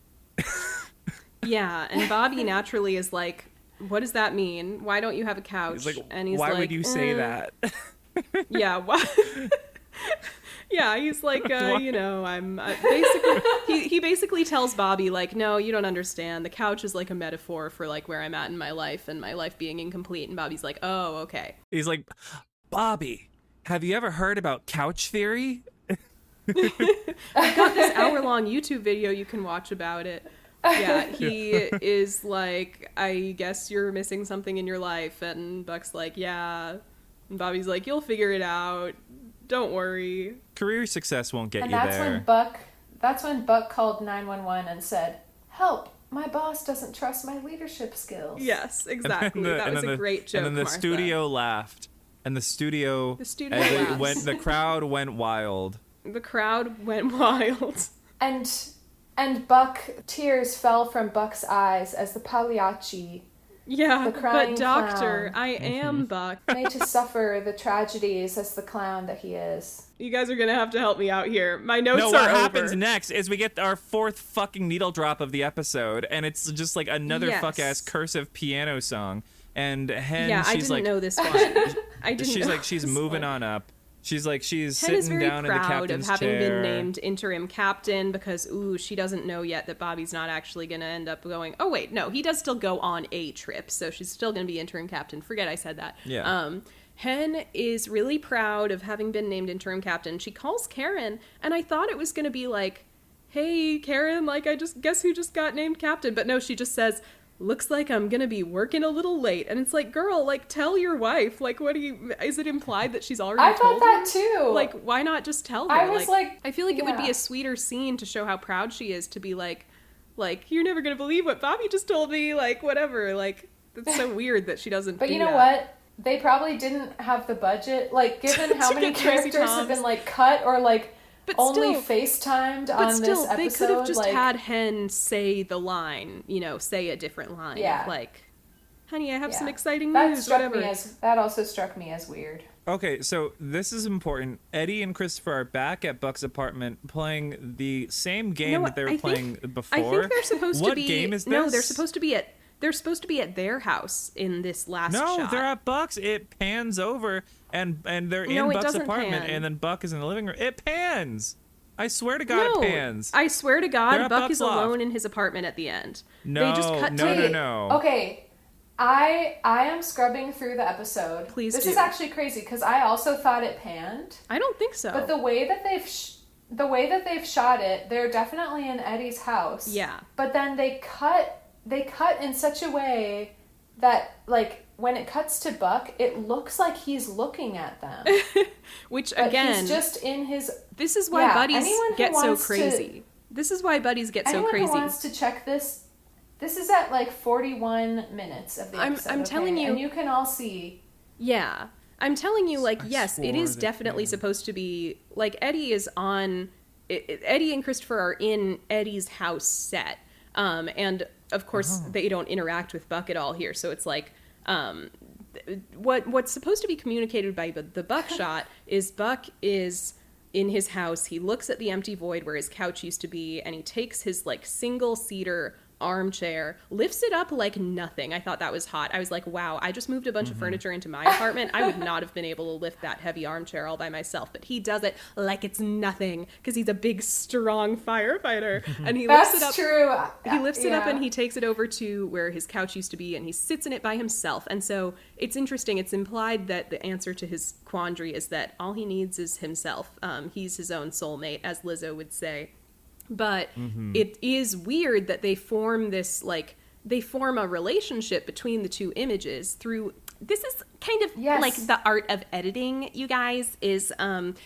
Yeah, and Bobby naturally is like, what does that mean? Why don't you have a couch? He's like, and he's why like, would you say that? Yeah, why? Yeah, he's like, you know, I'm basically, he basically tells Bobby, like, no, you don't understand. The couch is like a metaphor for like where I'm at in my life and my life being incomplete. And Bobby's like, oh, okay. He's like, Bobby, have you ever heard about couch theory? I've got this hour-long YouTube video you can watch about it. Yeah, he is like, I guess you're missing something in your life. And Buck's like, yeah. And Bobby's like, you'll figure it out. Don't worry. Career success won't get And you that's there. that's when Buck called 911 and said, "Help, my boss doesn't trust my leadership skills." Yes, exactly. That was a great joke, And then the Martha. studio laughed. And the studio The studio as it laughs. the crowd went wild. The crowd went wild. And Buck, tears fell from Buck's eyes as the Pagliacci, Yeah, The crying but doctor, clown. I am Buck. made to suffer the tragedies as the clown that he is. You guys are gonna have to help me out here. My notes No, are what over. happens next is we get our 4th fucking needle drop of the episode, and it's just like another Yes. fuck-ass cursive piano song. And Hen, Yeah, I she's didn't like, know this one. I didn't. she's know like, she's this moving one. on up. She's like, she's Hen is sitting very down in the proud of captain's having chair. been named interim captain because, she doesn't know yet that Bobby's not actually going to end up going, oh, wait, no, he does still go on a trip, so she's still going to be interim captain. Forget I said that. Yeah. Hen is really proud of having been named interim captain. She calls Karen, and I thought it was going to be like, hey, Karen, like, guess who just got named captain? But no, she just says, looks like I'm gonna be working a little late. And it's like, girl, like, tell your wife. Like, is it implied that she's already I told thought that her? too. Like, why not just tell her? I was like, I feel like it would be yeah. a sweeter scene to show how proud she is to be like, you're never gonna believe what Bobby just told me, like, whatever. Like, that's so weird that she doesn't But do you know that. what? They probably didn't have the budget. Like, given how To many get Tracy characters have Toms. been, like, cut or, like, But only still- FaceTimed But on still, this episode. they could have just like, had Hen say the line, say a different line. Yeah. Like, honey, I have some Yeah. exciting that news, struck whatever. that also struck me as weird. Okay, so this is important. Eddie and Christopher are back at Buck's apartment playing the same game No, that they were I playing think- before. I think they're supposed What to be. game is this? No, they're supposed to be at their house in this last No, shot. they're at Buck's. It pans over, and they're No, in it Buck's doesn't apartment, pan. and then Buck is in the living room. It pans. I swear to God, No, it pans. I swear to They're God, at Buck Buck's is loft. alone in his apartment at the end. No, they just cut no, to no. Okay, I am scrubbing through the episode. Please This do. is actually crazy because I also thought it panned, I don't think so. but the way that they've shot it, they're definitely in Eddie's house. Yeah. But then they cut in such a way that, like, when it cuts to Buck, it looks like he's looking at them. Which But again, he's just in his. this is why Yeah, buddies anyone who get so wants to- crazy. This is why buddies get so Anyone crazy. who wants to check this, this is at like 41 minutes of the I'm episode. telling okay? you- and you can all see. Yeah. I'm telling you, like, I yes, it swore is that- definitely yeah. supposed to be, like, Eddie is on Eddie and Christopher are in Eddie's house set. And of course they don't interact with Buck at all here. So it's like, what's supposed to be communicated by the Buck shot is Buck is in his house. He looks at the empty void where his couch used to be, and he takes his like single seater armchair, lifts it up like nothing. I thought that was hot. I was like, wow, I just moved a bunch of furniture into my apartment. I would not have been able to lift that heavy armchair all by myself, but he does it like it's nothing because he's a big, strong firefighter. And he lifts it up. That's true. He lifts it up and he takes it over to where his couch used to be, and he sits in it by himself. And so it's interesting. It's implied that the answer to his quandary is that all he needs is himself. He's his own soulmate, as Lizzo would say. But it is weird that they form this, like, they form a relationship between the two images through, this is kind of like the art of editing, you guys, is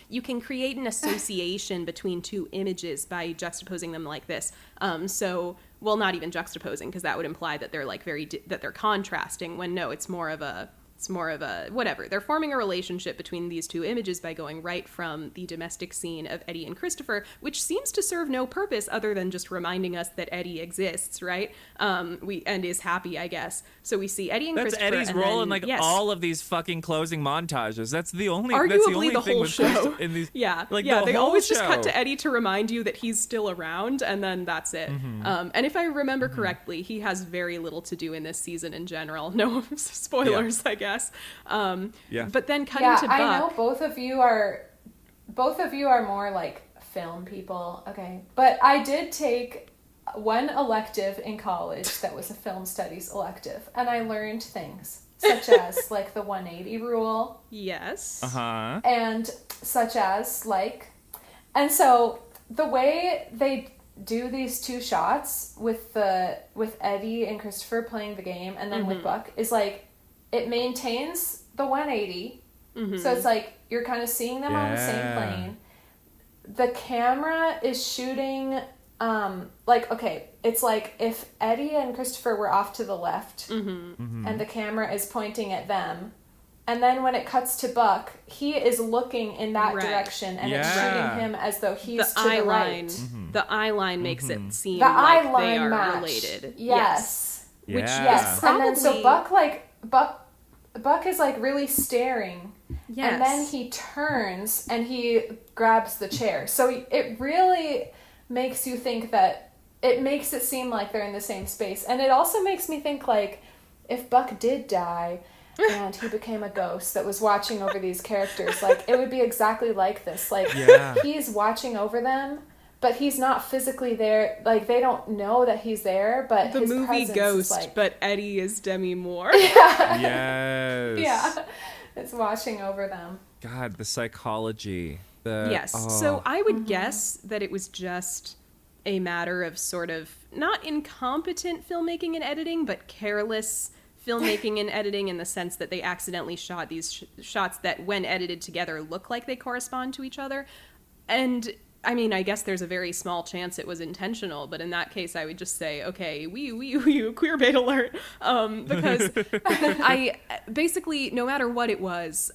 you can create an association between two images by juxtaposing them like this. So, well, not even juxtaposing, because that would imply that they're like that they're contrasting, when no, it's more of a whatever. They're forming a relationship between these two images by going right from the domestic scene of Eddie and Christopher, which seems to serve no purpose other than just reminding us that Eddie exists, right? And is happy, I guess. So we see Eddie and Christopher. That's Eddie's and role then, in all of these fucking closing montages. That's the only arguably the thing whole with show. In these, yeah, like yeah. the They whole always show. just cut to Eddie to remind you that he's still around, and then that's it. And if I remember correctly, he has very little to do in this season in general. No spoilers, I guess. But then cutting to Buck. I know both of you are more like film people, okay? But I did take one elective in college that was a film studies elective, and I learned things such as like the 180 rule. Yes. And such as like, and so the way they do these two shots with Eddie and Christopher playing the game, and then with Buck, is like it maintains the 180. So it's like you're kind of seeing them on the same plane. The camera is shooting like, okay, it's like if Eddie and Christopher were off to the left and the camera is pointing at them, and then when it cuts to Buck, he is looking in that direction, and it's shooting him as though he's to the right. The eye line makes it seem like they are related. Yes. Which probably... And then so Buck is like really staring, and then he turns and he grabs the chair. So it really makes you think that it makes it seem like they're in the same space. And it also makes me think like if Buck did die and he became a ghost that was watching over these characters, like it would be exactly like this. Like he's watching over them, but he's not physically there. Like they don't know that he's there, but the his movie Ghost, like... but Eddie is Demi Moore. Yeah, it's watching over them. God, the psychology. So I would guess that it was just a matter of sort of not incompetent filmmaking and editing, but careless filmmaking and editing, in the sense that they accidentally shot these shots that when edited together look like they correspond to each other. And I mean, I guess there's a very small chance it was intentional, but in that case, I would just say, okay, we queer bait alert, because I basically, no matter what it was,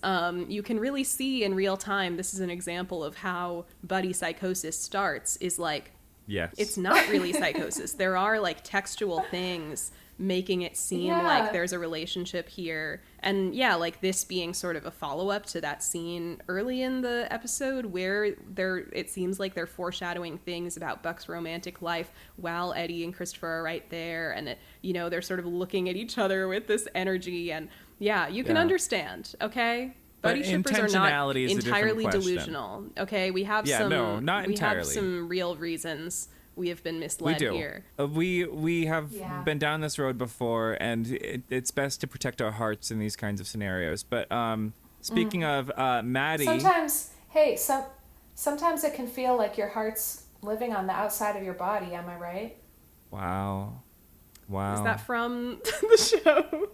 you can really see in real time. This is an example of how buddy psychosis starts. Is like, it's not really psychosis. There are like textual things making it seem like there's a relationship here. And like this being sort of a follow-up to that scene early in the episode where it seems like they're foreshadowing things about Buck's romantic life while Eddie and Christopher are right there, and they're sort of looking at each other with this energy, and you can understand, okay? Buddy shippers are not entirely delusional, okay? We have not entirely. We have some real reasons we have been misled here. We have been down this road before, and it's best to protect our hearts in these kinds of scenarios. But speaking of Maddie, sometimes it can feel like your heart's living on the outside of your body. Am I right? Wow. Is that from the show?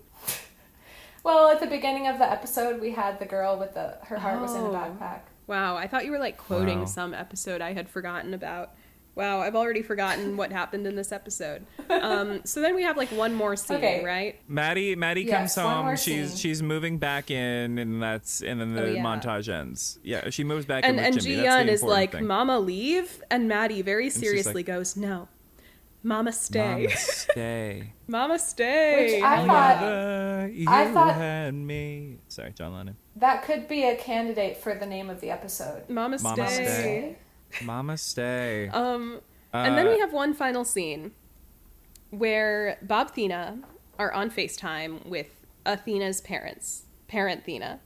Well, at the beginning of the episode, we had the girl with her heart was in a backpack. Wow, I thought you were like quoting some episode I had forgotten about. Wow, I've already forgotten what happened in this episode. So then we have like one more scene, Okay. right? Maddie Yes, comes one home. more She's scene. she's moving back in, and then the Oh, yeah. montage ends. Yeah, she moves back in And with Jimmy. Ji That's the Yeon is important like, thing. "Mama, leave," and Maddie very she's seriously like, goes, "No, Mama, stay, Mama, stay. Mama, stay." Which I Hell thought- Mother, you I thought- had me. Sorry, John Lennon. That could be a candidate for the name of the episode. Mama, Mama, stay. stay. Mama, stay. And then we have one final scene where Bob Thena are on FaceTime with Athena's parents, parent Thena.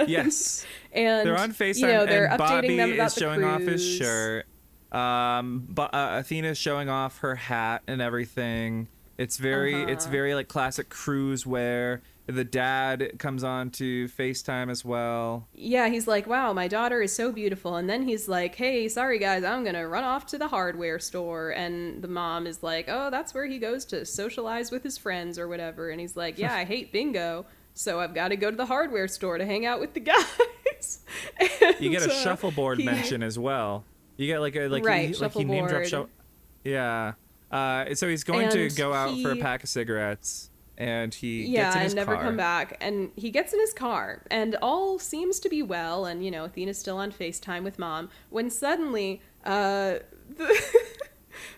Yes. And They're on FaceTime, you know, they're and updating Bobby them about is the showing off his cruise. shirt. But Athena's showing off her hat and everything. It's very like classic cruise wear. The dad comes on to FaceTime as well. Yeah, he's like, "Wow, my daughter is so beautiful." And then he's like, "Hey, sorry guys, I'm going to run off to the hardware store." And the mom is like, "Oh, that's where he goes to socialize with his friends or whatever." And he's like, "Yeah, I hate bingo, so I've got to go to the hardware store to hang out with the guys." You get a And, shuffleboard he- mention as well. You get like Right, he name dropped shuffleboard. Yeah. So he's going to And go out for a he- pack of cigarettes, and he Yeah, gets in his and never car. come back. And he gets in his car, and all seems to be well. And, you know, Athena's still on FaceTime with mom. When suddenly,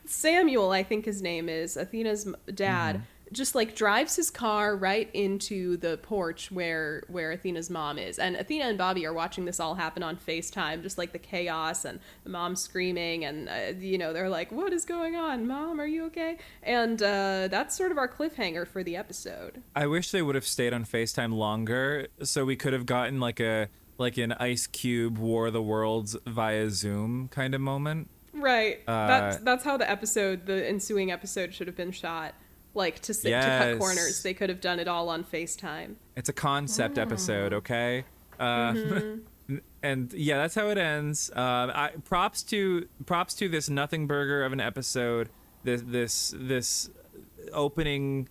Samuel, I think his name is, Athena's dad, just like drives his car right into the porch where Athena's mom is. And Athena and Bobby are watching this all happen on FaceTime, just like the chaos and the mom screaming. And, you know, they're like, "What is going on? Mom, are you okay?" And that's sort of our cliffhanger for the episode. I wish they would have stayed on FaceTime longer, so we could have gotten like an Ice Cube War of the Worlds via Zoom kind of moment. Right. That's how the ensuing episode should have been shot. Like to cut Yes. corners, they could have done it all on FaceTime. It's a concept episode, okay? And yeah, that's how it ends. Props to this nothing burger of an episode. This opening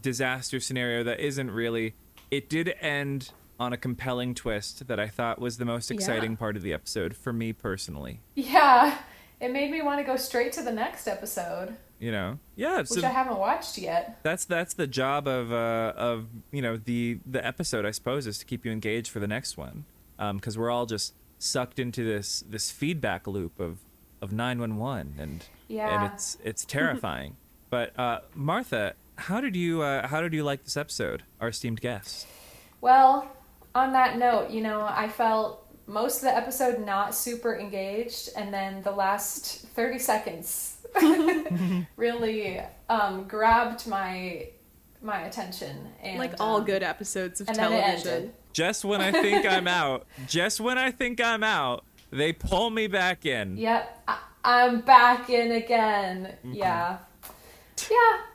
disaster scenario that isn't really. It did end on a compelling twist that I thought was the most exciting part of the episode for me personally. Yeah, it made me want to go straight to the next episode, You know, yeah. which So I haven't watched yet. that's the job of you know the episode, I suppose, is to keep you engaged for the next one, because we're all just sucked into this feedback loop of 911 and Yeah. it's terrifying. But Martha, how did you like this episode, our esteemed guest? Well, on that note, you know, I felt most of the episode not super engaged, and then the last 30 seconds really grabbed my attention. And, Like all good episodes of and then it television. ended. Just when I think I'm out, they pull me back in. Yep, I'm back in again. Mm-hmm. Yeah.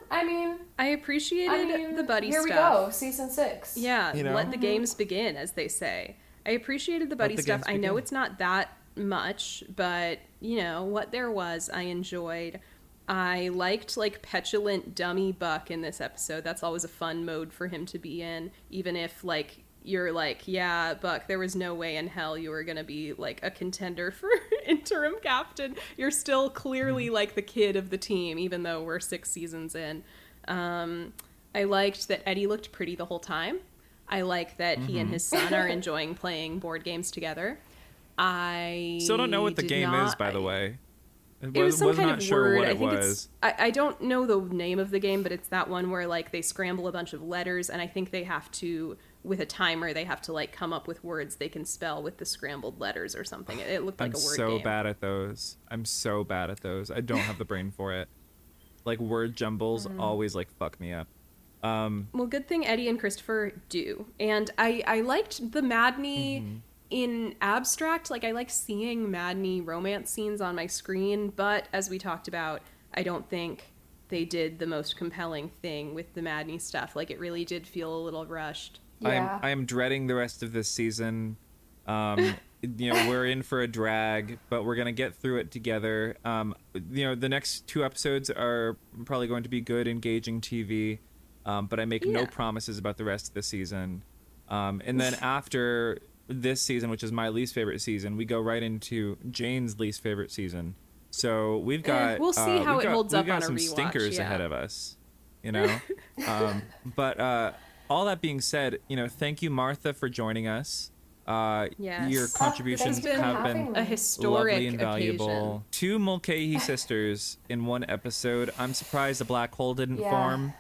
I mean, I appreciated the buddy here stuff. we go, season 6. Yeah, You know? let the games begin, as they say. I appreciated the buddy the stuff. games I know begin. it's not that much, but you know what there was, I enjoyed. I liked like petulant dummy Buck in this episode. That's always a fun mode for him to be in, even if like you're like, yeah, Buck, there was no way in hell you were gonna be like a contender for interim captain. You're still clearly like the kid of the team, even though we're 6 seasons in. I liked that Eddie looked pretty the whole time. I like that he and his son are enjoying playing board games together. I Still don't know what the did game not- is, by the way. It was some kind not of sure word. what I it think was. it's. I don't know the name of the game, but it's that one where like they scramble a bunch of letters, and I think they have to, with a timer, they have to like come up with words they can spell with the scrambled letters or something. It looked like I'm a word so game. bad at those. I don't have the brain for it. Like word jumbles always like fuck me up. Well, good thing Eddie and Christopher do. And I liked the Madney in abstract. Like, I like seeing Madney romance scenes on my screen, but as we talked about, I don't think they did the most compelling thing with the Madney stuff. Like, it really did feel a little rushed. Yeah. I am dreading the rest of this season. You know, we're in for a drag, but we're gonna get through it together. You know, the next 2 episodes are probably going to be good, engaging TV. But I make no Yeah. promises about the rest of the season. And then after this season, which is my least favorite season, we go right into Jane's least favorite season, So we've got we'll see how it holds we've up got on a some rewatch, stinkers yeah. ahead of us, you know. But all that being said, you know, thank you, Martha, for joining us. Yes. Your contributions Thanks for have having been me. A historic lovely and valuable. occasion. 2 Mulcahy sisters in one episode. I'm surprised a black hole didn't Yeah. form.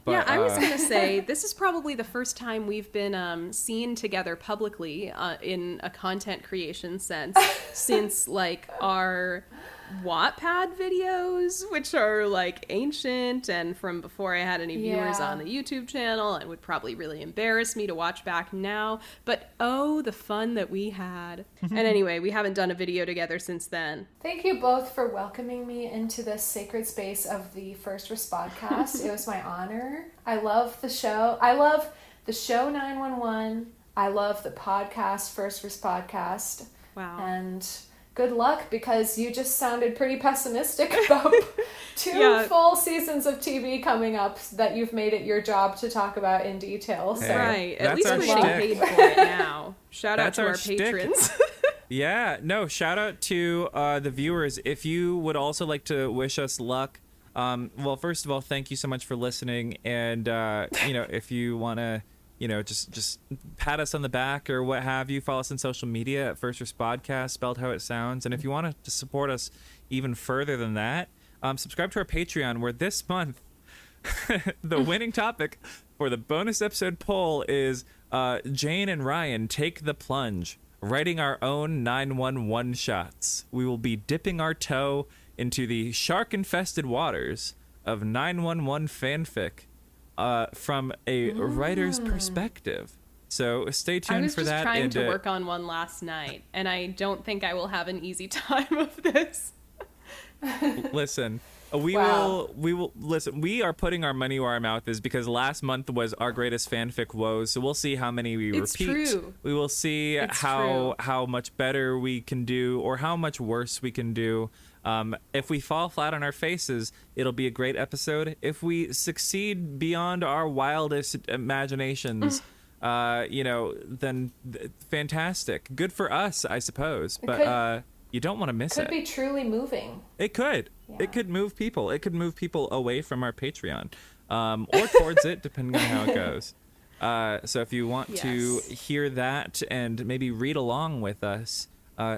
But Yeah, I was going to say, this is probably the first time we've been seen together publicly in a content creation sense since, like, our Wattpad videos, which are, like, ancient and from before I had any viewers Yeah. on the YouTube channel and would probably really embarrass me to watch back now. But, oh, the fun that we had. And anyway, we haven't done a video together since then. Thank you both for welcoming me into this sacred space of the First Respodcast. It was my honor. I love the show. I love the show 911. I love the podcast First Respodcast. Wow. And good luck, because you just sounded pretty pessimistic about 2 Yeah. full seasons of TV coming up that you've made it your job to talk about in detail. So Right. At That's least our we're getting shtick. paid for it now. Shout out That's to our our shtick. patrons. Yeah, no, shout out to the viewers. If you would also like to wish us luck, well, first of all, thank you so much for listening. And, you know, if you want to, you know, just pat us on the back or what have you, follow us on social media at First Respodcast, spelled how it sounds. And if you want to support us even further than that, subscribe to our Patreon, where this month the winning topic for the bonus episode poll is Jane and Ryan take the plunge, writing our own 911 shots. We will be dipping our toe into the shark-infested waters of 911 fanfic from a writer's perspective. So stay I tuned was for just that. trying and, to work on one last night, and I don't think I will have an easy time of this. Listen, we Wow. will listen. We are putting our money where our mouth is, because last month was our greatest fanfic woes. So we'll see how many we It's repeat. true. We will see It's how much better we can do, or how much worse we can do. If we fall flat on our faces, it'll be a great episode. If we succeed beyond our wildest imaginations, you know, then fantastic. Good for us, I suppose. But you don't want to miss could it. be truly moving. It could. Yeah. It could move people. It could move people away from our Patreon, or towards it, depending on how it goes. So if you want to Yes. hear that and maybe read along with us,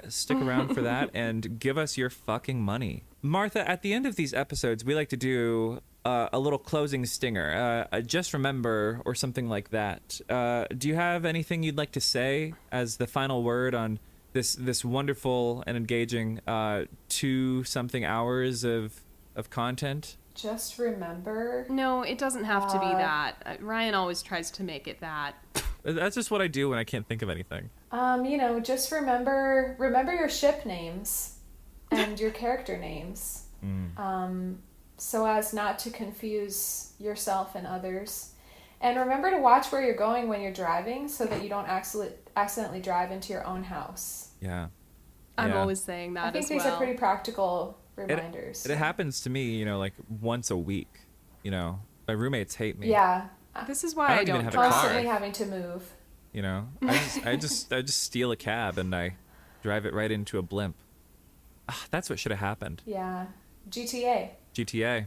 stick around for that and give us your fucking money. Martha, at the end of these episodes, we like to do a little closing stinger, just remember, or something like that. Do you have anything you'd like to say as the final word on this wonderful and engaging 2-something hours of content? Just remember. No, it doesn't have to be that. Ryan always tries to make it that. That's just what I do when I can't think of anything. You know, just remember your ship names and your character names. So as not to confuse yourself and others. And remember to watch where you're going when you're driving, so that you don't accidentally drive into your own house. Yeah. I'm Yeah. always saying that I think as these well. are pretty practical reminders. It happens to me, you know, like once a week. You know, my roommates hate me. Yeah. This is why I I don't even don't have a drive. car. Constantly having to move. You know, I just steal a cab and I drive it right into a blimp. That's what should have happened. Yeah. GTA. GTA.